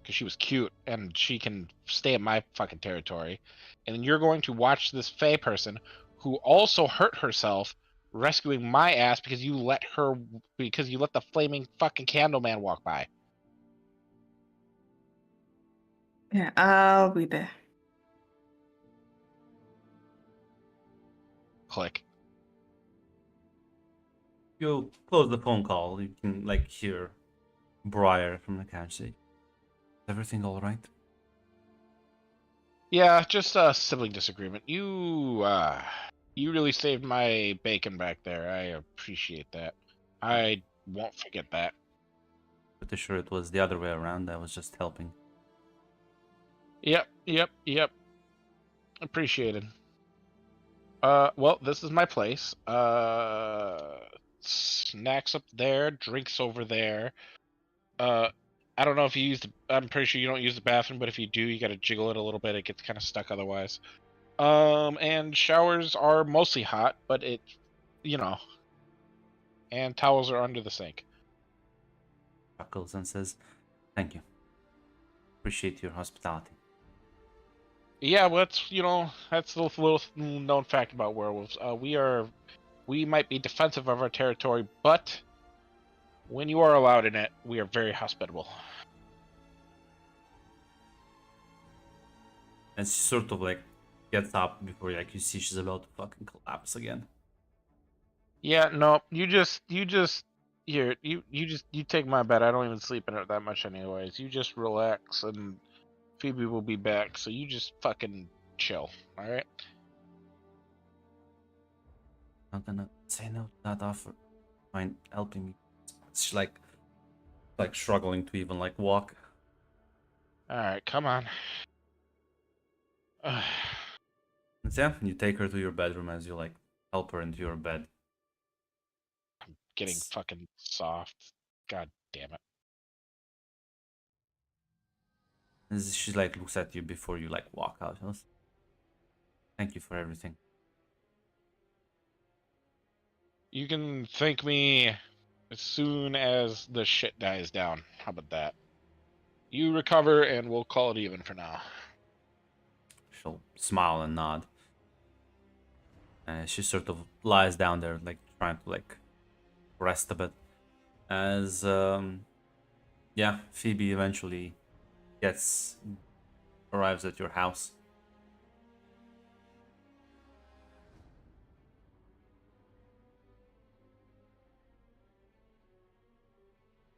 Because she was cute and she can stay in my fucking territory. And then you're going to watch this fae person who also hurt herself rescuing my ass because you let the flaming fucking candle man walk by.
Yeah, I'll be there.
Click.
You close the phone call. You can like hear Briar from the couch say, "Everything all right?"
Yeah, just a sibling disagreement. You really saved my bacon back there. I appreciate that. I won't forget that.
Pretty sure it was the other way around. I was just helping.
Yep. Appreciated. Well, this is my place. Snacks up there, drinks over there. I don't know if you use I'm pretty sure you don't use the bathroom, but if you do, you gotta jiggle it a little bit. It gets kind of stuck otherwise. And showers are mostly hot, but and towels are under the sink.
Chuckles and says, "Thank you. Appreciate your hospitality."
Yeah, well, that's the little known fact about werewolves. We might be defensive of our territory, but when you are allowed in it, we are very hospitable.
And she sort of like gets up before like you see she's about to fucking collapse again.
Yeah, no, you take my bed. I don't even sleep in it that much anyways. You just relax and Phoebe will be back, so you just fucking chill, alright?
Not gonna say no to that offer. Mind helping me? She's like struggling to even like walk.
Alright, come on.
And yeah, you take her to your bedroom as you like help her into your bed.
getting fucking soft. God damn it.
As she like looks at you before you like walk out. She goes, thank you for everything.
You can thank me as soon as the shit dies down. How about that? You recover and we'll call it even for now.
She'll smile and nod. And she sort of lies down there, like trying to like rest a bit. As yeah, Phoebe eventually arrives at your house.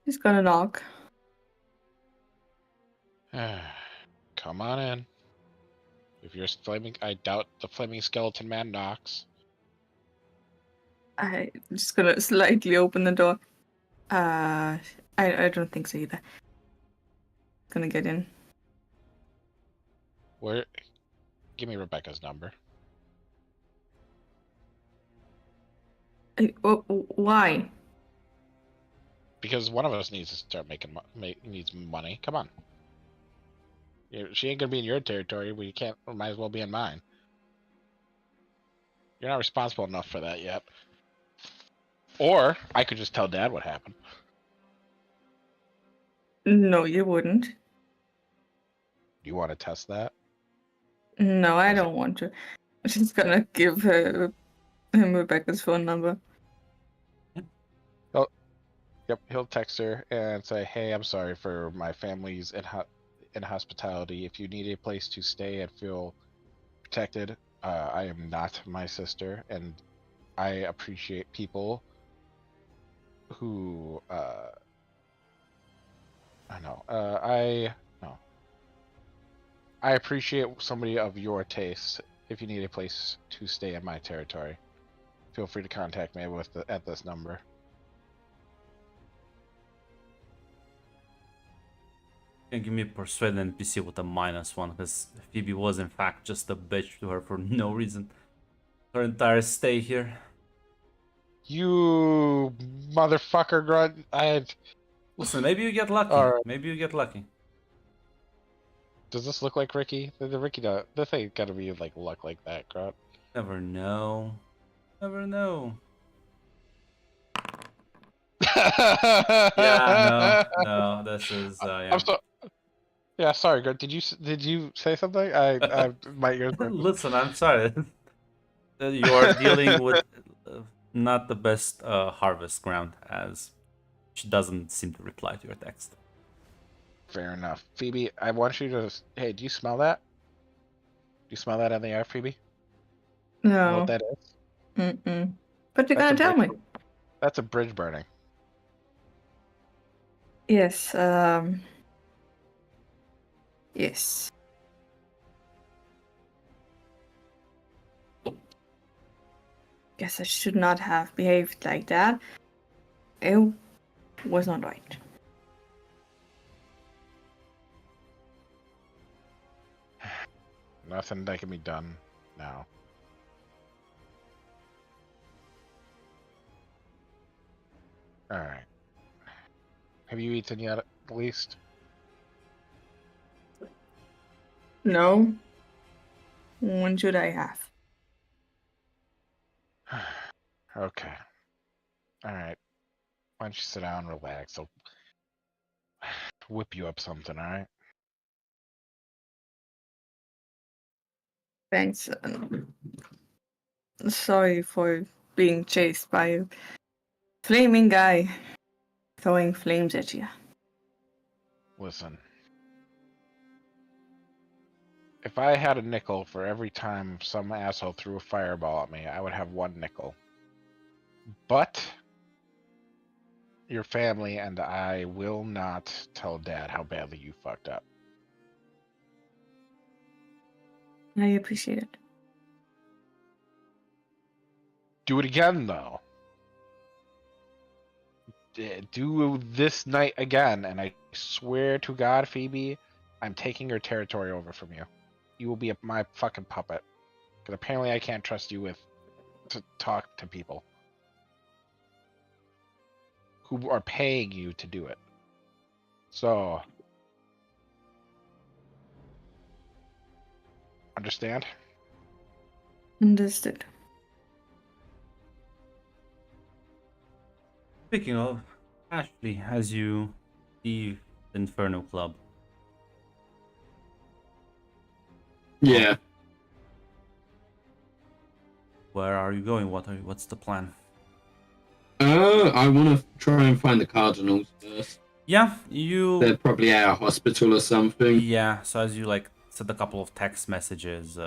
He's gonna knock.
Come on in. If you're flaming, I doubt the flaming skeleton man knocks.
I'm just gonna slightly open the door. I don't think so either. Gonna get in.
Where? Give me Rebecca's number.
Why?
Because one of us needs to start making needs money. Come on. She ain't gonna be in your territory. We can't. Might as well be in mine. You're not responsible enough for that yet. Or I could just tell Dad what happened.
No, you wouldn't.
Do you want to test that?
No, I don't want to. She's gonna give him Rebecca's phone number.
Yep, he'll text her and say, "Hey, I'm sorry for my family's inhospitality. If you need a place to stay and feel protected, I am not my sister, and I appreciate people who I appreciate somebody of your taste. If you need a place to stay in my territory, feel free to contact me at this number."
You can give me persuade NPC with a -1 because Phoebe was in fact just a bitch to her for no reason. Her entire stay here.
You motherfucker grunt!
Listen, maybe you get lucky.
Alright.
Maybe you get lucky.
Does this look like Ricky? The Ricky, this ain't gotta be like luck like that, grunt.
Never know. Never know. Yeah, no, this is yeah.
I'm so. Yeah, sorry, grunt. Did you say something? My ears were.
Listen, I'm sorry. You are dealing with not the best harvest ground, as she doesn't seem to reply to your text.
Fair enough, Phoebe. I want you to. Hey, do you smell that? Do you smell that in the air, Phoebe? You know
No.
what that is?
Mm-mm. But you're
That's
gonna
a
tell me.
That's a bridge burning.
Yes, yes. Guess I should not have behaved like that. It was not right.
Nothing that can be done now. All right. Have you eaten yet, at least?
No. When should I have?
Okay. All right. Why don't you sit down, and relax? I'll whip you up something. All right.
Thanks. Sorry for being chased by a flaming guy throwing flames at you.
Listen. If I had a nickel for every time some asshole threw a fireball at me, I would have one nickel. But your family and I will not tell Dad how badly you fucked up.
I appreciate it.
Do it again, though. Do this night again, and I swear to God, Phoebe, I'm taking your territory over from you. You will be my fucking puppet. Because apparently I can't trust you to talk to people. who are paying you to do it. So, understand?
Understood.
Speaking of, Ashley, as you leave the Inferno Club,
Yeah.
where are you going? What's the plan?
I want to try and find the Cardinals first.
Yeah, you.
They're probably at a hospital or something.
Yeah, so as you like send a couple of text messages,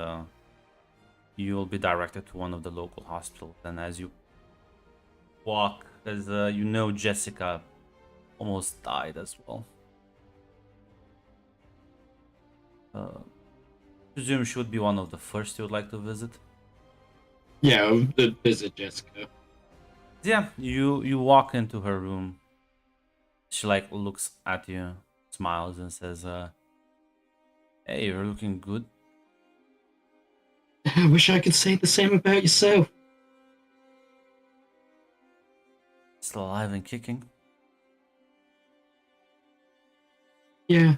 you'll be directed to one of the local hospitals. And as you walk, as you know, Jessica almost died as well. Presume she would be one of the first you would like to visit.
Yeah, I'll visit Jessica.
Yeah, you walk into her room. She like looks at you, smiles, and says, "Hey, you're looking good.
I wish I could say the same about yourself.
Still alive and kicking."
Yeah.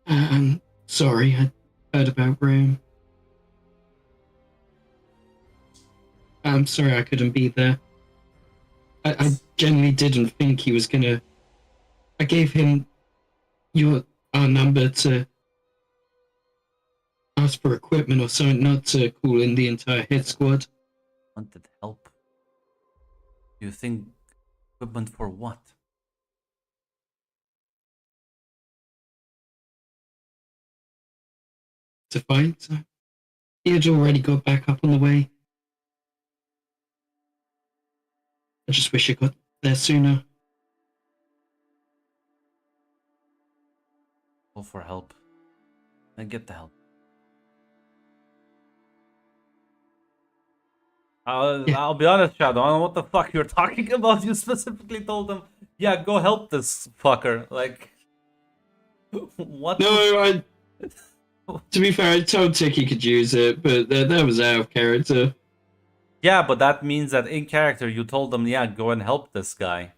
I'm sorry, I heard about Rome. I'm sorry I couldn't be there. I genuinely didn't think he was gonna. I gave him our number to ask for equipment or something, not to call in the entire hit squad.
Wanted help. You think equipment for what?
To fight. So he had already got back up on the way. I just wish I got there sooner.
Go for help. And get the help. I'll be honest, Shadow. I don't know what the fuck you're talking about. You specifically told them, "Yeah, go help this fucker." Like, what?
No, to be fair, I told Tick he could use it, but that was out of character.
Yeah, but that means that in character you told them, "Yeah, go and help this guy."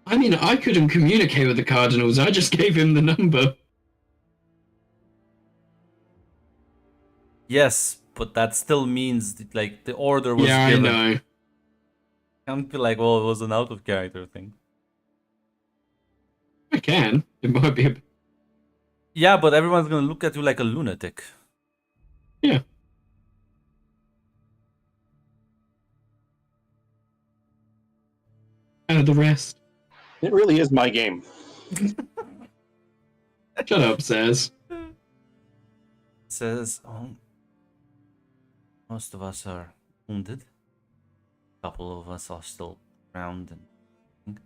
I mean, I couldn't communicate with the Cardinals. I just gave him the number.
Yes, but that still means that, like, the order was
Yeah,
given.
I know.
Can't be like, well, it was an out of character thing.
I can. It might be a...
Yeah, but everyone's gonna look at you like a lunatic.
Yeah. The rest.
It really is my game.
Shut up, Says.
Says, oh, most of us are wounded. A couple of us are still around, and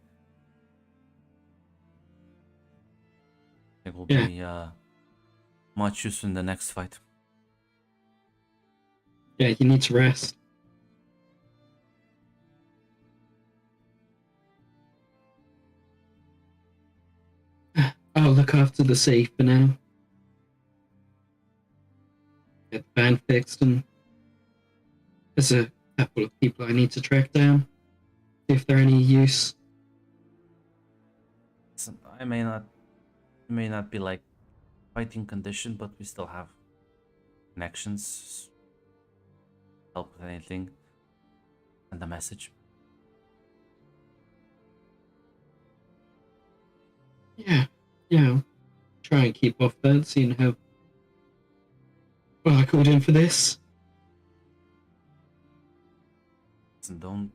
it will be much use in the next fight.
Yeah, you need to rest. I'll look after the safe for now. Get the van fixed, and there's a couple of people I need to track down. See if they're any use.
Listen, I may not be like fighting condition, but we still have connections. Help with anything. Send a message.
Yeah, I'll try and keep off that, seeing how well I called in for this.
Listen, don't.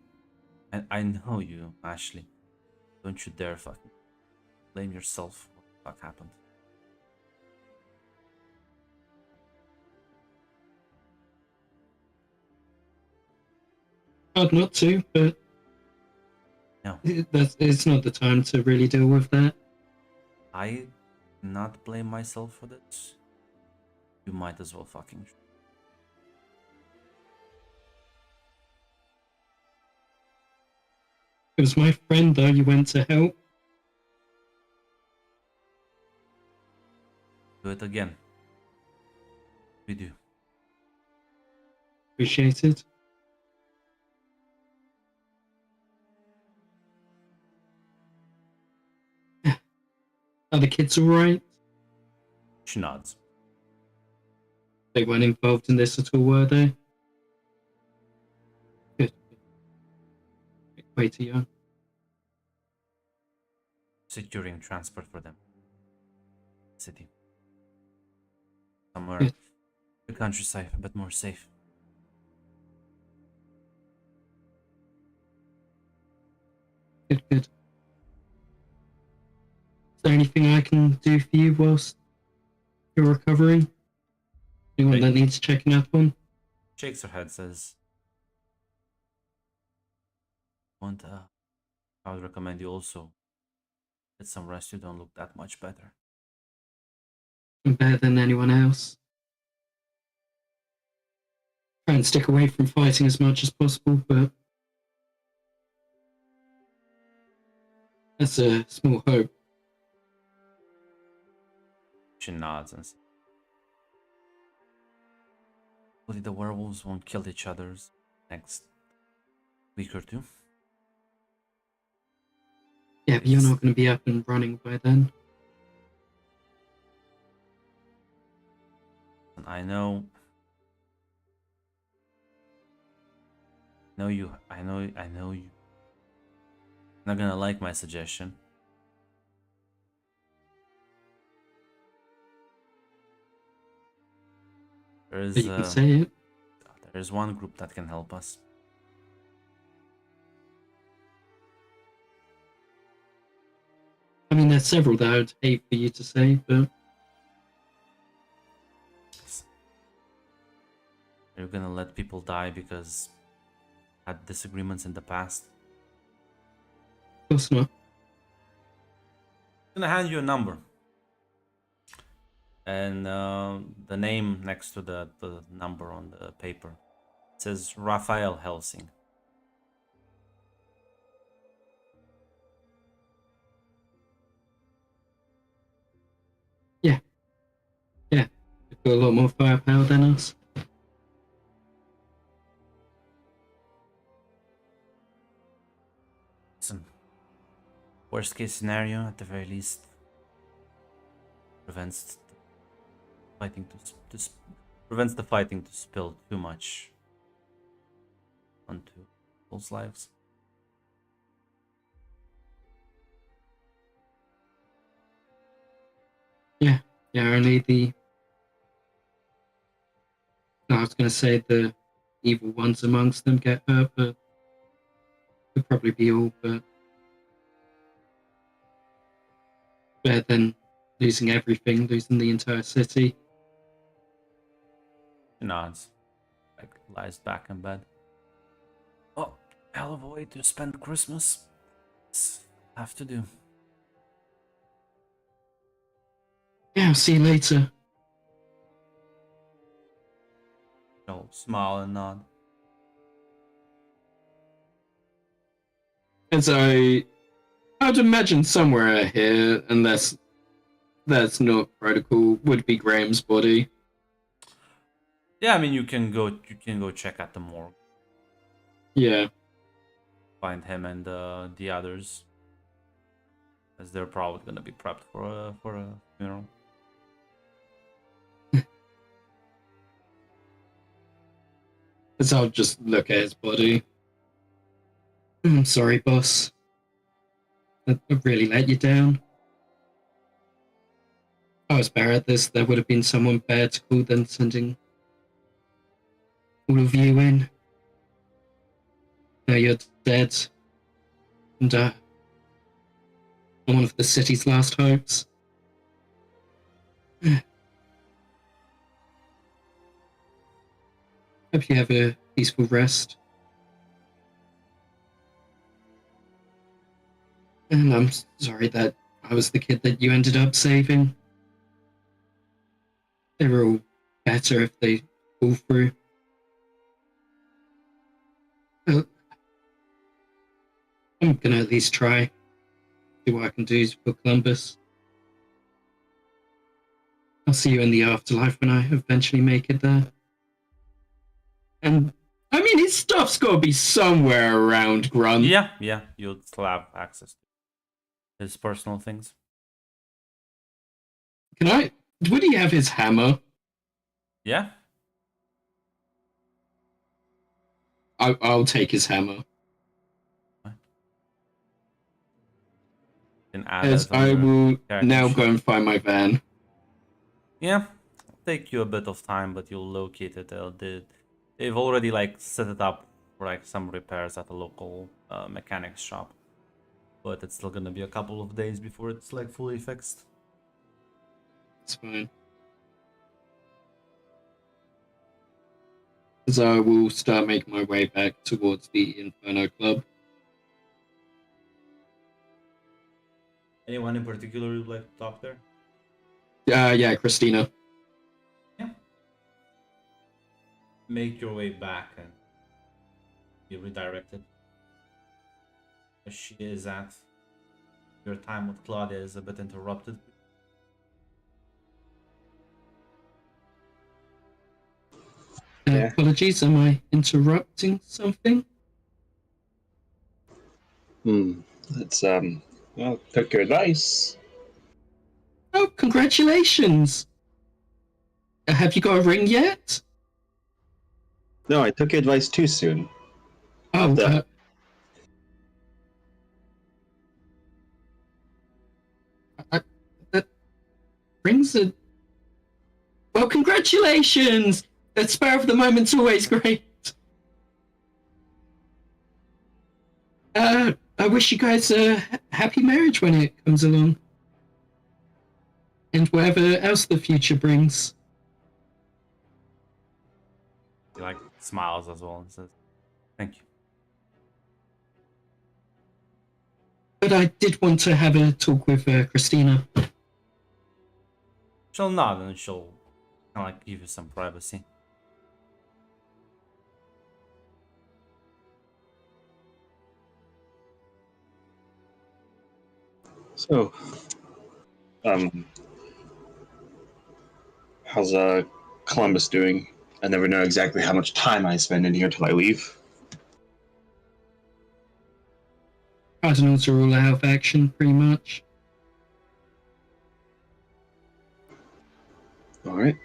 I know you, Ashley. Don't you dare fucking blame yourself. What the fuck happened?
Hard not to, but
No.
it's not the time to really deal with that.
I not blame myself for this. You might as well fucking.
It was my friend, though, you went to help.
Do it again. We do.
Appreciate it. Are the kids alright?
She nods.
They weren't involved in this at all, were they? Good. Way too young.
Securing transport for them. City. Somewhere.
Good.
The countryside, a bit more safe.
Good, good. Is there anything I can do for you whilst you're recovering? Anyone that needs checking up on?
Shakes her head, says, "Want I would recommend you also get some rest. You don't look that much better."
I'm better than anyone else. Try and stick away from fighting as much as possible, but that's a small hope.
She nods and says, "Hopefully the werewolves won't kill each other's next week or two."
Yeah, but you're not going to be up and running by then.
And I know you. Not gonna like my suggestion. There
But you can
is
say it.
there is one group that can help us.
I mean, there's several that I would hate for you to say, but
You're gonna let people die because had disagreements in the past.
of course not.
I'm gonna hand you a number. And the name next to the number on the paper. It says Raphael Helsing.
Yeah, they've got a lot more firepower than us.
Listen, worst case scenario, at the very least, prevents the fighting prevents the fighting to spill too much onto people's lives.
Yeah, only the. No, I was going to say the evil ones amongst them get hurt, but could probably be all, but better than losing everything, losing the entire city.
She nods, like lies back in bed. Oh, hell of a way to spend Christmas. Have to do.
Yeah, I'll see you later.
She'll smile and nod.
As I'd imagine somewhere here, unless that's not protocol, would be Graham's body.
Yeah, I mean you can go check at the morgue,
Yeah,
find him and the others, as they're probably gonna be prepped for a funeral.
as I'll just look at his body. I'm sorry, boss. I really let you down. If I was better at this, there would have been someone better to call than sending all of you in. Now you're dead. And I'm one of the city's last hopes. Hope you have a peaceful rest. And I'm sorry that I was the kid that you ended up saving. They were all better if they pull through. Well, I'm gonna at least try. See what I can do for Columbus. I'll see you in the afterlife when I eventually make it there. And I mean, his stuff's got to be somewhere around Grunt.
Yeah, you'll still have access to his personal things.
Can I? Would he have his hammer?
Yeah.
I'll take his hammer.
Can add
As
that on
I
your
will
character
now
sheet.
go and find my van.
Yeah, take you a bit of time, but you'll locate it. They've already like set it up for like some repairs at a local mechanics shop, but it's still gonna be a couple of days before it's like fully fixed.
It's fine. As I will start making my way back towards the Inferno Club.
Anyone in particular you'd like to talk there?
Yeah, Christina.
Yeah. Make your way back and be redirected. As she is at your time with Claudia is a bit interrupted.
Yeah.
Apologies, am I interrupting something?
Let's well, took your advice.
Oh, congratulations! Have you got a ring yet?
No, I took your advice too soon.
Oh,
The-
that rings are... Well, congratulations! That spur of the moment's always great. I wish you guys a happy marriage when it comes along. And whatever else the future brings.
He like smiles as well and says, "Thank you."
But I did want to have a talk with Christina.
She'll nod and she'll kind of like give you some privacy.
So, how's Columbus doing? I never know exactly how much time I spend in here till I leave.
Cardinals are all out of action, pretty much.
All right.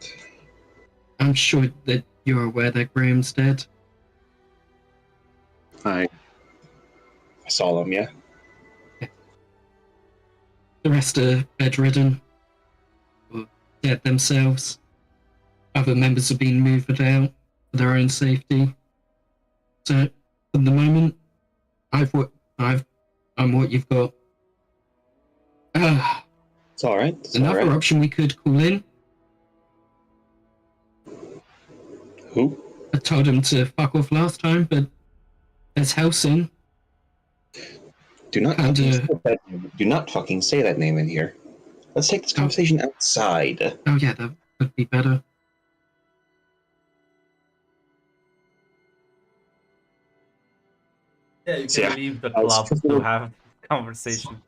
I'm sure that you're aware that Graham's dead.
I saw them, yeah.
The rest are bedridden or dead themselves. Other members have been moved out for their own safety. So, at the moment, I'm what you've got.
It's all right. It's all
Another
right.
option we could call in.
Who?
I told him to fuck off last time, but there's Helsing.
Do not
And,
fucking say that name. Do not fucking say that name in here. Let's take this conversation outside.
Oh yeah, that would be better.
Yeah, you
So,
can
yeah,
leave the
I was
club
just
to
gonna-
have a conversation.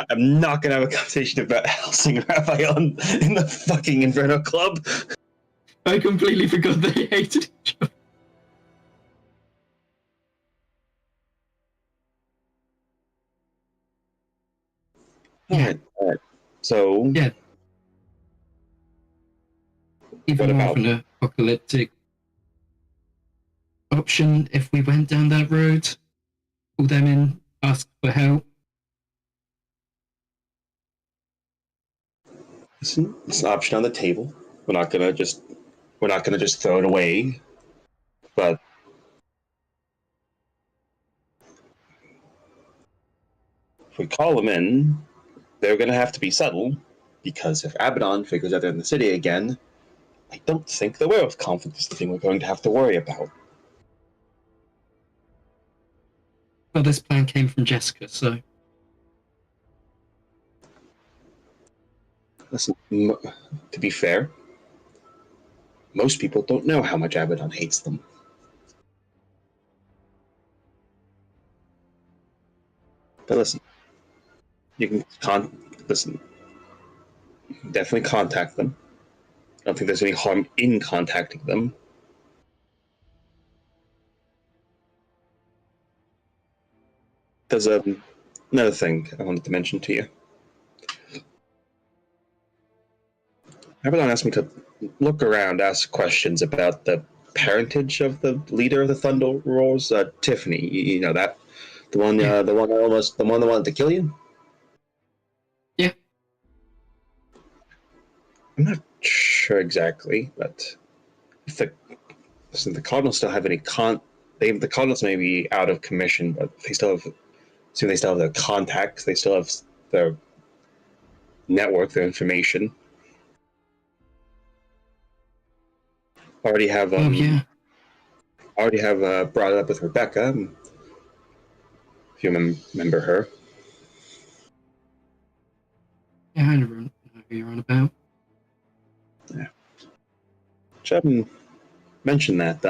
I'm not gonna have a conversation about Helsing Raphael in the fucking Inferno Club.
I completely forgot they hated each other. Yeah.
All right. So,
Yeah. Even
What
more of
about-
an apocalyptic option if we went down that road. Call them in, ask for help.
listen, it's an option on the table. We're not gonna just throw it away. But if we call them in, they're gonna have to be settled, because if Abaddon figures out they're in the city again, I don't think the werewolf conflict is the thing we're going to have to worry about.
Well, this plan came from Jessica, so
Listen, to be fair, most people don't know how much Abaddon hates them. But listen, you can listen. You can definitely contact them. I don't think there's any harm in contacting them. There's another thing I wanted to mention to you. Abaddon asked me to look around, ask questions about the parentage of the leader of the Thunder Roars, Tiffany. You know that, the one that wanted to kill you.
Yeah.
I'm not sure exactly, but if the Cardinals still have any the Cardinals may be out of commission, but they still have. So they still have their contacts. They still have their network, their information. Already have
Oh yeah.
brought it up with Rebecca. If you remember her.
Yeah, I know who you're on about.
Chapman mentioned that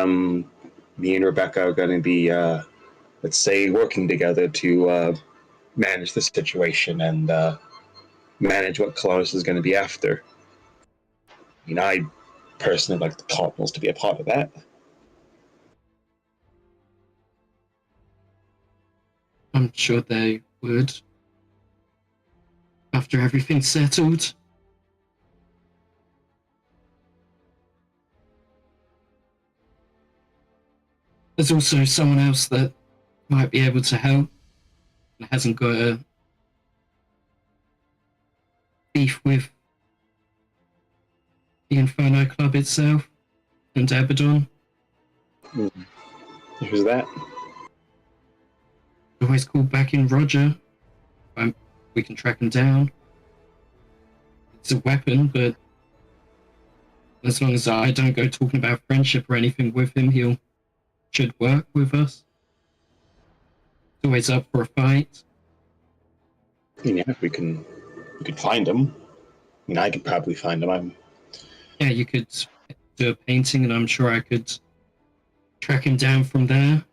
me and Rebecca are going to be, let's say, working together to manage the situation and manage what Colossus is going to be after. I mean, I personally like the Cardinals to be a part of that.
I'm sure they would. After everything's settled. There's also someone else that might be able to help and hasn't got a beef with the Inferno Club itself and Abaddon.
Who's that?
Always call back in Roger. We can track him down. It's a weapon, but as long as I don't go talking about friendship or anything with him, should work with us. He's always up for a fight.
Yeah, if we could find him. I mean, I could probably find him.
Yeah, you could do a painting, and I'm sure I could track him down from there.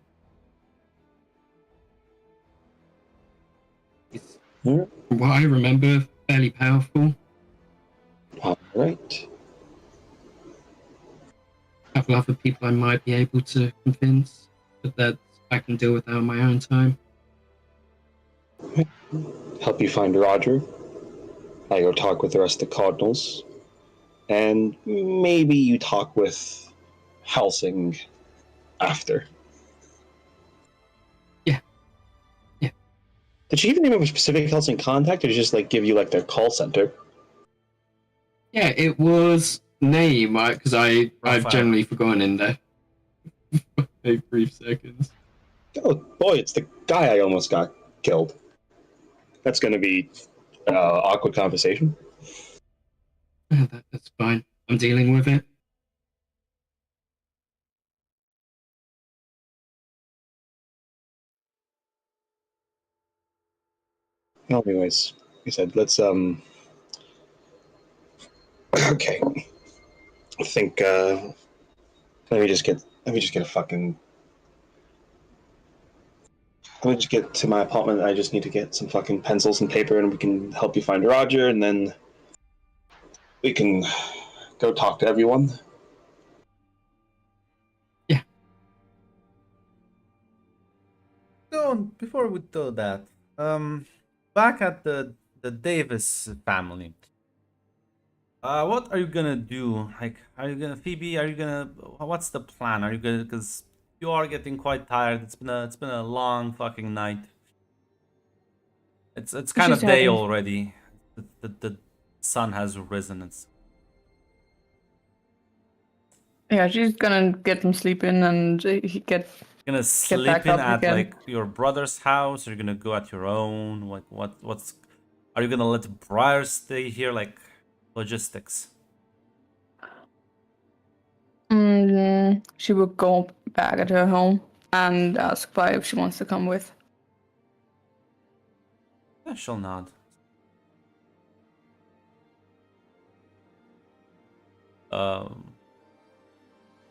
He's,
Yeah.
from what I remember, fairly powerful.
All right.
A couple other people I might be able to convince, but that I can deal with that on my own time.
Help you find Roger. I go talk with the rest of the Cardinals. And maybe you talk with Helsing after.
Yeah. Yeah.
Did she even name a specific Helsing contact, or did she just like give you like their call center?
Yeah, it was name, because I've
Raphael.
generally forgotten in there. 8 brief seconds.
Oh boy, it's the guy I almost got killed. That's going to be awkward conversation.
Yeah, that's fine. I'm dealing with it.
Well, anyways, like I said, let's okay. I think let me just get a fucking. Let me just get to my apartment. I just need to get some fucking pencils and paper, and we can help you find Roger, and then we can go talk to everyone.
Yeah.
So before we do that, back at the Davis family. What are you gonna do? Like, are you gonna Phoebe? Are you gonna? What's the plan? Are you gonna? Because you are getting quite tired. It's been a long fucking night. It's kind of
She's
day
having-
already. The sun has risen. It's
Yeah, she's gonna get some sleep in and he get.
gonna sleep
back
in
up
at
again.
like your brother's house. Or you're gonna go at your own. Like what's? Are you gonna let Briar stay here? Like logistics.
She will go back at her home and ask Vi if she wants to come with.
Yeah, she'll nod.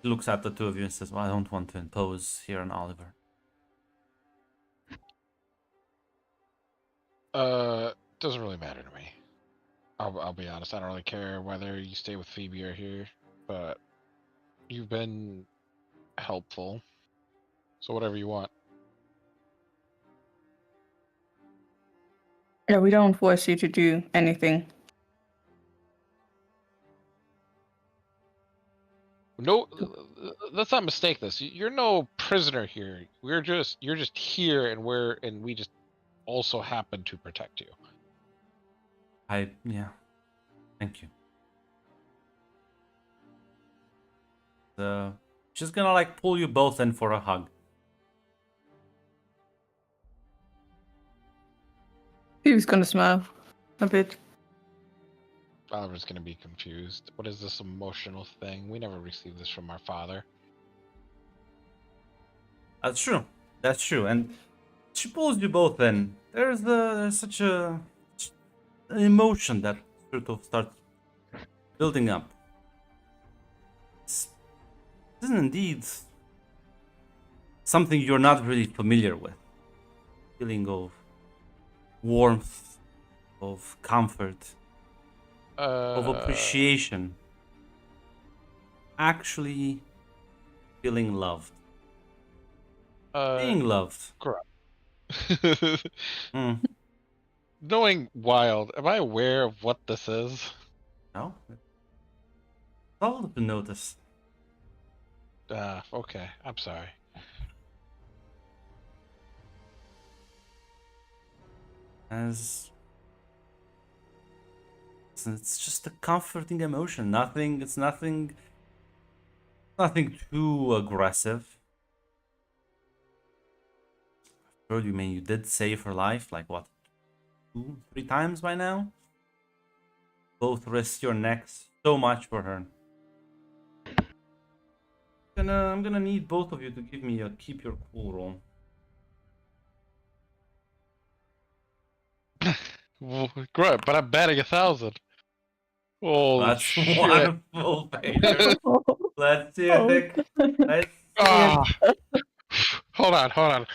Looks at the two of you and says, "Well, I don't want to impose here on Oliver."
Doesn't really matter to me. I'll be honest. I don't really care whether you stay with Phoebe or here, but you've been helpful. So whatever you want.
Yeah, we don't force you to do anything.
No, let's not mistake this. You're no prisoner here. You're just here, and we just also happen to protect you.
Yeah. Thank you. She's gonna like pull you both in for a hug.
He was gonna smile a bit.
Oliver's gonna be confused. What is this emotional thing? We never received this from our father.
That's true. That's true. And she pulls you both in. There's such an emotion that sort of starts building up. This is indeed something you're not really familiar with. Feeling of warmth, of comfort, of appreciation. Actually feeling loved. Being loved. Mm.
Knowing Wild, am I aware of what this is?
No? It's all to notice.
Okay. I'm sorry.
As it's just a comforting emotion. It's nothing too aggressive. Sure, you did save her life, like what, 2-3 times by now? Both risked your necks so much for her. I'm gonna need both of you to give me a keep your cool roll.
Well, great, but I'm betting 1,000. Oh,
That's
shit.
wonderful, Peter. Let's see it, Dick. Let's see
Ah. Hold on.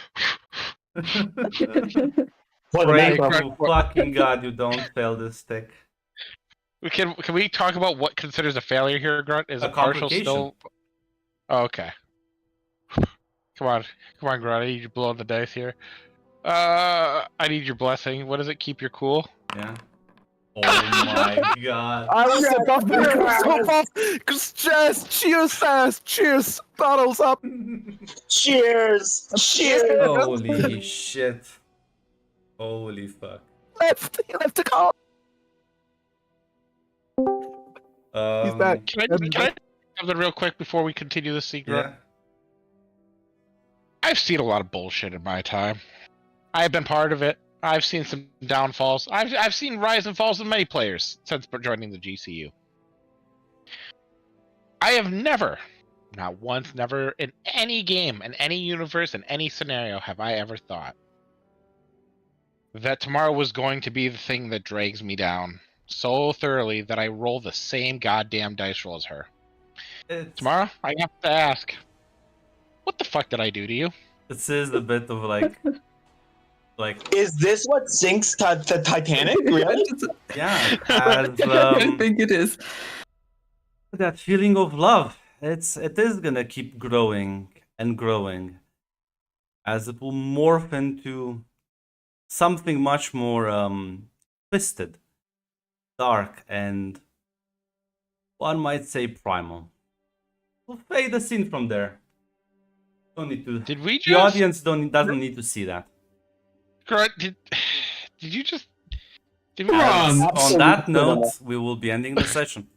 it.
What
Pray
a
to fucking God you don't fail this stick.
Can we talk about what considers a failure here, Grunt? Is
A
a partial
complication.
still? Oh, okay. Come on, Grunt. I need you to blow the dice here. I need your blessing. What is it? Keep your cool.
Yeah. Oh my God.
I was above me. Cheers. Bottles up.
Cheers! Cheers!
Holy shit. Holy fuck.
He left the call. He's back.
Can I say something real quick before we continue this scene, Grunt?
Yeah.
I've seen a lot of bullshit in my time. I've been part of it. I've seen some downfalls. I've seen rise and falls of many players since joining the GCU. I have never, not once, never in any game, in any universe, in any scenario, have I ever thought that tomorrow was going to be the thing that drags me down so thoroughly that I roll the same goddamn dice roll as her. Tomorrow, I have to ask, what the fuck did I do to you?
This is a bit of like
Is this what sinks the Titanic? Really?
yeah,
I
as
think it is.
that feeling of love. It is gonna keep growing and growing as it will morph into something much more twisted, dark, and one might say primal. We'll fade the scene from there. Don't need to.
Did we
The
just?
audience doesn't need to see that.
Grunt, did you just? Did we
Come on.
On that
Absolutely
note,
not.
we will be ending the session.